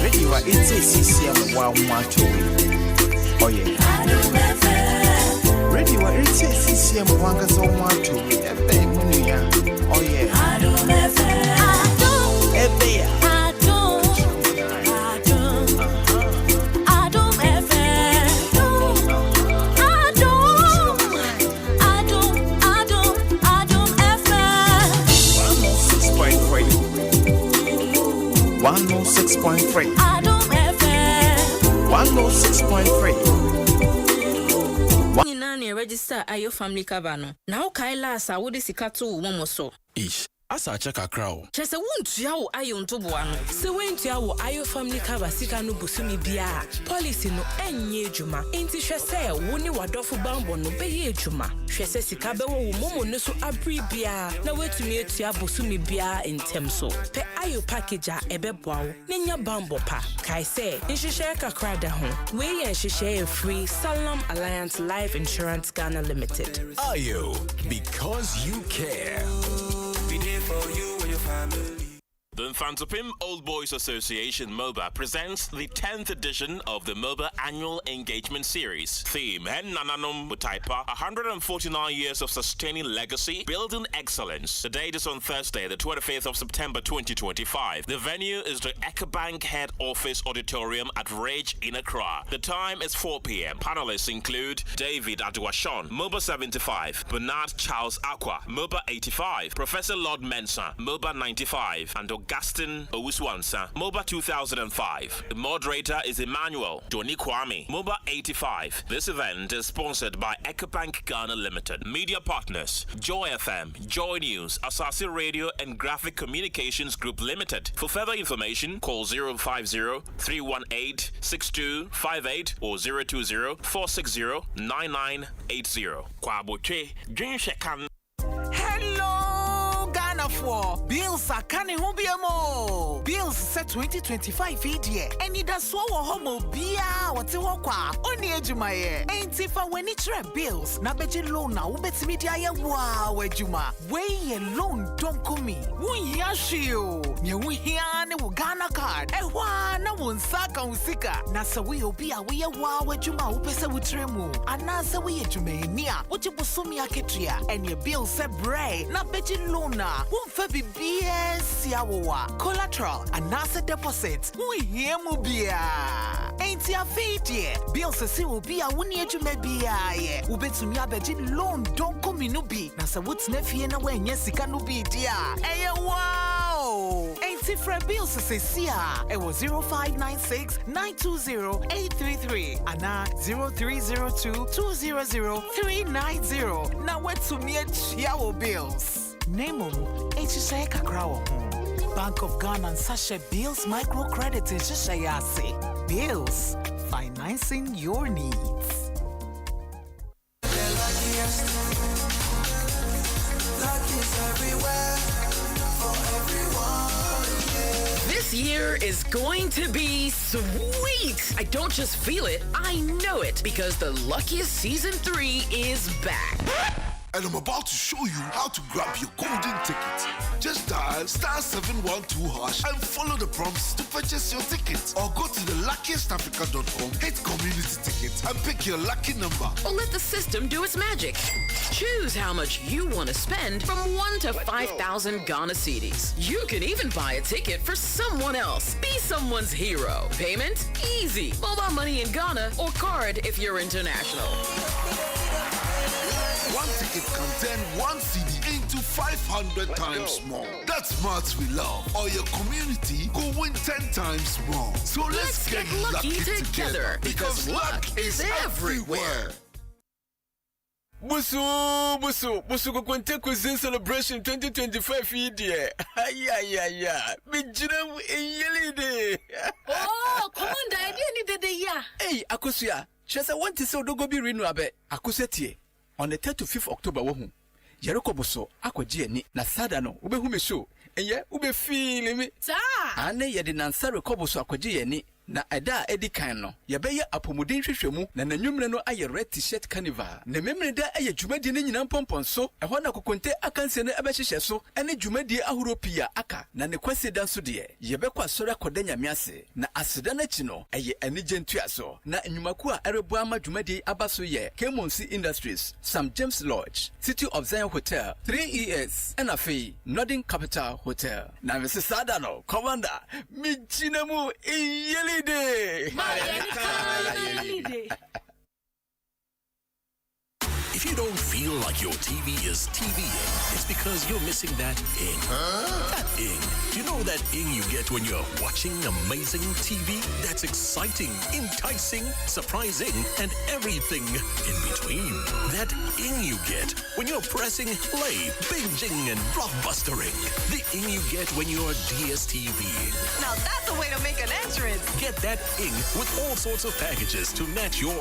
Ready, what it's a CCM 112. Oh yeah. Ready, what it's a CCM 112. Oh yeah. Adom FM. Adom FM 106.3. Nyina na register ayo family cover no. Na o kai last a wo de sika to wo mo so. Ish. asa check akraw. Chese wuntua wo ayo ntoboa no. Se wentua wo ayo family cover sika no busumi bia. Policy no enye ejuma. Enti hwese wo ni wadofo bambo no beye ejuma. Hwese sika be wo momo no so abri bia na wetumi etua busumi bia entem so. Pe ayo package a ebeboa wo. Nenya bambo pa. Kai se nhihye kakra da ho. We ye nhihye free Salam Alliance Life Insurance Ghana Limited. Ayo, because you care. Be there for you and your family. The Mfantopim Old Boys Association MOBA presents the 10th edition of the MOBA Annual Engagement Series. Theme, Hen Nananum Mutaipa, 149 years of sustaining legacy, building excellence. The date is on Thursday, the 25th of September 2025. The venue is the EcoBank Head Office Auditorium at Rage in Accra. The time is 4 p.m. Panelists include David Aduashon, MOBA 75, Bernard Charles Aqua, MOBA 85, Professor Lord Mensah, MOBA 95, and Augustine Owuswansa, MOBA 2005. The moderator is Emmanuel Johnny Kwame, MOBA 85. This event is sponsored by EcoBank Ghana Limited. Media partners, Joy FM, Joy News, Asasi Radio and Graphic Communications Group Limited. For further information, call 050-318-6258 or 020-460-9980. Kwaboche, Jinshekan. Hello, Ghana for bills are coming home. Bills set 2025 year. And it does so homo bia what you walk only ejumaye. Ain't if I when it's bills. Na beji loan na ubet media ya wow ejuma. Way alone don't come me. Wun yashio. Nye wun hiane wu Ghana card. Ewa na wun saka usika. Na sa we obia we ya wow ejuma upese wutremu. Anasa we ejumaye niya. Uchi busumi aketria. And your bill se bray. Na beji loan na. Wun febi BS yawa. Collateral and NASA deposit. We hear mubia. Ain't ya feet ye? Bill se will be a 1 year to maybe ye. Ubetumi abeji loan don't come in ubi. Nasa what's nefi na when yes can be dear. Hey wow. Ain't it for bills se sia? It was 0596 920 833 and 0302 200 390. Now what's to me chiao bills? Name HSA Kakrawo. Bank of Ghana and Sasha Bills Microcredit is Shayase. Bills, financing your needs. This year is going to be sweet. I don't just feel it, I know it, because the Luckiest Season 3 is back. And I'm about to show you how to grab your golden ticket. Just dial *712# and follow the prompts to purchase your ticket. Or go to theluckiestafrica.com, hit community tickets, and pick your lucky number. Or let the system do its magic. Choose how much you want to spend from 1 to 5,000 Ghana cedis. You can even buy a ticket for someone else. Be someone's hero. Payment? Easy. Mobile money in Ghana or card if you're international. One ticket can turn 1 CD into 500 times more. That's smarts we love. Or your community go win 10 times more. So let's get lucky together because luck is everywhere. Busu Kukwente Cuisine Celebration 2025 idea. Ay. Bijinam yelide. Oh, Commander, I didn't need ya. Hey, Akusia. Chesa want to say Dogobi Rinu abe. Akusetie. On the 3rd to 5th October wohu. Yeroko boso akwaji ni na sada no ubehu me show. Enye ube feel me. Sa. Ane ye de nansa rekoboso akwaji ni na eda edi kan no. Ye beye apomuden hwehwemu na nanwumre no aye red t-shirt carnival. Na memre da aye dwumadi ne nyina pompon so. Ehɔ na kokonte akanse ne abɛhyehyɛ so. Ene dwumadi ahoropiya aka na ne kwase da so de. Ye bekɔ asɔre akɔda nyame ase. Na aseda na chi no aye anigye ntuaso. Na enyumaku a erebo ama dwumadi abaso ye Kemonsi Industries, St. James Lodge, City of Zion Hotel, 3ES, and afei Northern Capital Hotel. Na mese sada no, Commander, mi chinamu yelide. If you don't feel like your TV is TVing, it's because you're missing that ing. That ing. Do you know that ing you get when you're watching amazing TV? That's exciting, enticing, surprising, and everything in between. That ing you get when you're pressing play, binging, and blockbustering. The ing you get when you're DSTVing. Now that's a way to make an entrance. Get that ing with all sorts of packages to match your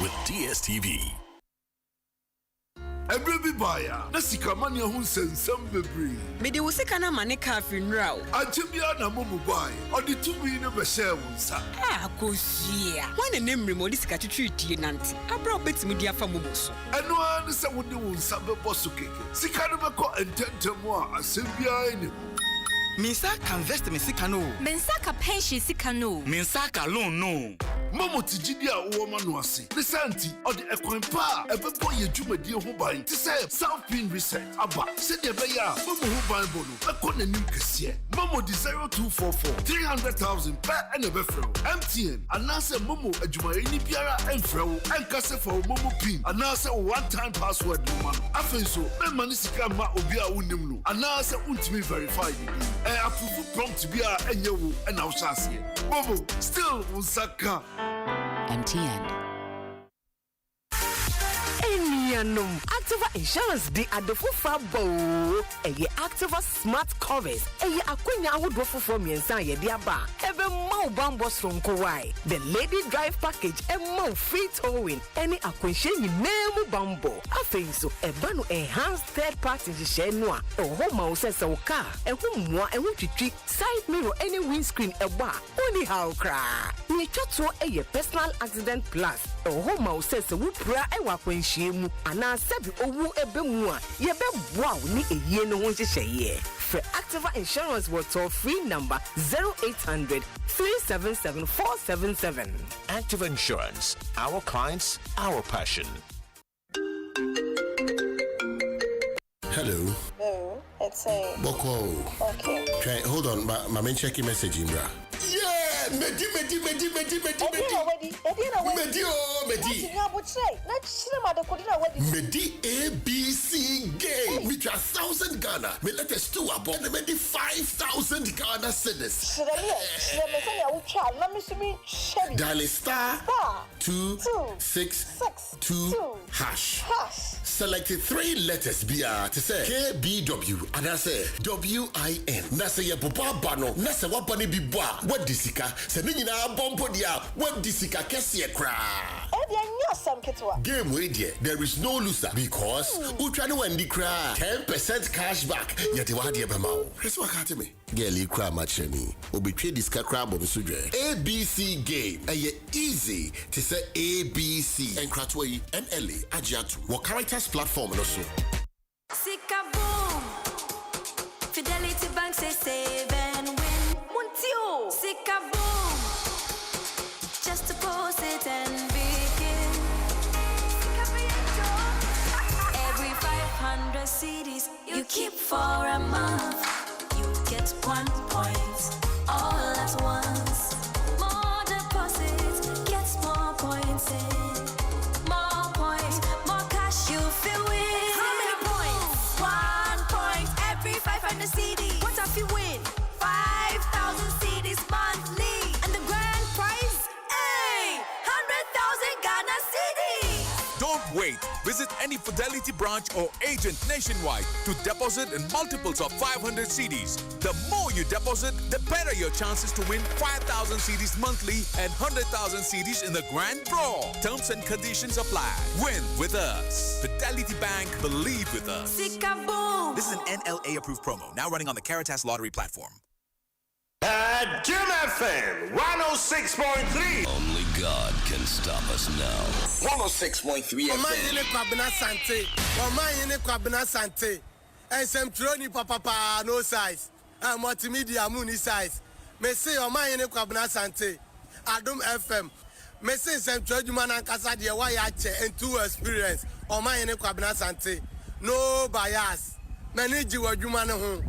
with DSTV. Every buyer, Nasika Mania who sends some baby. Mede wo sika na mane ka funeral. Ajibia na mumu buy, or the 2 million be share wonsa. Ah, kosia. One name remodi sika twitwi nanti. Abra obetimi dia fa mumu so. Eno an se wodi wonsa be boso keke. Sika no be ko ententemu a asembia eni. Minsa can invest me sika no. Mensa ka pension sika no. Minsa ka loan no. Momo tijidi a uwo manu ase. Lisanti, or the ekwenpa, ebebo ye jumedi ho ban. Ti say South Pin Research aba. Se de beya, momo ho ban bonu. Eko nanim kesiye. Momo di 0244 300,000 per ene befrel. MTN, anase momo ejuma ni biara enfrel. Enkase for momo pin. Anase one-time password no man. Afenso, me mani sika ma obi a unim no. Anase untimi verify you. Approve prompt biya enye wo ena ushasiye. Momo still unsaka. MTN. Enianum Activa Insurance di adofo fabo. Eye Activa Smart Covers. Eye akwenya ahodofo from yensa ye de aba. Ebe mau bambo sonko wai. The Lady Drive Package e mau free towing. Any akwenhye nyinemu bambo. Afenso eba no enhanced third party nhye no a. Oho ma wo sese wo car. Ehu moa ehu twitwi side mirror any windscreen eba. Oni how kra. Ni twatwo eye personal accident plus. Oho ma wo sese wo pra e wa kwenhye mu ana sebi owu ebe mu a ye be boa wo ni eyi no ho hyehyeye. For Activa Insurance with toll free number 0800 377 477. Active Insurance. Our clients, our passion. Hello. No, it's a Boko. Okay. Try, hold on, my main checking message, Imbra. Yeah, Medi. Medi ABC game. We try 1,000 Ghana. Me let us do about the Medi 5,000 Ghana cedis. Dial star 262 hash. Select 3 letters BR to say KBW and I say WIN. Na say ya papa bano. Na say wapani bibwa. What disika? Se ni na bombo dia. What disika kesi kra? Game way there. There is no loser because Utra no wendi kra. 10% cash back. Yet you wadi ebema. Press what me. Girl, cry much me. Obi trade this crab on sudre. ABC game. Aye easy to say ABC. And Kratway NLA Ajatu. What characters platform also. Sika boom. Fidelity Bank say save and win. Muntio. Sika boom. Just deposit and begin. Every 500 CDs you keep for a month. Get 1 point all at once. More deposits, get more points in. More points, more cash you feel with. How many points? 1 point every 500 CDs. What if you win? 5,000 CDs monthly. And the grand prize? Hey! 100,000 Ghana CDs. Don't wait. Visit any Fidelity branch or agent nationwide to deposit in multiples of 500 CDs. The more you deposit, the better your chances to win 5,000 CDs monthly and 100,000 CDs in the grand draw. Terms and conditions apply. Win with us. Fidelity Bank, believe with us. This is an NLA approved promo, now running on the Caritas Lottery platform. Adom FM 106.3. Only God can stop us now. 106.3 FM. Kwabena Sante. SM Troni Papa no size. Multimedia Mooney size. Me say Kwabena Sante. Adom FM. Me say SM Trojuman and Casadia Wayache and 2 experience. Kwabena Sante. No bias. Manage your human home.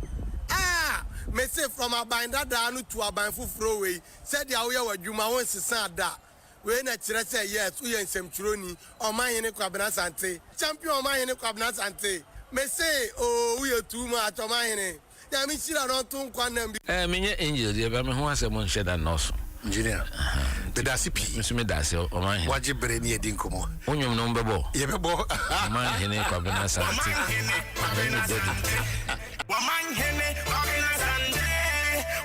Me say from a binder down to a bind for throwaway. Said ya we were Juma once sada. we na kyerɛ sɛ yes woyɛ nsɛmtwerɛni ɔmahene Kwabena Asante champion ɔmahene Kwabena Asante me say oh woyɛ too much ɔmahene ya me hyira no to nkwa nam bi menye angel deɛ ba me ho asɛm nhyɛ da nɔso engineer bedase pi nso me dase ɔmahene wagye bere ne yɛdi nkɔmmɔ wonwom no mbɛbɔ yɛbɛbɔ ɔmahene Kwabena Asante Wamanhene Kwabena Asante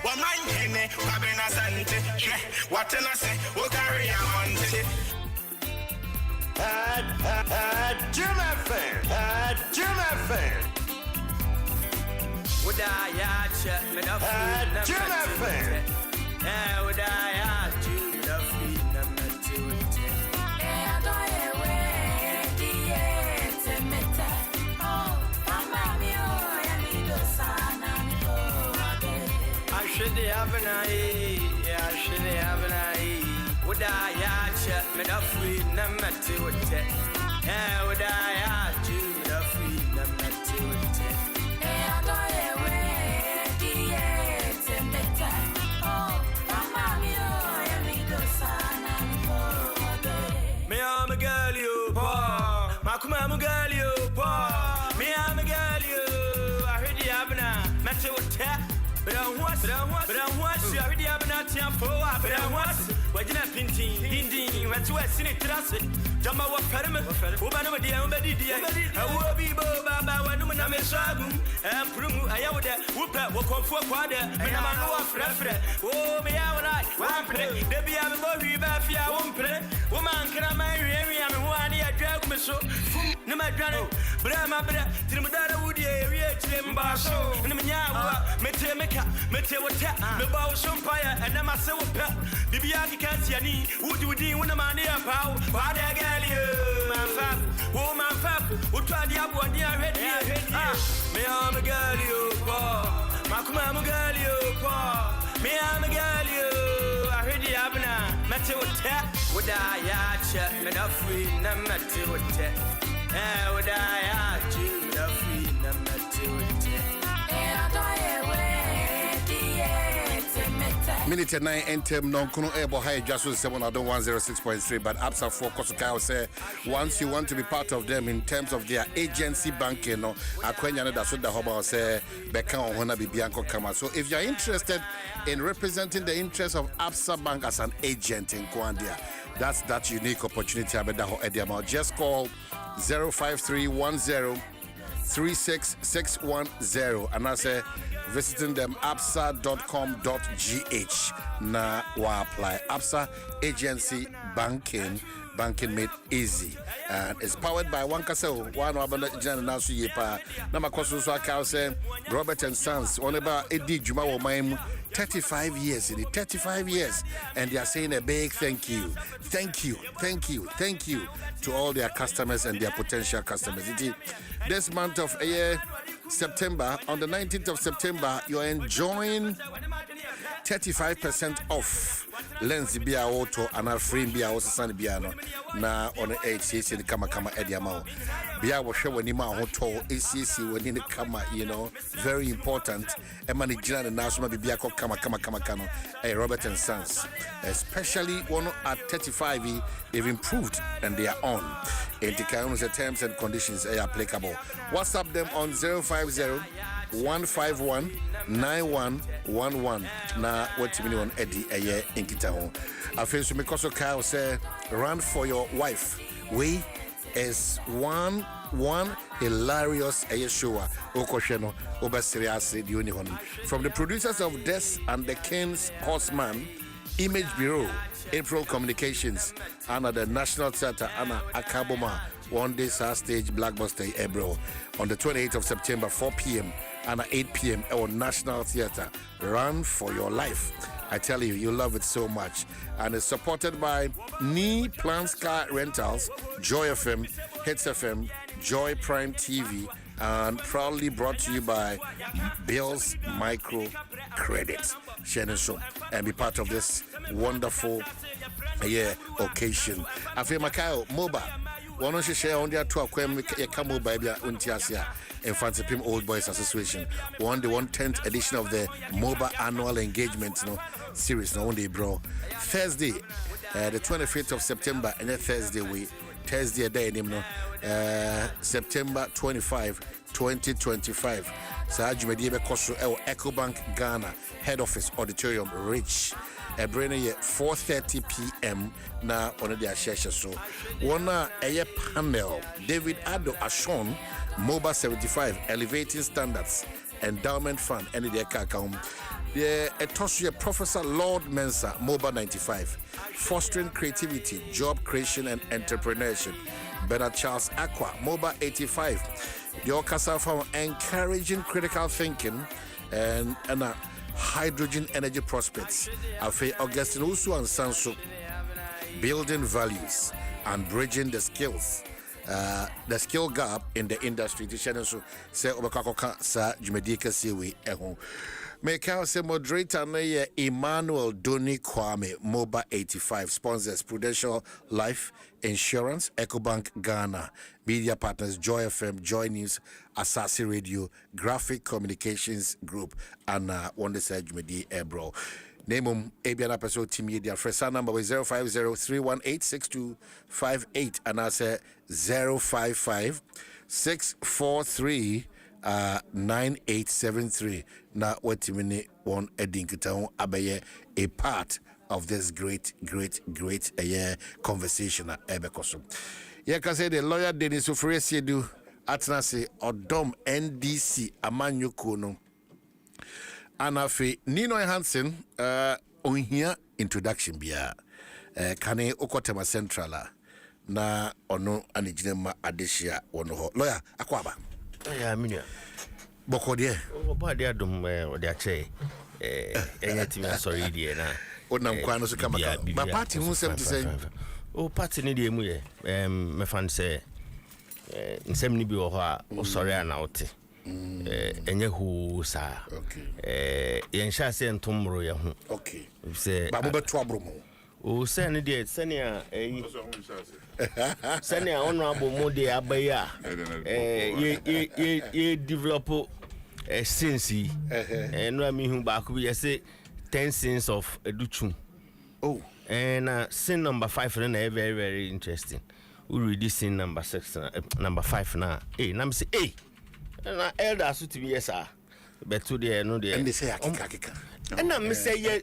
Wamanhene Kwabena Asante what can I say what carry on Adom FM would I check me up Adom FM would I do the free number 2 I should have an eye, I should have an eye. Would I check me the free number 2? Would I do the free number 2? Me am a girl you pa, Makuma am a girl you pa. Me am a girl you. I heard the abna, Matthew tap. But I want, you already have an atia for but I want, what did I painting, Indian, what's what, Senate Trusted, Jamba wa Perma, Ubana, dear, I will be Baba, one woman, I'm a shagum, and Prumu, I would whoop, walk on for quarter, and I'm a no friend. Oh, me, I would like, one play, there be a movie, Bafia, one play, woman, can I marry every one, I drag me so, no, my granny, but I'm a better, Trimada would area, Timbaso, and the Manya, Mete wata me bawo shompire and na masewo pa bibia kikansi ani wudi wudi wona mane apawo ba da gali man fa wo man fa utwadi abodi ahwedi me am gali o pa makuma am gali o pa me am gali o ahwedi abna mete wata woda ya cha me na free na mete wata woda ya chi me na free na mete wata Minute 9 NTM non kuno ebo high Dwaso Nsem on Adom 106.3 but Absa 4 Kosukai say once you want to be part of them in terms of their agency banking no akwanya no da so da hoba say beka on hona bibianko kama. So if you are interested in representing the interests of Absa Bank as an agent in Kwandia, that's that unique opportunity abeda ho ediama. Just call 05310 36610 and I say visiting them absa.com.gh na wa apply Absa agency banking made easy and it's powered by one castle one abana jana nasu yepa na makoso so aka say Robert and Sons on about edi juma wo man 35 years in 35 years and they are saying a big thank you to all their customers and their potential customers. This month of September, on the 19th of September, you're enjoying 35% off lens bia auto and our free bia also san biano na on the HCC the kama ediamao bia wo hwe wani ma hoto HCC wani ne kama, you know, very important e mani jina na so ma bia ko kama kano Robert and Sons, especially one at 35 they've improved and they are on the terms and conditions are applicable. WhatsApp them on 050-151-9111 na what you mean on Eddie in Kitao. I feel so because of Kyle say run for your wife. We is one hilarious show Okosheno over serious union from the producers of Death and the King's Horseman, Image Bureau, April Communications, and the National Theatre, Anna Akaboma, one day stage Blackbuster Ebro on the 28th of September, 4 p.m. and at 8 p.m. on National Theatre. Run for your life. I tell you, you'll love it so much. And it's supported by Nee Plans Car Rentals, Joy FM, Hits FM, Joy Prime TV, and proudly brought to you by Bill's Micro Credit. Share show and be part of this wonderful occasion. I feel Makayo Moba. One of share on their tour Kamo Babia Untiasia in front of him Old Boys Association. The 110th edition of the MOBA annual engagement series. No only bro. Thursday, the 25th of September and Thursday day September 25 2025 Sa Jumedi be koso Ecobank Ghana head office auditorium Rich brain 4:30 p.m. na on the ashesha so one a panel David Ado Ashon Mobile 75 elevating standards endowment fund and the account the Etosia Professor Lord Mensa Mobile 95 fostering creativity job creation and entrepreneurship Bernard Charles Aqua Mobile 85 the Okasa from encouraging critical thinking and hydrogen energy prospects Afe Augustine Usu and Sanso building values and bridging the the skill gap in the industry to channel so say obakakoka sa jumedika siwe ehon make out say moderator na Emmanuel Doni Kwame Mobile 85 sponsors Prudential Life Insurance Ecobank Ghana media partners Joy FM Joy News Asasi Radio Graphic Communications Group and one say jumedi ebro Name Abiana Peso Team Media. First number was 050-318-6258 and I say 055-643-9873. Now what you mean one edinkitown abaye a part of this great conversation at Ebekoso. Yeah, can say the lawyer Dennis Ufresi do atnase Adom NDC Amanyuko no. Anafe Nino Hansen on here introduction bia kane okotema centrala na ono anijinema adeshia ono ho lawyer akwaba ya minia bokode obade adom ode ache enyatimi asori die na onam kwano so kama ba party hu sem to say o party ni die mu ye me fan say nsem ni bi wo ho a osori ana wote enye hu sa yen sha se ntomro ye hu se ba mo beto abromo o se ne de senia senia ono abo mo de abaya ye develop sense no ami hu ba ko ye se 10 sins of educhum and sin number 5 na very very interesting we read this sin number 6 number 5 na na me say na elders to be yes but to the no there and they say akika and na me say ye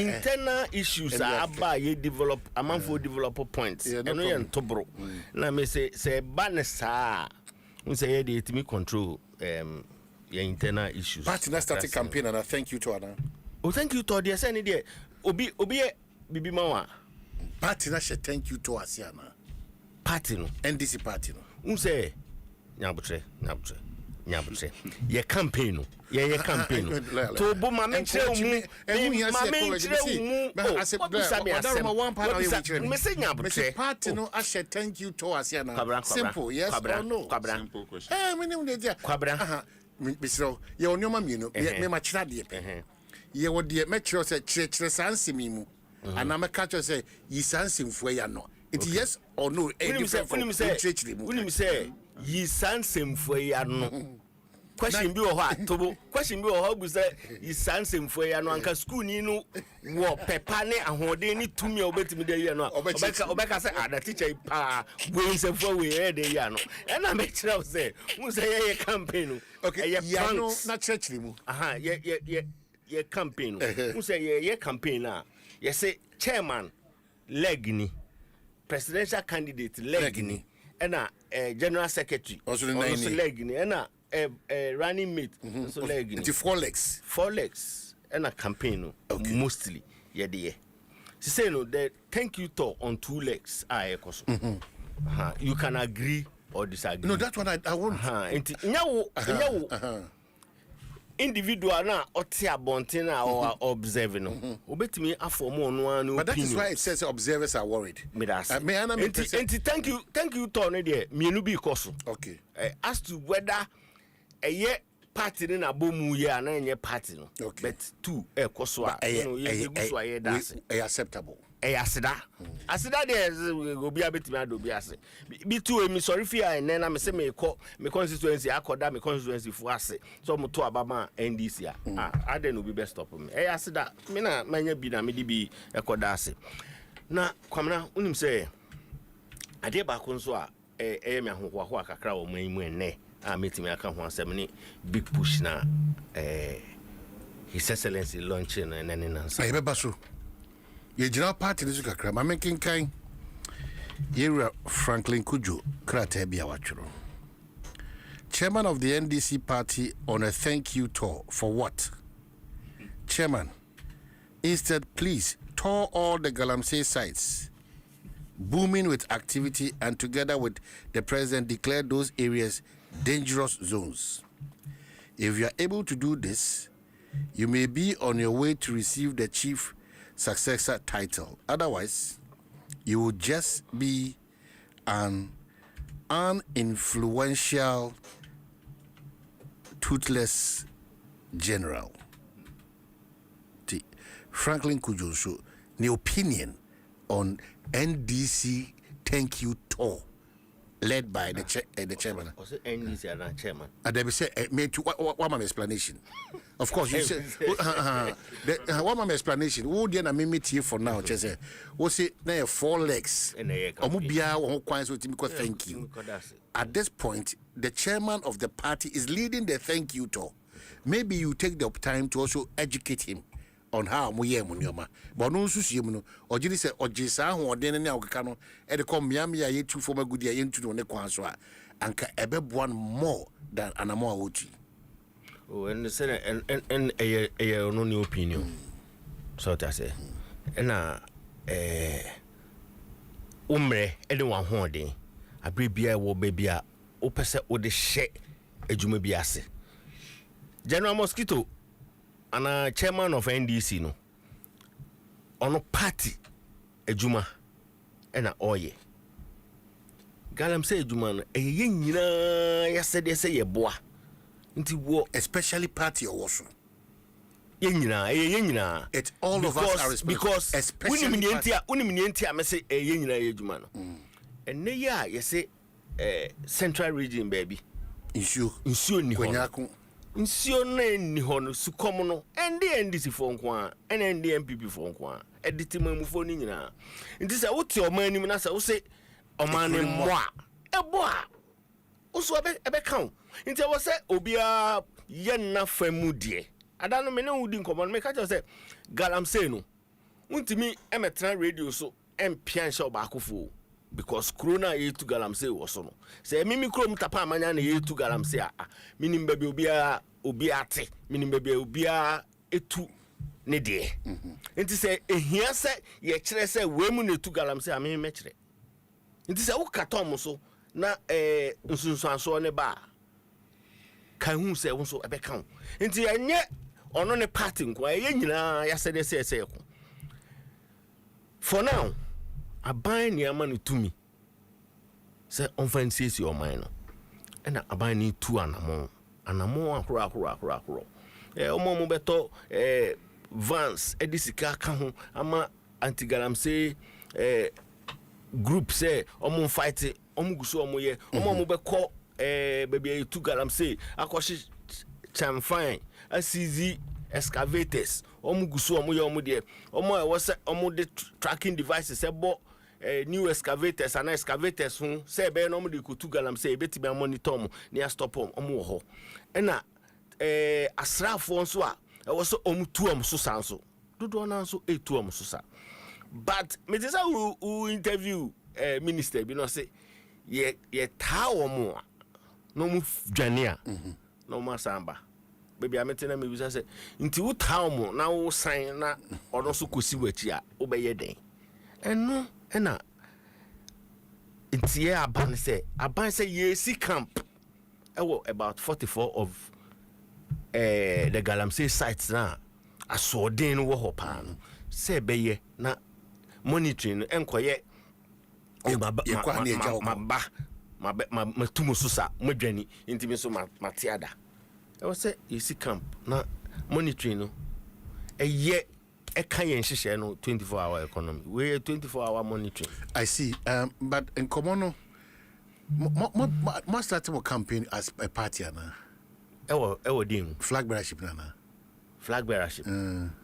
internal issues aba ye develop amanfo develop points and no ye ntobro na me say banesa we say ye dey me control your internal issues party na started campaign and I thank you to Anna thank you to the say ni there obi bibi mawa party na she thank you to Asiana party no NDC party no say nyabutre ye campaign no ye campaign no to bo ma me chere mu me say nyabutre party no I she thank you to Asiana simple yes or no simple question me nim dey there kwabra bisro ye onyoma mienu me ma kira de ye wo de me kire say kire sansemi mu ana me ka kire say yi sansemfo ya no it yes or no unim say yi sansemfo ya no question bi wo ho atobo question bi wo ho bu say yi sansemfo ya no anka school ni no wo pepa ne ahode ni tumi obetimi de ya no obeka say ada teacher pa we semfo we e de ya no e na me kire say mu say ye campaign okay ya no na church mu ye campaign mu say ye campaign na ye say chairman leg ni presidential candidate leg ni and general secretary also leg ni and running mate so leg ni 4 legs and a campaign mostly ye dey she say no the thank you to on 2 legs ekoso you can agree or disagree no that one I want nyawo individual na oti abontin na or observe no obetimi aform ono anu but that is why it says observers are worried thank you to no there mienu bi koso okay as to whether ye party na bomu ye na enye party no but two koso a no ye guso aye das acceptable asida there obi abetimi adobi ase bi two emi sorry fear na me say me constituency akoda me constituency fu ase so mo to abama NDC a ade no be best stop me asida me na manya bi na me di bi ekoda ase na kwamna unim say ade ba ko nso a me ahohoaho akakra wo man mu enne a metimi aka ho asem ni big push na His Excellency launching and then nansa e beba so ye general party ni kakra ma menkenkan Yera Franklin Kujo krata bia watworo Chairman of the NDC party on a thank you tour for what? Chairman, instead please tour all the Galamsey sites booming with activity and together with the president declare those areas dangerous zones. If you are able to do this, you may be on your way to receive the chief successor title. Otherwise, you will just be an uninfluential, toothless general. Franklin Kujoso, the opinion on NDC thank you tour led by the chairman. Was it NDC and chairman? And they say, what my explanation? Of course, you say, what my explanation? Who did I meet here for now? Just say, what's it? There 4 legs. Thank you. At this point, the chairman of the party is leading the thank you tour. Maybe you take the time to also educate him on how muye munyoma but no susu mu no ojiri se ojisa ho ode ne akeka no e de kom miam ya yetu for magudi ya yentu no ne kwan so a anka ebeboan more than anamo awoti. Oh, and say and no new opinion. So that say na umre anyone ho den abrebia wo bebia o pese o de hye adwuma bi ase. General Mosquito and chairman of NDC no ono party ejuma ena oye Galamsey ejuma no eye nyina yasede se ye boa nti wo especially party owoso ye nyina it's all of us are because especially unimnienti a me se eye nyina ye ejuma no enne ya ye se central region baby insure ni ho nsio na ni ho no sukom no NDC fo nko a NPP fo nko a editima fo ni nyina nti se wote oman ni na se wo se oman ni moa eboa wo so ebe kan nti wo se obia ye na famu die adano me ne wudi nkomo no me ka se Galamsey no untimi emetra radio so empian sha obakofo because corona yetu Galamsey was no say mimi krom tapa amanya na yetu Galamsey a minim ba bi obia ate minim ba bi obia etu ne de enti say ehia say ye kire say we mu na etu Galamsey a me kire enti say wo katom so na nsunsuanso ne ba kan hu say wo so ebe kan enti enye ono ne party nko ye nyina ya say say ko for now aban ni ama no tumi se onfansiesi o man no ena aban ni tu anamo ahoro omo beto Vance edisika ka ho ama anti-Galamsey group say omo fight omo guso omo ye omo beko baby tu Galamsey akoshi chamfine asizi excavators omo guso omo ye omo de omo e wo se omo de tracking devices e bo new excavators and excavators who say be no de kutu Galamsey beti be monitor mo near stop omo ho na asrafo nso a e wo so omo tu omo so sanso dodo na nso etu omo so sa but me say who interview minister bi no say ye ta omo no mu dwane a no ma samba baby ametena me bisa say nti wo ta omo na wo san na ono so kosi wachi a wo be ye den eno ena ntie aban say yes camp about 44 of the Galamsey sites na asodin wo ho pa no say be ye na monitoring enkoye ma tumu susa modwani ntimi so matiada e wo say yes camp na monitoring no eye e kan yen hihye no 24-hour economy we 24-hour monitoring. I see but in common must start a campaign as a party na ewo din flag bearership na flag bearership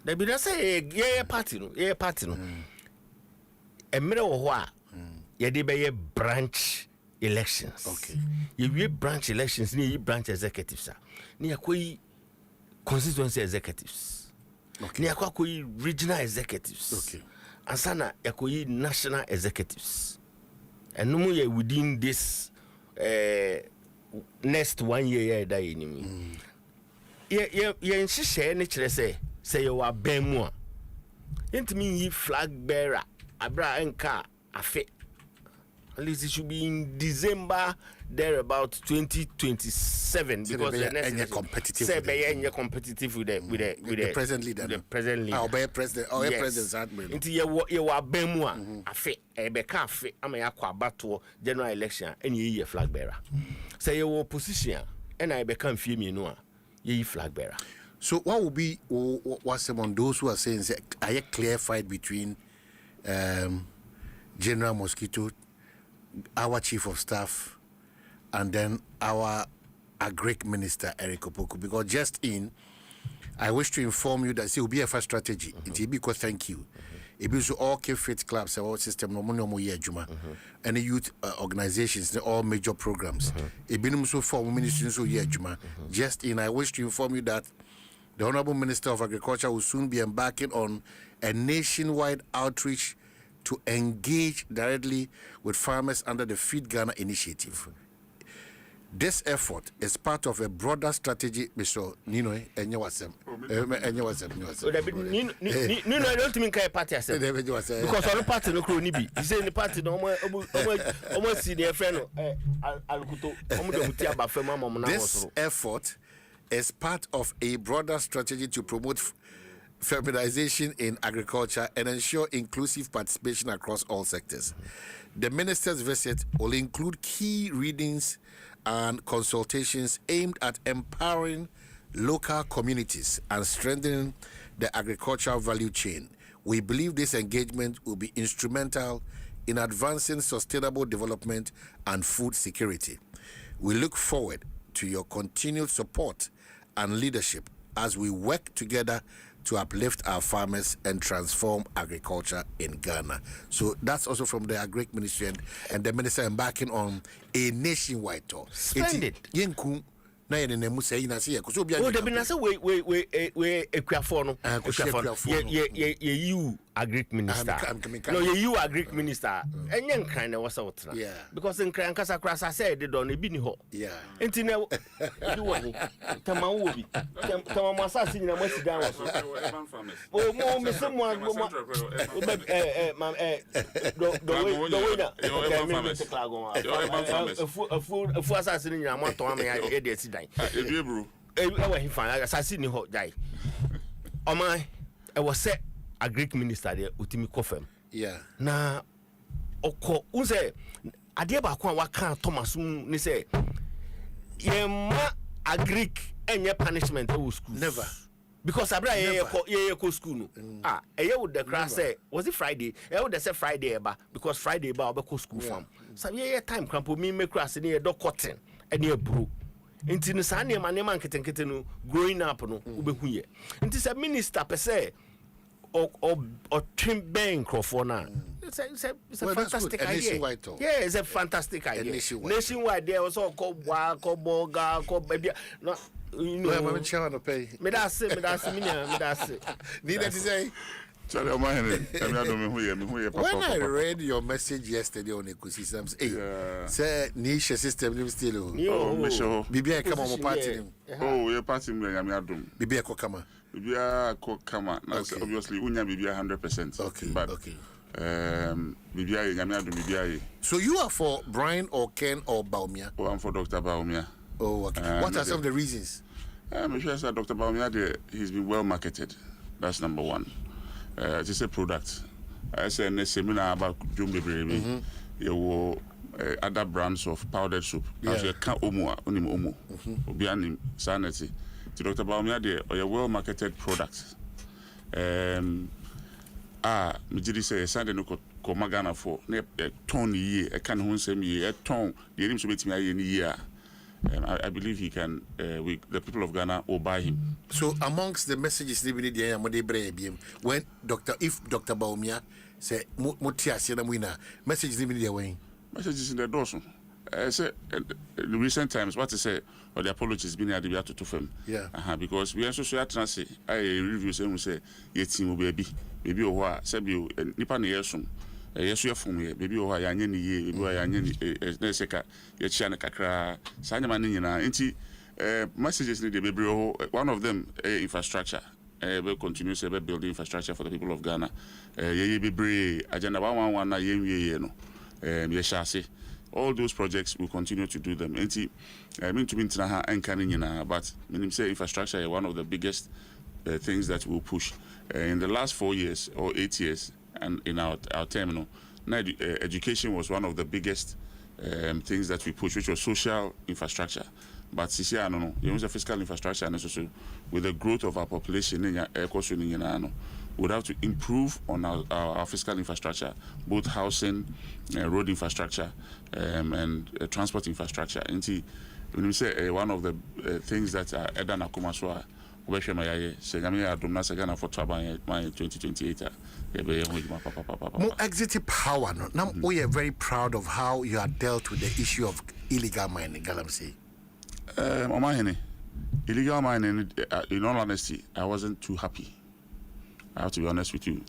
there be say party no emre wo ho a ye de be branch elections. Okay. You branch elections ni branch executives ni yakoyi constituency executives. Okay. Ni yakoyi regional executives. Okay. Ansana yakoyi national executives. And no more within this next 1 year that you mean. Ye share ni chere say you are bemu. Intimi yi flag bearer abra enka afe. At least it should be in December there about 2027 because the next competitive. Say competitive with the present leader. The present leader. Our president. Our president. Into you are bemu afe ebeka afe ama yakwa bato general election and ye flag bearer. Say your opposition and I become femi no a ye flag bearer. So what will be what's among those who are saying a clear fight between General Mosquito, our chief of staff, and then our agric minister Eric Opoku? Because I wish to inform you that it will be a first strategy. It will be because thank you. It will be all K-Fit clubs, our system, and the youth organizations, all major programs. It will be also for ministries of Juma. I wish to inform you that the Honorable Minister of Agriculture will soon be embarking on a nationwide outreach to engage directly with farmers under the Feed Ghana initiative. This effort is part of a broader strategy, Mr. Nino, Enyawasem. Nino, I don't mean party as because all the party no crony be. He say the party no almost see their friend This effort is part of a broader strategy to promote feminization in agriculture and ensure inclusive participation across all sectors. The minister's visit will include key readings and consultations aimed at empowering local communities and strengthening the agricultural value chain. We believe this engagement will be instrumental in advancing sustainable development and food security. We look forward to your continued support and leadership as we work together to uplift our farmers and transform agriculture in Ghana. So that's also from the Agric Ministry and the minister embarking on a nationwide tour. Splendid. Na yene nemu say na say ko obi de bi na say we ekuafo no ye you agric minister no ye you agric minister enye nkran na wasa wotena because nkran kasa krasa say de don e bi ni ho enti na di woni tama wo bi tama mo asase nyina mo sidan wo so mo me se mo fu asase nyina mo ton am ya e de si dan ebru ewa hifan asase ni ho dai o man e wo se agric minister there utimi kofem na oko unse ade ba ko waka Thomas ni say ye ma agric enye punishment e school never because abra ye ko school no eye would the class say was it Friday e would say Friday eba because Friday eba obeko school farm so ye time crampo mi make class ni e do cotton e na bro nti no sa ne ma nketenkete no growing up no ubehu ye nti say minister per se or trim bank crofona. It's a fantastic idea. Yeah, it's a fantastic idea. Nationwide there also called Wako Boga, called baby. No, you know, I'm to pay. Me that's it. Need to say. When I read your message yesterday on ecosystems, say niche system still. Bibi come on party. Oh, your party me Adom. Bibi come. Bibia kama na obviously unya bibia 100%. Okay. But bibia nyame ado bibia. So you are for Brian or Ken or Baumia? Oh, I'm for Dr. Baumia. Oh, okay. What are some of the reasons? I'm sure that Dr. Baumia he's been well marketed. That's number one. It's a product. I said in a seminar about Jumbe Baby. You other brands of powdered soup. Actually, can't omo onim omo. Obianim sanity. To Dr. Baumia, they are a well-marketed product. Mijidi say Sunday no koma Ghana for a ton year. I can't Nsem year a ton. The him to meet me a year. I believe he can. The people of Ghana will buy him. So amongst the messages they need when Dr. Baumia say motia say na muina messages in the way messages in the doors. Say in recent times what to say or the apologies been at the to film. Yeah. Because we also say transit I review say ye team baby o wa say you nipa na yesum yesu yefum ye baby o wa ya anye ni ye baby o ya anye na seka ye chia na kakra sa nyama ni nyina enti messages ni the baby one of them infrastructure we continue say building infrastructure for the people of Ghana ye bebre agenda 111 na ye wie no ye shase. All those projects will continue to do them. I mean to be but say infrastructure is one of the biggest things that we'll push. In the last 4 years or 8 years, and in our terminal, education was one of the biggest things that we push, which was social infrastructure. But CCI, I don't know, you use a fiscal infrastructure, and also with the growth of our population, we have to improve on our fiscal infrastructure, both housing, road infrastructure, and transport infrastructure. And when we say one of the things that Eda Nakumaswa, say Adom 2028. More executive power. Now we are very proud of how you have dealt with the issue of illegal mining, Galamsey. Illegal mining, in all honesty, I wasn't too happy. I have to be honest with you.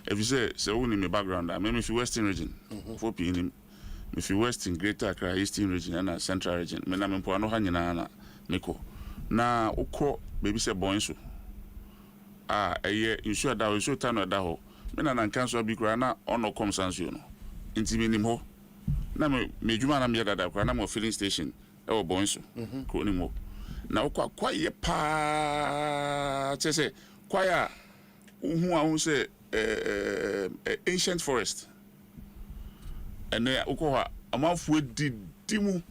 If you say in my background, I mean if you Western region, if you Western Greater Accra, Eastern region and Central region, me na me mpo ano ha nyina na meko. Na ukọ baby say boy so. Ensure that we should turn da ho. Me na nkanso bi kura na ono come sanso no. Nti me nim ho. Na me djuma na me dada kura na mo filling station e wo boy so. Ko nim ho. Na ukọ kwaye pa say kwaya who say ancient forest. And then ukọ amanfo dimu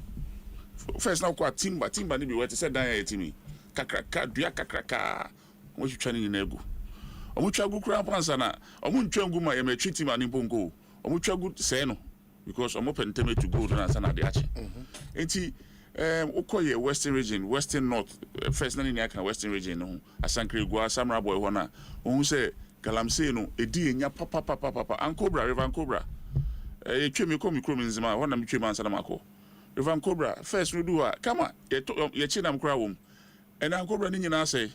first na ukọ timber ni bi we te say dan ya etimi kakraka dua kakraka mo twitwa ni na egu omo twagu kura pansa na omo ntwangu ma ye ma twiti ma ni ponko omo twagu say no because omo penteme to go na sana de ache enti ukọ ye western region western north first na ni aka western region no asankre gua samra boy ho na ohun say Galamsey no edi enya papa ankobra river ankobra twemi ko mikro minzima ho na mitwe mansa na mako river ankobra first no do kama ye chi na mkra wom ena ankobra ni nyina say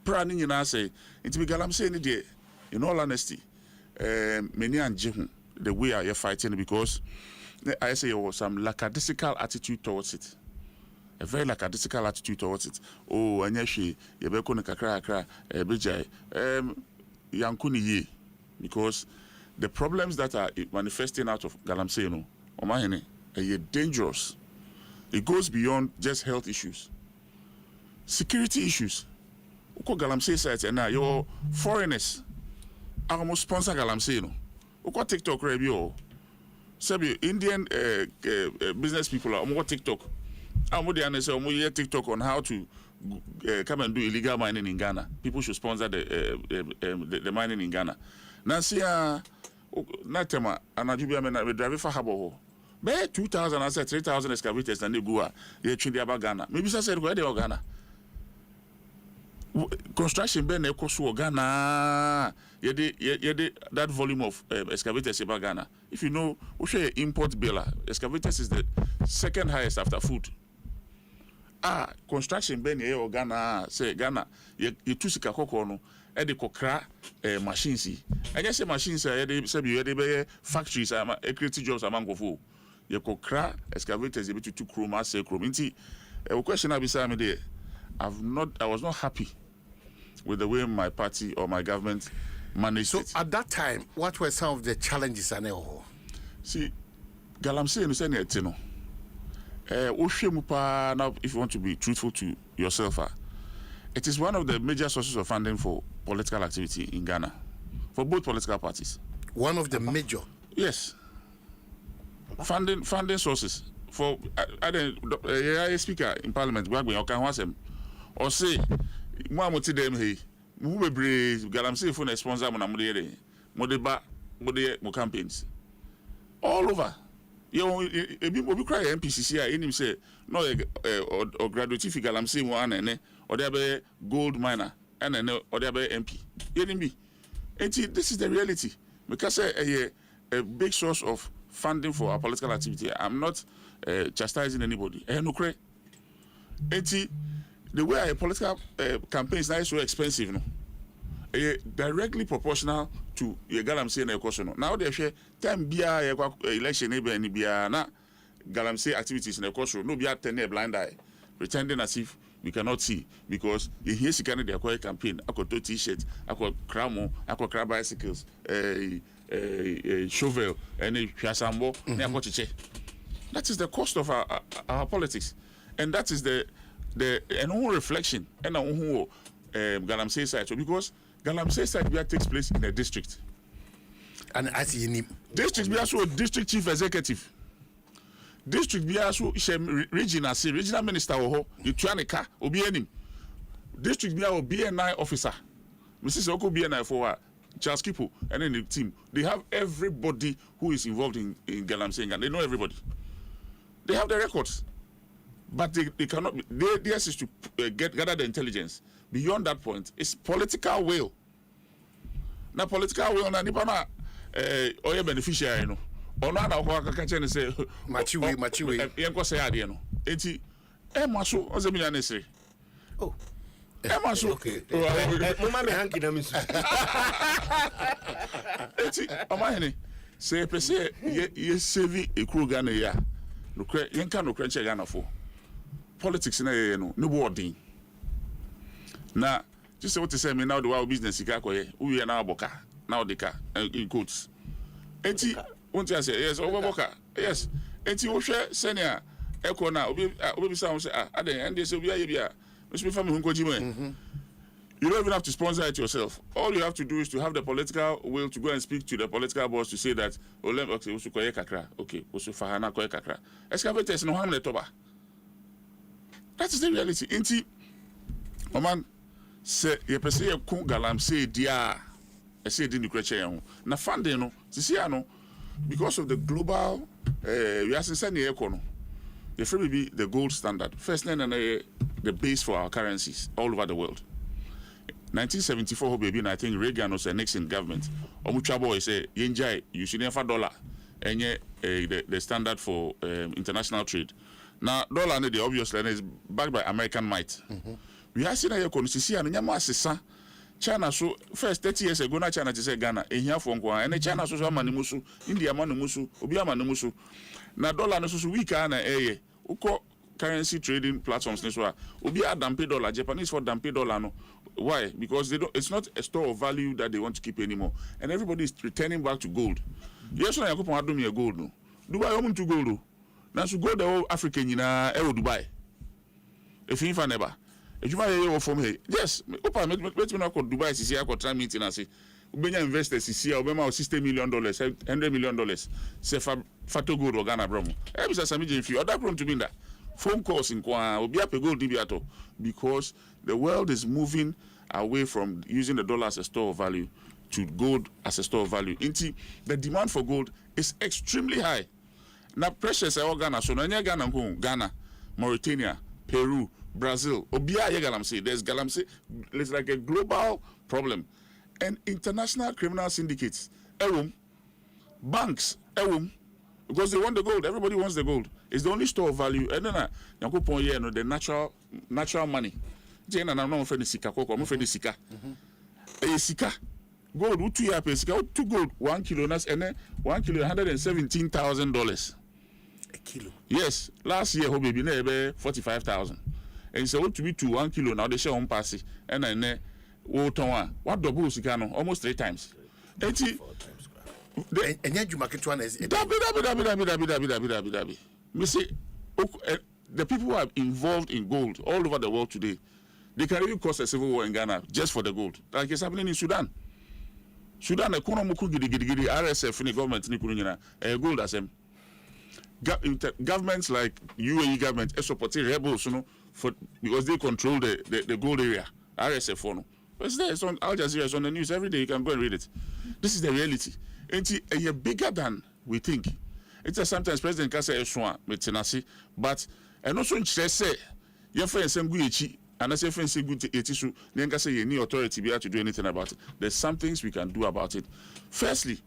pra ni nyina say intimi Galamsey ni de in all honesty many anje hu the way I fighting because I say there was some lackadaisical attitude towards it. A very lackadaisical attitude towards it. Oh, anyashe ye be ko ne kakra bejai yankuni ye because the problems that are manifesting out of Galamsey no omahene are dangerous. It goes beyond just health issues, security issues. Uko Galamsey site and now your foreigners are almost sponsor Galamsey no. Uko TikTok review sabi Indian business people are more TikTok. I'm say TikTok on how to come and do illegal mining in Ghana. People should sponsor the mining in Ghana. Nansia Natema Anajubia me drive for Habo. Be 2,000 I said 3,000 excavators and they go ye chindi about Ghana. Maybe I said go there Ghana. Construction be na ekoso Ghana. Ye that volume of excavators about Ghana. If you know, we share import bill. Excavators is the second highest after food. Construction be na Ghana. Say Ghana, you tusika koko no. E de kokra machines. I just say machines e de say you be factories create jobs amangofo. You kokra excavators e be to chrome say chrome. Inti a question abisa me there. I was not happy with the way my party or my government managed it. So at that time, what were some of the challenges? See, Galamsey no say na etino. Now, if you want to be truthful to yourself, it is one of the major sources of funding for political activity in Ghana, for both political parties. One of the major? Yes. Funding sources for a speaker in Parliament, or say, Muamoti dem he, Mubebre, Galamsey for a sponsor, Modeba, Mode campaigns. All over. You cry MPCC, in him say, no, or graduate if Galamsey one or there be gold miner and then or the MP. This is the reality. Because a big source of funding for our political activity. I'm not chastising anybody. The way a political campaign is now so expensive, no? Directly proportional to your Galamsey and Ecosono. Now they share time bia election neighbor and bia na Galamsey activities in Ecosono. No bia turn a blind eye, pretending as if we cannot see because you hear si can their campaign. I got t-shirts, I got cramo, I got crab bicycles, shovel, and a piasambo. That is the cost of our politics, and that is the whole reflection and whole Galamsey side. So because Galamsey side takes place in a district, and as you district be also district chief executive, district be also regional minister or you tuanika obi enim, district be a BNI officer, Mrs. Oko BNI for Charles Kipo and then the team. They have everybody who is involved in Galamsey, and they know everybody. They have the records, but they cannot. Theirs is to gather the intelligence. Beyond that point, it's political will. Now, political will, na nipa na oye beneficiary no. Ono na ko aka kache ne say machiwe. Yenko say ade no. Enti maso ozemi na nesere. Oh. Maso. Okay. Mama me hanki na misu. Enti omahene say pese ye save ekuru Ghana ya. Nokre yenka nokre che Ghana fo. Politics na ye no boarding. Na just say what to say me now the wild business ika koye we na aboka now the car in quotes enti won't you say yes oboka yes enti wo hwe senior eko na obi bisa say aden and they say obi aye bia must be family hunkoji man. You don't even have to sponsor it yourself. All you have to do is to have the political will to go and speak to the political boss to say that okay usu koye kakra okay usu fahana koye kakra excavators no hamle toba. That is the reality. Enti man say ye pese ye ku Galamsey dia e say di nukreche ho na funding no sisi ano because of the global we are saying ye ko no the free be the gold standard first the base for our currencies all over the world. 1974 baby and I think Reagan was a Nixon government omutwa boy say yenjai you should never dollar enye the standard for international trade. Now dollar no the obviously is backed by American might. We are seeing a consistency and Yama Sisa China so first 30 years ago, China to say Ghana, and here from Gua, and China so Manimusu, India Manumusu, Obiama Namusu. Now, dollar no so weak and a Uko currency trading platforms, Ubia Dampe dollar, Japanese for Dampe dollar. No. Why? Because they don't, it's not a store of value that they want to keep anymore, and everybody is returning back to gold. Yes, I go Adom me gold. No, Dubai home to gold. Now, so go the whole African in Dubai. If you never. If you buy from here, yes, Opa, let me not go Dubai, CC, I got time meeting and say, Ubenya investors, CC, Obama, $60 million, $100 million, say, Fato Gold or Ghana Bromo. Every Samiji, if you other room to be that phone calls in Kwa, Obiape Gold Dibiato, because the world is moving away from using the dollar as a store of value to gold as a store of value. The demand for gold is extremely high. Now, precious all Ghana, so Ghana, Mauritania, Peru, Brazil, Obia Galamsey. There's Galamsey. It's like a global problem. And international criminal syndicates, banks, because they want the gold. Everybody wants the gold. It's the only store of value. And then the natural money. I'm not afraid of Sika. I'm afraid of Sika. Sika. Gold, 2 years, Sika, 2 gold, 1 kilo, and then 1 kilo, $117,000. A kilo? Yes. Last year, baby, 45,000. And so to be to 1 kilo now they share on passy and then what double Sikano almost 3 times. 80 and yet you market one is the people who are involved in gold all over the world today, they can really cause a civil war in Ghana just for the gold. Like it's happening in Sudan. Sudan, RSF in the government, gold as them. Governments like UAE government supporting rebels, because they control the gold area. RSF for no. It's there, it's on Al Jazeera, it's on the news every day. You can go and read it. This is the reality. And you're bigger than we think. It's sometimes President can say but and also in say your friends and And as if it's good issue, then can say any authority be able to do anything about it. There's some things we can do about it. Firstly,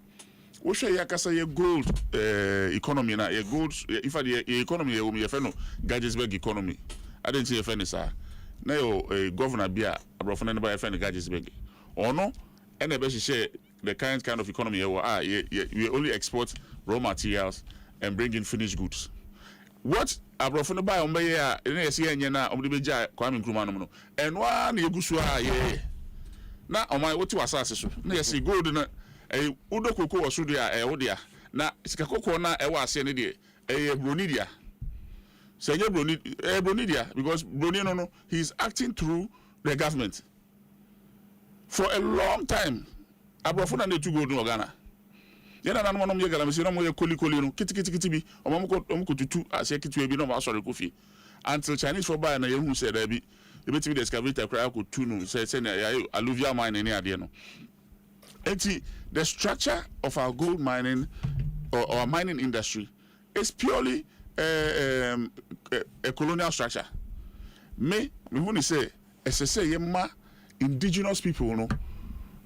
we should say gold economy now. Gold, if the economy we have no Gadgesburg economy. I didn't say any sir. Now governor be a brofane never have any Gadgesburg. Or no, and the best share the kind of economy we only export raw materials and bring in finished goods. What abrofo no buy on be ya na yesi anya na omde beja Kwame Nkrumah no eno a na egusu a ye na oman woti wasase so na yesi gold na udo koko wo so dia wo dia na sika koko na e wa ase ne de broni dia say broni dia because broni no he's acting through the government for a long time abrofo na to gold no Ghana. Yena na no ye Galamsey no mo ye koli no kiti bi omko tutu ase kitu bi no ma sori kofi until Chinese for buy na ye hu say da bi e beti bi excavator cry ko tu no say na ya alluvial mine ni ade no. Enti the structure of our gold mining or our mining industry is purely a colonial structure. Me hu say say ye ma indigenous people no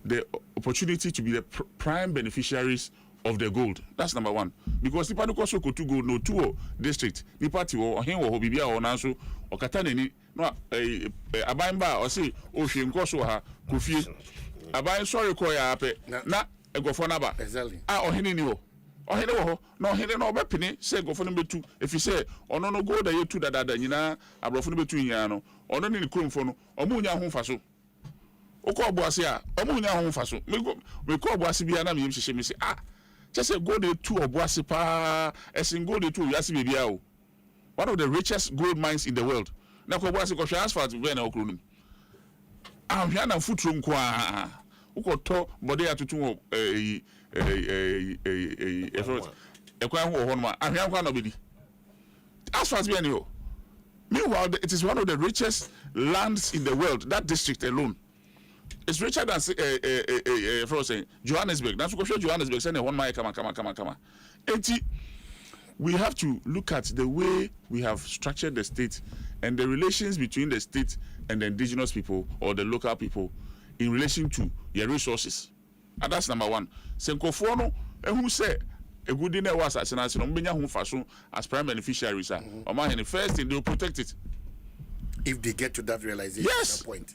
the opportunity to be the prime beneficiaries of the gold. That's number one. Because the party also go to gold no two district. The party or him or bibia or nanso or katane no abaimba or say ocean koso ha kofi abain sorry ko ya ape na egofo na ba exactly or hini ni ho or hini wo no hini no obepini say egofo no betu if you say ono no gold ye tu dada nyina abrofo no betu nya no ono ni kromfo no omu nya ho faso oko obuase a omu nya ho faso me ko obuase bia na me hyehyɛ me say just say gold to obuase pa esin gold to yasi bibia o one of the richest gold mines in the world na ko obuase ko hwe asphalt be na okronum ahwe na futuro nko a ukoto body atutu ekwan ho no ma ahwe akwa na obedi asphalt be na o. Meanwhile it is one of the richest lands in the world. That district alone it's richer than Johannesburg. That's because Johannesburg send one mile come. We have to look at the way we have structured the state and the relations between the state and the indigenous people or the local people in relation to their resources. And that's number one. Senkofo no who say a good dinner was as an as prime beneficiaries. First thing they will protect it. If they get to that realization, yes. That point.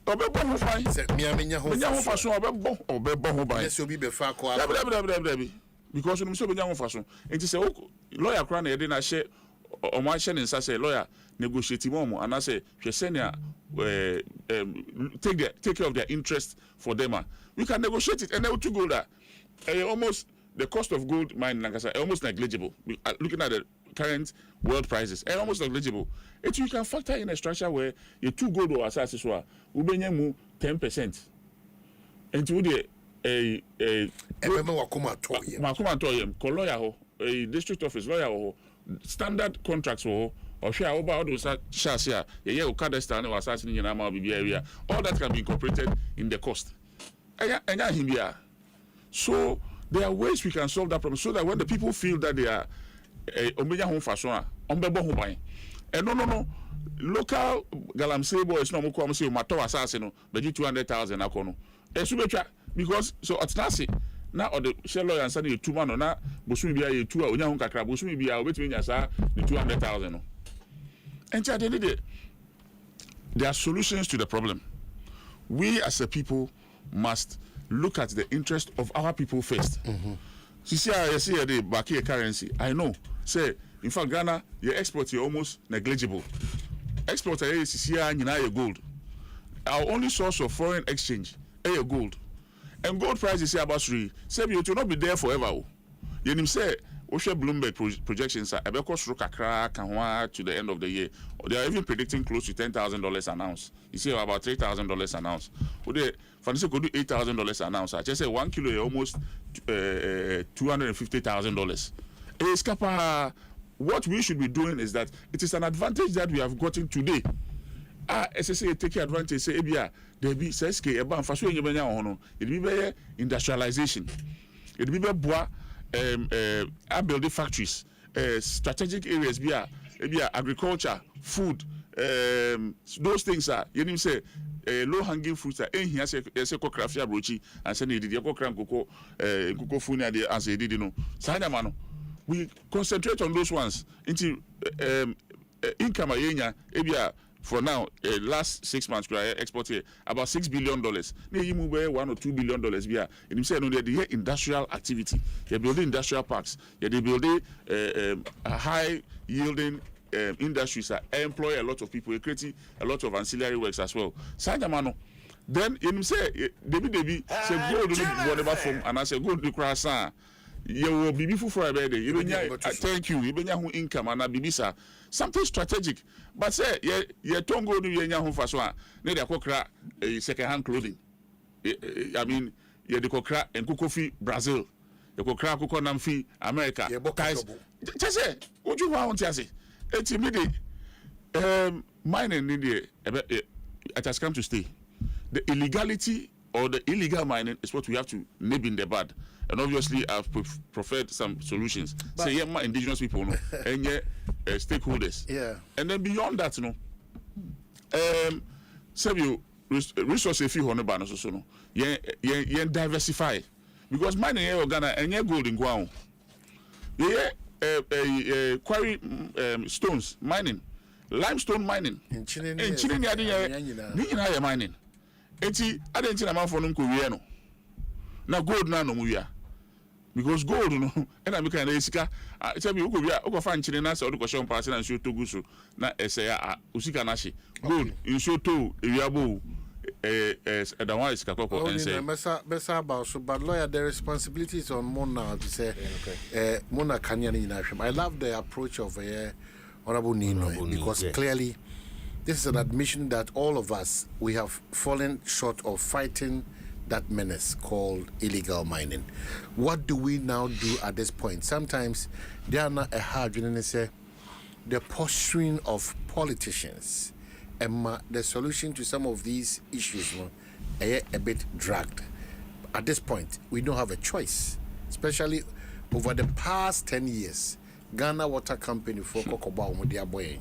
Because when so benya faso enti say lawyer kra na ye dey na share o ma share nsa say lawyer negotiate mo and say hwe senior take care of their interest for them. We can negotiate it and they will to go that almost the cost of gold mine like I say almost negligible. Looking at the current world prices and almost negligible. It you can factor in a structure where you two gold or assassin so we benya mu 10% into the lawyer ho a district office lawyer ho standard contracts ho or share over all those shares here yeah o cadastre na assassin nyina ma bibia area all that can be incorporated in the cost enya him here. So there are ways we can solve that problem so that when the people feel that they are omenya ho faso ombebo ho ban no local Galamsey boys no mo come say mato assassin no be 200,000 akono esu betwa because so atnasi na or the share lawyer answer the 2 man na bosumi bia ye 2 a onya ho kakra bosumi bia obetumi nya sa the 200,000 no and there are solutions to the problem. We as a people must look at the interest of our people first. You see the back here currency I know say in fact Ghana your export is almost negligible. Export is here nyina gold. Our only source of foreign exchange is gold. And gold price is here about 3. Say it will not be there forever. You know say Osha Bloomberg projections are to the end of the year. They are even predicting close to $10,000 an ounce. You see about $3,000 an ounce. Fancy could do $8,000 an ounce. I just say 1 kilo is almost $250,000. What we should be doing is that it is an advantage that we have gotten today. SSA take advantage say ebia there be SK eba mfaso enyebenya ho it be industrialization, it be boa building factories, strategic areas ebia agriculture, food those things are you know say low hanging fruits are in here say crafty brochi and say did cram cocoa funi ade as they did no sana mano we concentrate on those ones into income ayenya ebia for now last 6 months we export here about $6 billion na you move $1 or $2 billion bia and you say no the industrial activity they building industrial parks they building high yielding industries that employ a lot of people, creating a lot of ancillary works as well. Sanjamano. Then you say Debbie say go to whatever form and I say go to croissant. You will be before for a day. You thank you. You been income and bibisa something strategic. But say ye tongo do ye nyahu faswa. Ne de kokra second hand clothing. I mean ye de kokra en kokofi Brazil. Ye kokra kokko namfi America. Guys, just say what you want to say. It's immediate. Mining in the it has come to stay. The illegality or the illegal mining is what we have to nib in the bud. And obviously, I've preferred some solutions. But say, my indigenous people, no, and stakeholders. Yeah. And then beyond that, no, say you resources if you want to so no, you diversify because mining in Ghana and gold in Guam. Yeah. Quarry stones mining, limestone mining. In Chile, mining. Eti adentina man for no Korea no. Na gold na no muya. Because gold no, and I make an esika. Tell me who go find Chile na say do question pass na show to guso na esaya usika na she. Gold in show to ewiabo that one is kakoko and say besa about so but lawyer the responsibility is on Mona to say Mona Kanyan in Ashram. I love the approach of Honorable Nino because clearly this is an admission that all of us we have fallen short of fighting that menace called illegal mining. What do we now do at this point? Sometimes they are not a hard say the posturing of politicians. The solution to some of these issues a bit dragged. At this point, we don't have a choice, especially over the past 10 years. Ghana Water Company for Kokoba Omodia Boy.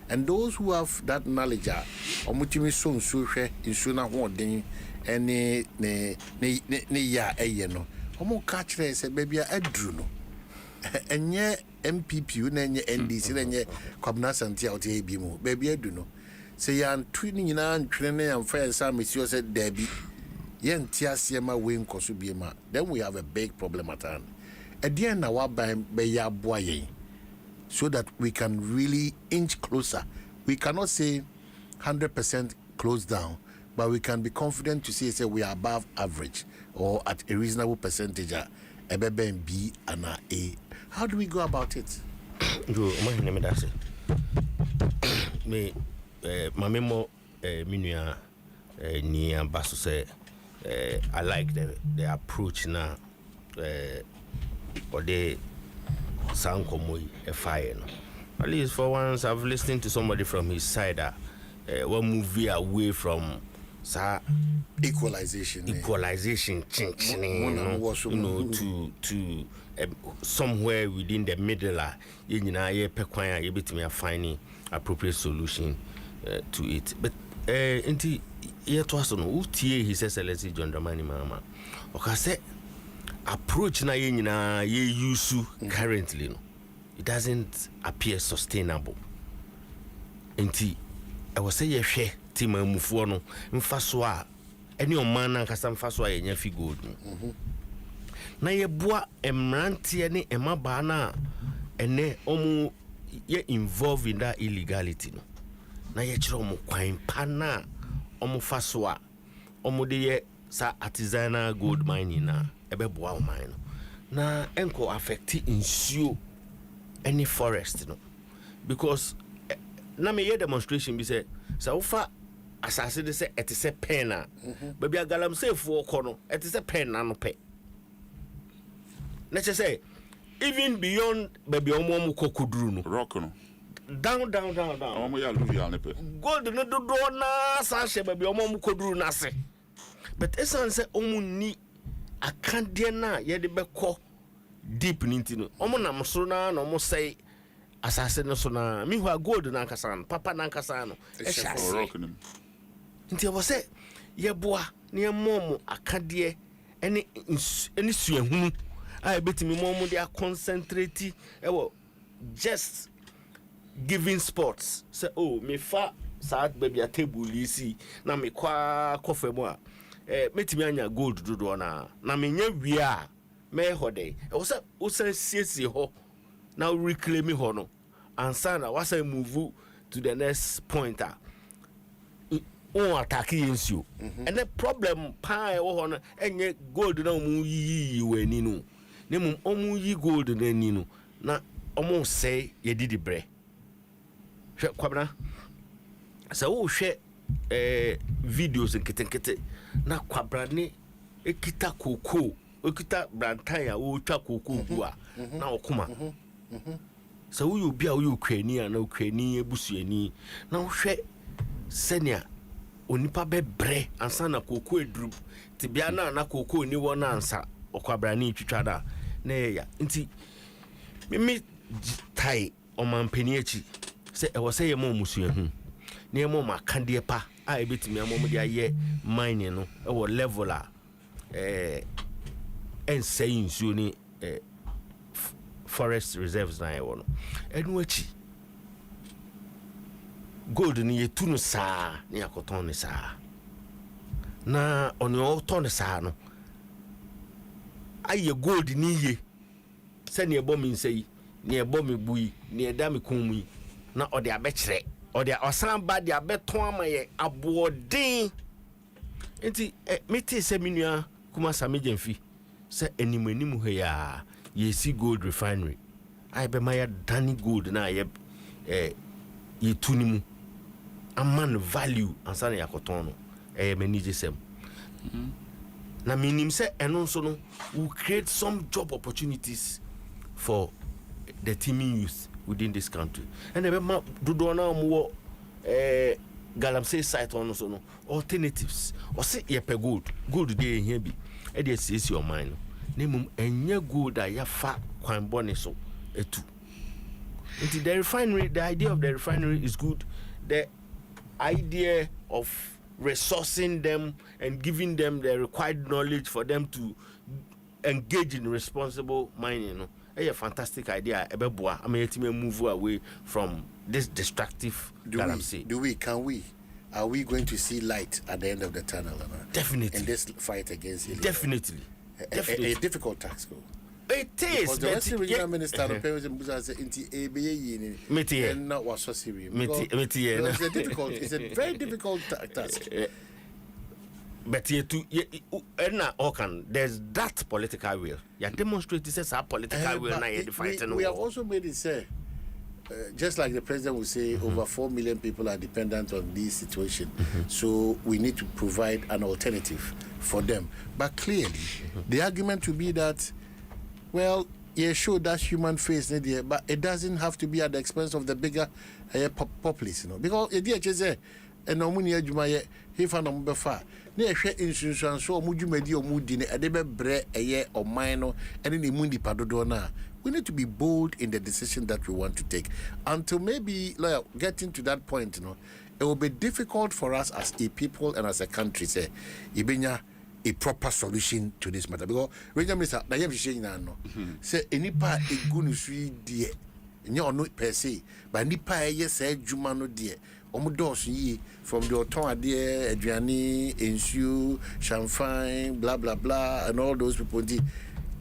And those who have that knowledge are Omutimi Son Suche in Suna Warding and ne ya no. Omo catch there say baby a druno. And ye MPP, nye NDC, nye Kwabena Santi out here bimu, baby I do no. Say yan twinning and training and fair some monsieur said Debbie. Yen tiasiema wing kosubiema. Then we have a big problem at hand. At the end our by ya boye. So that we can really inch closer. We cannot say 100% close down, but we can be confident to say we are above average or at a reasonable percentage at a B and a A. How do we go about it? Me mamemo minua ni ambaso say I like the approach now or the sound komo a fire no. At least for once I've listened to somebody from his side one movie away from equalization to somewhere within the middle you know ye pekwan ye betimi finding appropriate solution to it. But inti ye to aso no utie his excellency John Dramani Mahama oka say approach na ye nyina ye use currently no, it doesn't appear sustainable. Inti I was say ye hwe tima mufuo no mfa so a ene oman na nkasa mfa so a ye nya fi gold na ye boa emrantie ne emaba na ene omu ye involved in that illegality no na ye kire omu kwan pana omu fa so a omu de ye sa artisanal gold mining na ebeboa o mine no na enko affect insuo any forest no because na me ye demonstration bi say ufa asase de say et say pen na baby Galamsey fo ko no et say pen na no pe na say even beyond baby omo kokuduru no rock no down omo ya alluvial ne pe gold no do na sa she baby omo koduru na se but esan say omo ni akande na ye de be ko deep ninti no omo na mso na omo say asase no so na me hu gold na nkasa no papa na nkasa no e hyase nti e wo se ye boa na ye mom akade ene suahunu a betimi mom dey concentrate e wo just giving sports say oh me fa sa baby a table isi na me kwa kofa mu a metimi anya gold dodo na me nya wi a me hode e wo se wo san siesie ho now reclaim ho no ansa na wasa move to the next point on attack you and the problem pa e wo ho no enye gold na mu yi wani no ne mu omu yi gold na ni no na omu say ye didi bre hwe kwabna sa wo hwe videos nkete na kwabra ne ekita koko ekita brantan a wo twa koko bua na okuma so you be a Ukrainian na Ukrainian ebusuani na hwe senia onipa bebre ansa na koko edru tibia na koko ni wona ansa okwabra ni twitwa da na ya nti mimi tai o mampani achi se e wo se ye mo musuahu na ye mo makande pa a ebetimi amom de aye mine no e wo level a ensay nsuo ni forest reserves na ewo no enu achi gold ni yetu no saa ni akoton ni saa na oni oton ni saa no aye gold ni ye se ni ebo mi nsei ni ebo mi bui ni eda mi kunmu na ode abekire ode osan ba de abeton amaye aboden enti meti se minua kuma samejemfi se enimanimu he ya ye gold refinery I be my Danny gold na ye tunimu a man value ansana yakotono manage sem na minim se eno so no will create some job opportunities for the teaming youth within this country and be ma dodo na mo Galamsey site on so no alternatives or say ye pe gold dey here bi e dey see your mind nemum enye gold a yafa kwan bone so etu into the refinery. The idea of the refinery is good. The idea of resourcing them and giving them the required knowledge for them to engage in responsible mining, a fantastic idea. Ebeboa, I mean, move away from this destructive Galamsey. Are we going to see light at the end of the tunnel? Definitely. In this fight against illegal. Definitely. A difficult task, though. It is. Because the regional minister of Musa said, and not was so serious. It's a very difficult task. But there's that political will. You demonstrate this as a political will. We have also made it say, just like the president will say, over 4 million people are dependent on this situation. So we need to provide an alternative for them. But clearly, the argument will be that, well, yeah, sure, that's human face, but it doesn't have to be at the expense of the bigger populace, Because and no money adwuma he found on befa na ehwe insurance so omudwumadi omudi ne edebe bre eye omano ene ne mundi padodo na. We need to be bold in the decision that we want to take until maybe getting to that point, it will be difficult for us as a people and as a country say ibenya a proper solution to this matter, because regional minister na yem hye nyina no say enipa egunu sui die nya ono per se but nipa eye say adwuma no die omudoso yi from the oton ade aduane ensu champagne blah blah blah and all those people.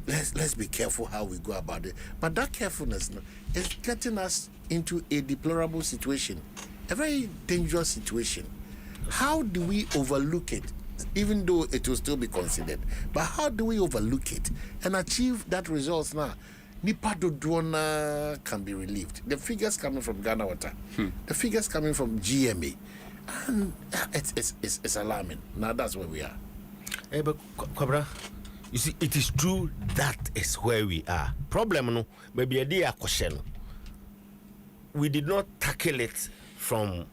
Let's be careful how we go about it, but that carefulness is getting us into a deplorable situation, a very dangerous situation. How do we overlook it, even though it will still be considered? But how do we overlook it and achieve that result now? Nipa Dodona can be relieved. The figures coming from Ghana Water, the figures coming from GMA, and it's alarming. Now that's where we are. But Kwabra, you see, it is true that is where we are. Problem no, maybe a day question. We did not tackle it from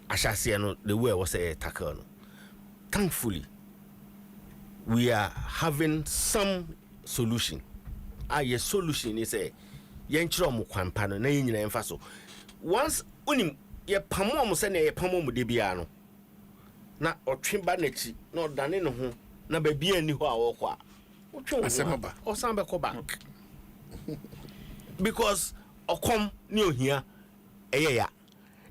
Ashasiano the way I was a tackle. Thankfully, we are having some solution. Your solution is yenchiro mu kwampa no na yenyina emfa so once unim ye pamo mo se na ye pamo mo de bia no na otwemba na chi na odane ne ho na ba bia ni ho a wo kwa otwe asemaba osan be ko back because okom ni ohia eyeya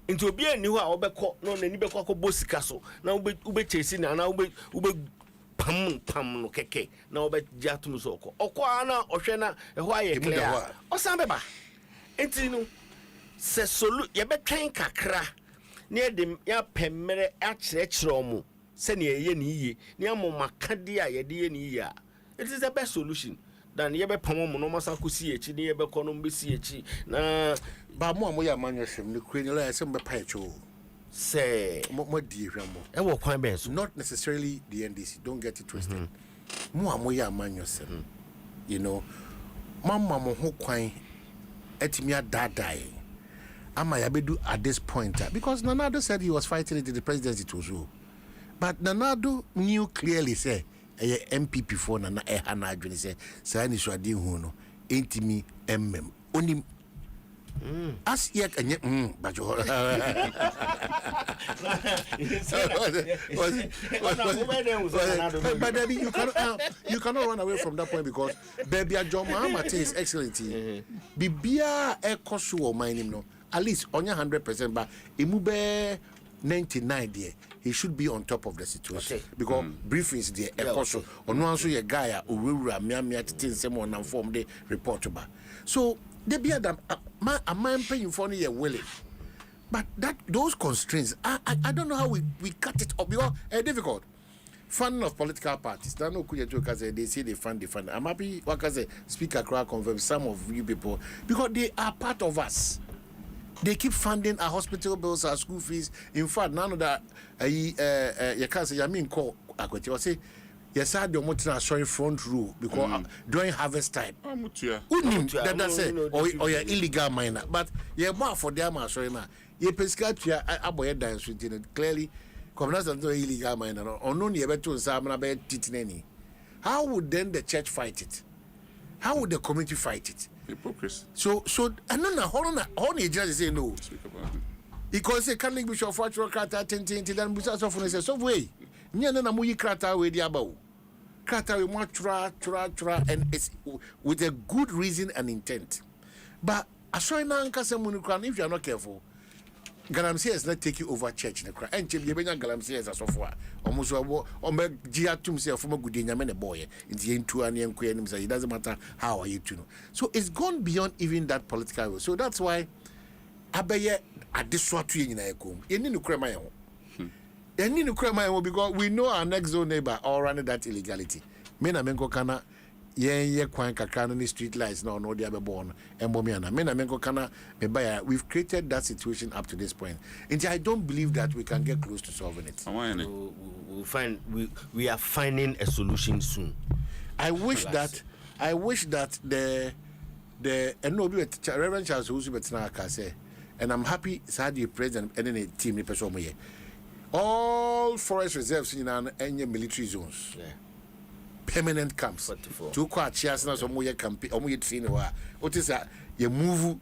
nti obi ani ho a obekọ no nani bekọ akọ sika so na ube chesi na ube pam no keke na ube jatum so ọkọ ana ohwe na eho aye clear osan beba nti no se solu ye betwen kakra na edem ya pemere a kyerɛkyerɛ omo se na ye ni yiye na amomakade a ye de ye ni yiye a it is the best solution dan ye be pam mo no masakosi echi na ye be kɔ no mbesi echi na ba mo amoya amanyosem ne kure ne la se mbe pa echo say mo di ehwamo e wo kwan ben so not necessarily the NDC, don't get it twisted. Mo amoya amanyosem you know mama mo ho kwan etimi adadai ama ya bedu at this point because Nanado said he was fighting it in the presidency too so but Nanado knew clearly say MPP for na ehana adwene say say ni so ade hu no entimi onim as yet bajo but you cannot run away from that point because baby John Mahama is excellent bibia ekoso o mining no at least on 100% but imube 99 there he should be on top of the situation because briefings there ekoso ono anso ye guy a owura miamia tinsem on form the report ba so they be adam a man paying for you willing but that those constraints I don't know how we cut it up because difficult funding of political parties that no kuya joke they say they fund I'm happy what say speaker crowd confirm some of you people because they are part of us. They keep funding our hospital bills, our school fees. In fact, none of that you can't say I mean call I say yes, I don't want to sorry front row because during harvest time. That say or your illegal miner. But yeah, more for them sorry now. You pescatria aboy dance with clearly commoners are illegal miner or no near to Samana be titneni. How would then the church fight it? How would the community fight it? Hypocrisy. So I don't know how the judge say no. Because a Catholic bishop of Fatro Krata tintin then Busa Sofon says so way. Nyana na muyi krata we dia bawo. Krata we more tra and it's with a good reason and intent. But asori na nka se munu kra if you are not careful. Galamsey is not taking over church na kra. Enche bi benya Galamsey as asofo a omuso obo ombe gia tum se afoma gude nyame ne boy. Nti entu an yenko enim say it doesn't matter how are you to know. So it's gone beyond even that political role. So that's why abeye adeswa to yin na ekom. Eni no kra man ho. Eni no kra man ho because we know our next door neighbor all running that illegality. Me na menko kana ye kwan kakra no street lights no dia be born embomiana me na menko kana me buy we've created that situation up to this point and I don't believe that we can get close to solving it. We are finding a solution soon. I wish that the no be Reverend Charles who's betina ka say and I'm happy Sadi president and any team ni person mo ye all forest reserves in any military zones. Permanent camps. To quite cheers now some way campaign or we train what is that you move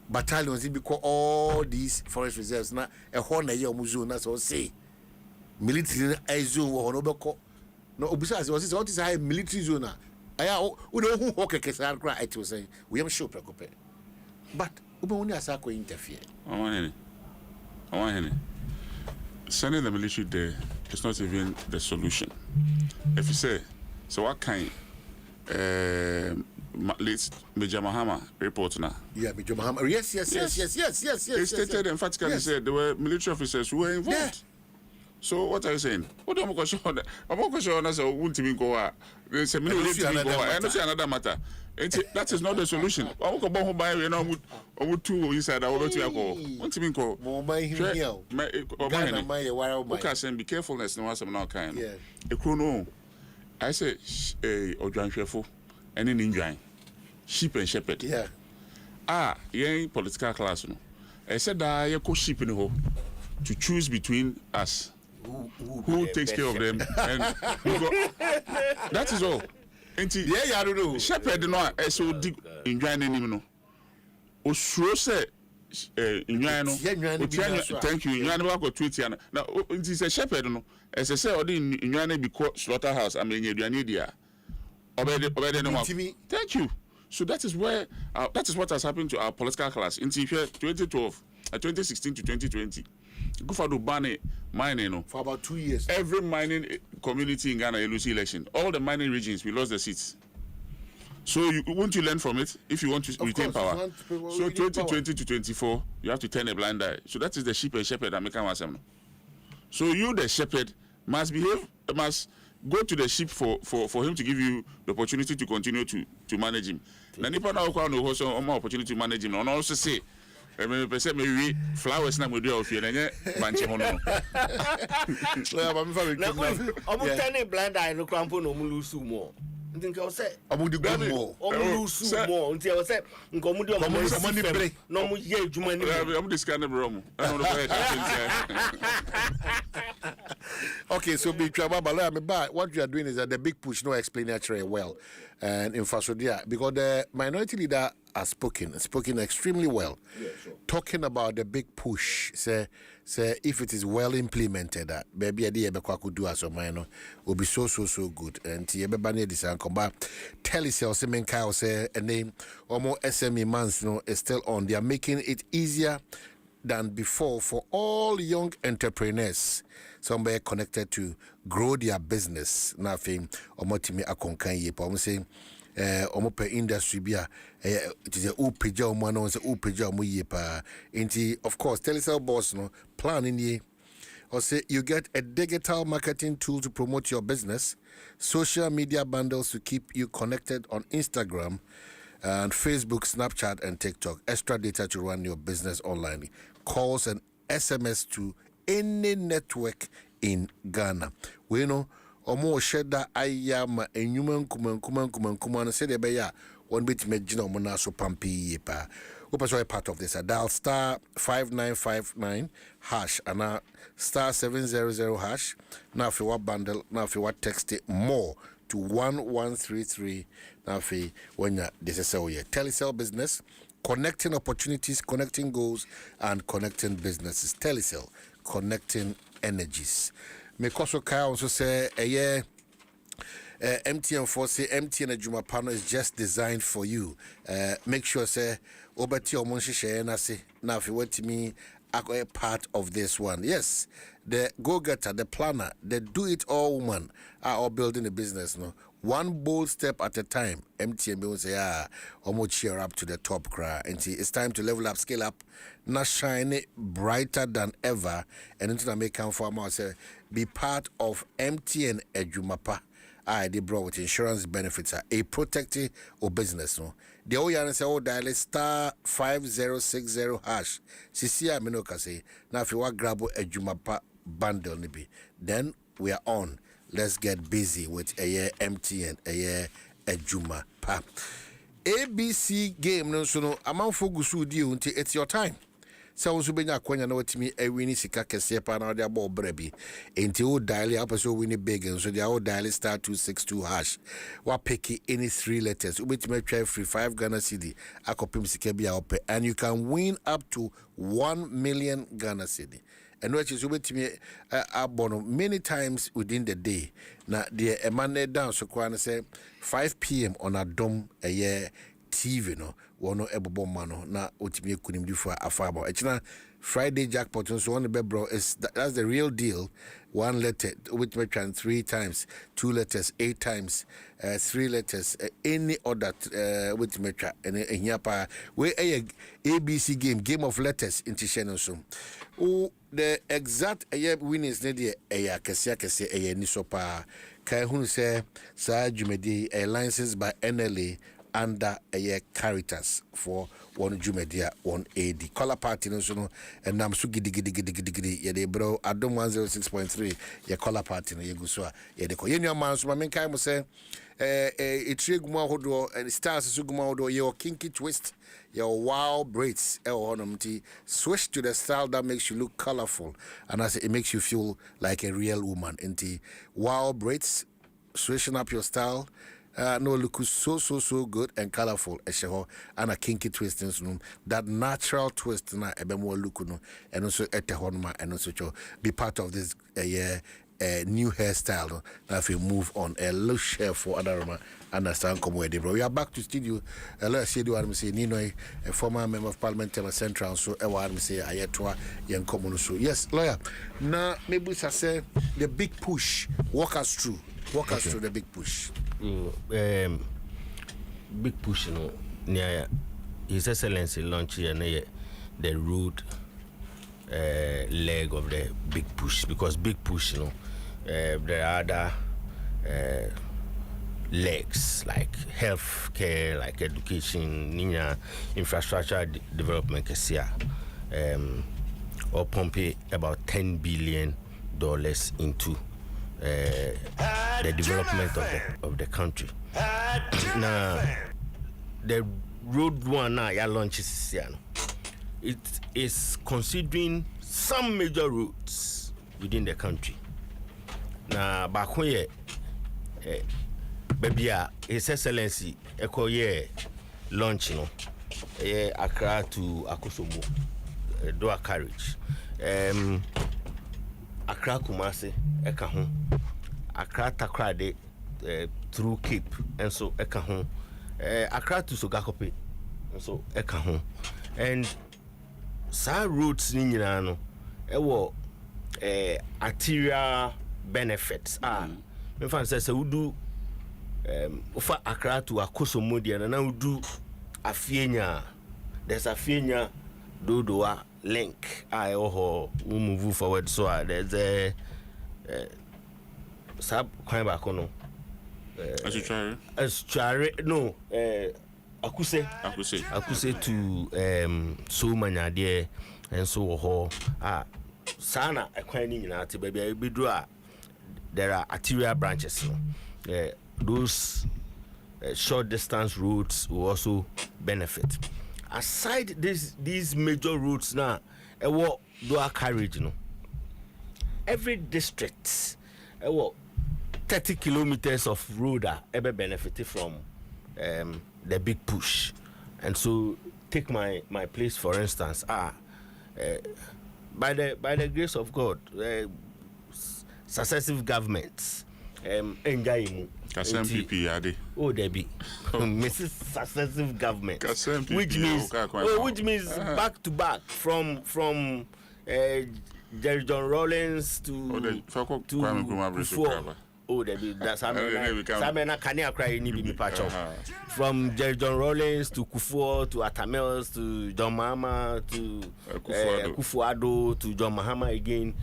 battalions because all these forest reserves now a horn year muzo that's all say military zone or no obisa was what is a military zone I would know who hockey can cry it was saying we am sure preoccupy but only as I could interfere. I want sending the military there is not even the solution. If you say so what kind late Major Mahama report now? Yeah, Major Mahama. Yes. They stated emphatically said there were military officers who were involved. Yeah. So what are you saying? What am I going to show? I'm not going to show us a won't even go out. There's a another matter. That is not the solution. I'm going to buy you know with two inside our go. Won't even go. Okay, be carefulness no some now kind. Yeah. A chrono. I say Ojanshefo and in Injuan. Sheep and shepherd. Yeah. Yeah, political class no. I said that you go sheep in the hole to choose between us. Who takes care of them and who go, that is all. Yeah, I don't know. Shepherd no so deep in joining him no. osuro se nwan no thank you nwan no ko tweet ya na nti se shepherd no ese se odi nwan no bi ko slaughterhouse amenye aduane dia obede no thank you. So that is where that is what has happened to our political class in 2012 2016 to 2020. Go for the ban mining for about 2 years. Every mining community in Ghana lose election. All the mining regions we lost the seats. So won't you learn from it if you want to retain power? So 2020 to 24, you have to turn a blind eye. So that is the sheep and shepherd that make one. So you, the shepherd, must go to the sheep for him to give you the opportunity to continue to manage him. Na nipa na okwa no ho so opportunity to manage him. And also say person maybe flowers na modua of here na banche ho no. I'm turning blind eye no krampo no mu lose more. Think I say amudi go more. Lose more until I say nkomudi money break. No mu ye adwuma ni. I'm this kind of room. I don't know where it happens. Okay, so big trouble, but what you are doing is that the big push no explain actually well and infrastructure because the minority leader has spoken extremely well. Yeah, sure. Talking about the big push, say if it is well implemented, that maybe idea could do as a minor will be so good. And everybody this and come back. Tell yourself, say a name or more SME months is still on. They are making it easier than before for all young entrepreneurs. Somebody connected to grow their business. Nothing omotimi akonkan ye. I'm saying omope industry bia it is a upeja omano se upeja omuye pa. Inti of course telesale boss no plan in ye. Or say you get a digital marketing tool to promote your business, social media bundles to keep you connected on Instagram and Facebook, Snapchat and TikTok. Extra data to run your business online. Calls and SMS to any network in Ghana. We know omo sheda ayama enyuma kuma say de be ya one bit megina omo na so pampi pa. Opa a part of this. Dial star 5959 hash and star 700 hash. Now if you want bundle, now if you want text it more to 1133. Now if you when this is how you telesale business. Connecting opportunities, connecting goals, and connecting businesses. Telecel, connecting energies. Mekoso Kaya also say, MTN for say MTN Ajuma panel is just designed for you. Make sure say obati omonshi share na say now if you want to me a part of this one. Yes, the go-getter, the planner, the do-it-all woman are all building a business. No, one bold step at a time. MTN will say, almost cheer up to the top cry. And it's time to level up, scale up, not shine brighter than ever. And into the make come for say, be part of MTN Ejumapa. They brought with insurance benefits a protecting or business. No, the old say, dial star 5060 hash. CCI Minoka say, now if you want grab a Jumapa bundle, then we are on. Let's get busy with a year MTN, a year Ejumapa. ABC game, no, so no, amount for Gusu deal until it's your time. So also benya kwanya na watimi ewini sika kese pa na de abo brebi enti o dial up so win big and so they all dial star 262 hash wa pick any 3 letters ubetime try free 5 Ghana cedi akopim sika bia ope and you can win up to 1 million Ghana cedi and which is ubetime abono many times within the day na the emane down so kwa na say 5 p.m. on Adom a year TV no wono ebobo mano na otimi kunimdi for afabo echina Friday jackpot so one be bro is that's the real deal. 1 letter with me 3 times, 2 letters 8 times, 3 letters any other with me and here pa we a ABC game of letters into channel so the exact winners ne a kese a ni so pa kai hunu say sa jumedi a license by NLA under a year characters for one Jumedia 1AD color party no so no and nam so gidi ye de bro Adom 106.3 ye color party no ye gu so ye de ko ye nwa man so ma men kai mo say etrigumo hodo and stars so gumo hodo your kinky twist your wild braids switch to the style that makes you look colorful and as it makes you feel like a real woman into wild braids switching up your style no look so good and colorful. Esheho and a kinky twist in room. That natural twist na ebe mo look no and also etehonma and also be part of this new hairstyle. Now if you move on a little share for Adaroma understand come where they bro. We are back to studio. Let's see what I'm saying. Nino, a former member of Parliament Central, so I say Ayatwa young common so yes, lawyer. Now maybe I say the big push. Walk us through the big push. Big push, you know, near His Excellency launch here the road leg of the big push, because big push, you know, there are other legs like health care, like education, infrastructure development, or pumping about $10 billion into the development of the country. Now, the road one now ya launches, it is considering some major routes within the country. Now, back when baby, His Excellency Ekoye launch, you know, Accra to Akusumu, dual carriage. Accra Kumasi, Ekahon, Accra Takrade through Cape, and so Ekahon, Accra to Sogakope, and so Ekahon, and sa routes Ninano, ewo arterial benefits. My friend says, we do Ufa Accra to Akusumu, and now we do Afienya. There's Afienya Dodoa link. We move forward. So there's a sub crime back on. No, Akuse to so many there and so sana acquiring in art baby there are arterial branches. Those short distance routes will also benefit. Aside these major routes now, dual carriage, you know. Every district, 30 kilometers of road are ever benefited from the big push. And so take my place for instance. By the grace of God, successive governments oh, there be Mrs. Successive government, which means back to back from Jerry John Rawlings to Kufuor. Oh, there be that's how many can cry in patch from Jerry John Rawlings to Kufuor to Atamels to John Mahama to Kufuor to John Mahama again.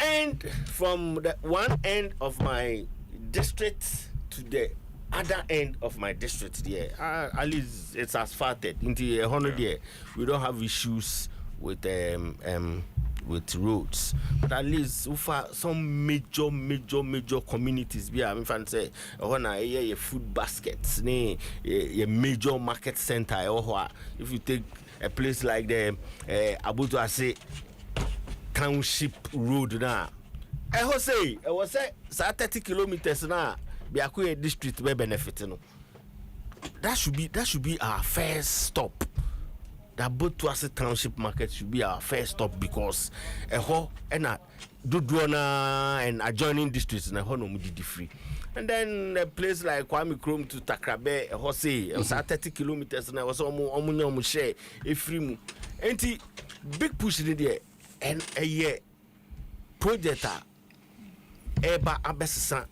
And from the one end of my district to the other end of my district there, at least it's asphalted into 100 years. We don't have issues with roads, but at least some major communities. I'm trying to say, a food baskets, a major market center. If you take a place like the Abutuase Township Road now, I was say 30 kilometers now. Be a district where benefit, you know. That should be our first stop. That Abutuase Township Market should be our first stop, because and adjoining districts and no free. And then a place like Kwame Krom to Takrabe, was 30 kilometers and I was almost share a free. Ain't big push in there. And a year project eba abesisa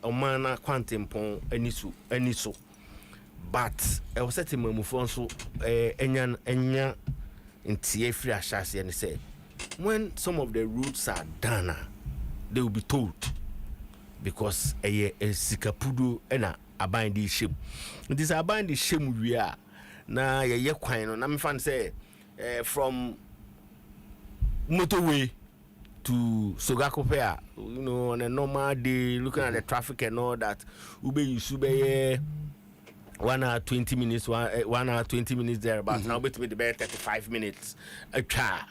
omana quantum pon any so, but I was setting my mufon so enya in free ashasi, and say when some of the routes are done, they will be told, because a sikapudo ena abind the shame. It is abind the shame we are na ye kwine no. I'm fan say from motorway to Sogakopea, you know, on a normal day, looking at the traffic and all that, you should be 1 hour 20 minutes, 1 hour 20 minutes there, but now between the 35 minutes a car.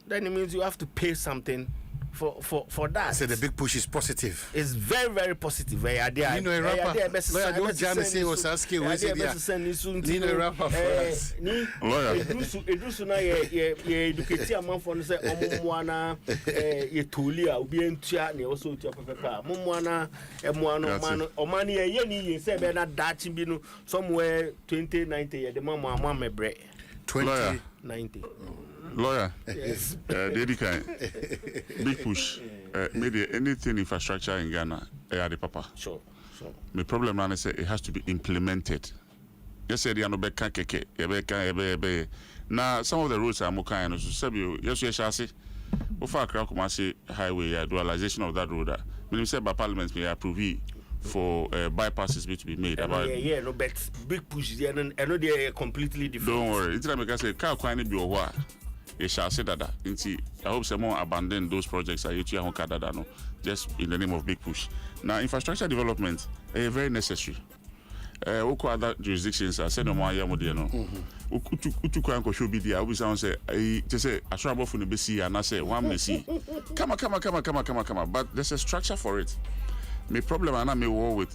Then it means you have to pay something for that. So the big push is positive. It's very, very positive. You know a rapper. Lawyer, don't jam say was asking. We say Nino a rapper for us. Lawyer. Edusu na ye educate a man for say omwana ye tolia obi entua na also tua pepepa. Momwana emwana omani ye ni say be na dachi bi no somewhere 2090 ye the mama mebre. 2090. Lawyer. Yes. Dedica. Big push. Maybe anything infrastructure in Ghana, the papa. Sure. My problem now is it has to be implemented. Yes, there are no back keke. Now some of the roads are more kind of so yes, chassis. Before Kumasi highway, dualization of that road. When say by parliament may approve for bypasses to be made. No, but big push. I know they are completely different. Don't worry. It's like I say, car can be over. It shall say that. I hope someone abandon those projects. Just in the name of big push. Now, infrastructure development is very necessary. Other jurisdictions are saying no more. Utu kwanko should be there. We sound say just say I trouble for the BC and I say one may see. Come on. But there's a structure for it. My problem and I may war with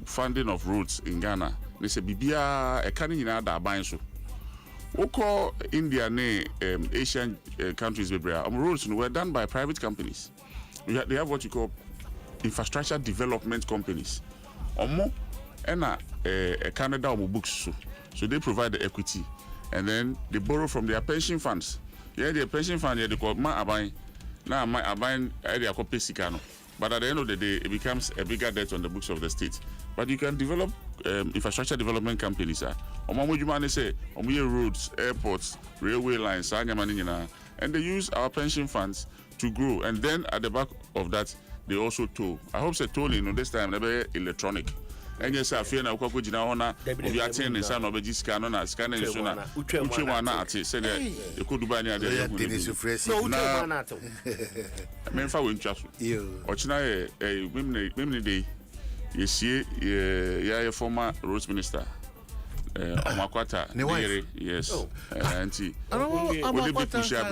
funding of roads in Ghana. They say bibia a canning in other buying so. Oko India ne Asian countries roads were done by private companies. They have what you call infrastructure development companies. Omo ena Canada omo books so they provide the equity and then they borrow from their pension funds. Their pension fund they call ma abain na ma abain they call pesikano. But at the end of the day, it becomes a bigger debt on the books of the state. But you can develop infrastructure development companies. Say, roads, airports, railway lines, and they use our pension funds to grow. And then at the back of that, they also toll. I hope tolling this time they'll be electronic. And yes, I feel now we are attending some of the scanner sooner. Uchewana at said you could buy near the Memphis win just Ochina women day. You see, yeah, former roads minister. Amakwata, yes, auntie. I'm a bit push up,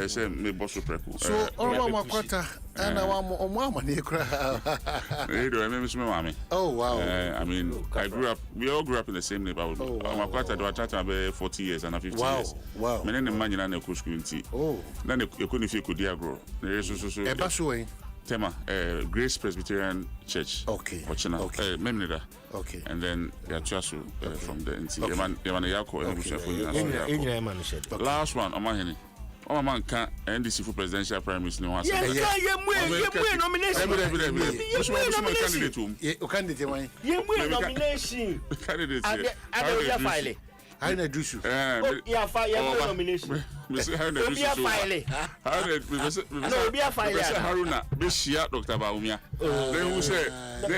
say, me boss preku. So, Amakwata, and I want mama near crowd. Oh, wow. I mean, we all grew up in the same neighborhood. Amakwata, do I chat about 40 years and 50 years. Wow. Men in the man in the school tea. Oh, then you couldn't feel could grow. There is so. Tema, Grace Presbyterian Church. Okay. Memnida. Okay. And then Yachasu from the NC. Last one, Omahini. Man can't NDC for presidential prime minister. Candidate. I know do so. Yeah, fire nomination. Mr. Haruna, Haruna, Bishia, Dr. Baumia. Then who say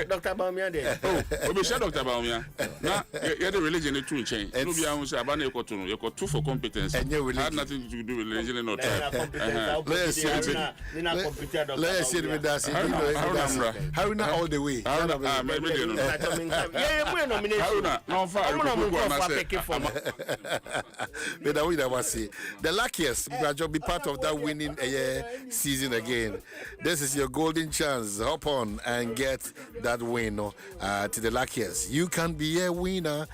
Dr. Baumia there? Oh, Bishia, Dr. Baumia. Now, you're the religion in two chain. Nubia who say Abane Kotono, you got two for competence. And you had nothing to do with religion or time. Let's see it with us. Haruna all the way. Haruna, no far. The luckiest, you'll be part of that winning season again. This is your golden chance. Hop on and get that win to the luckiest. You can be a winner.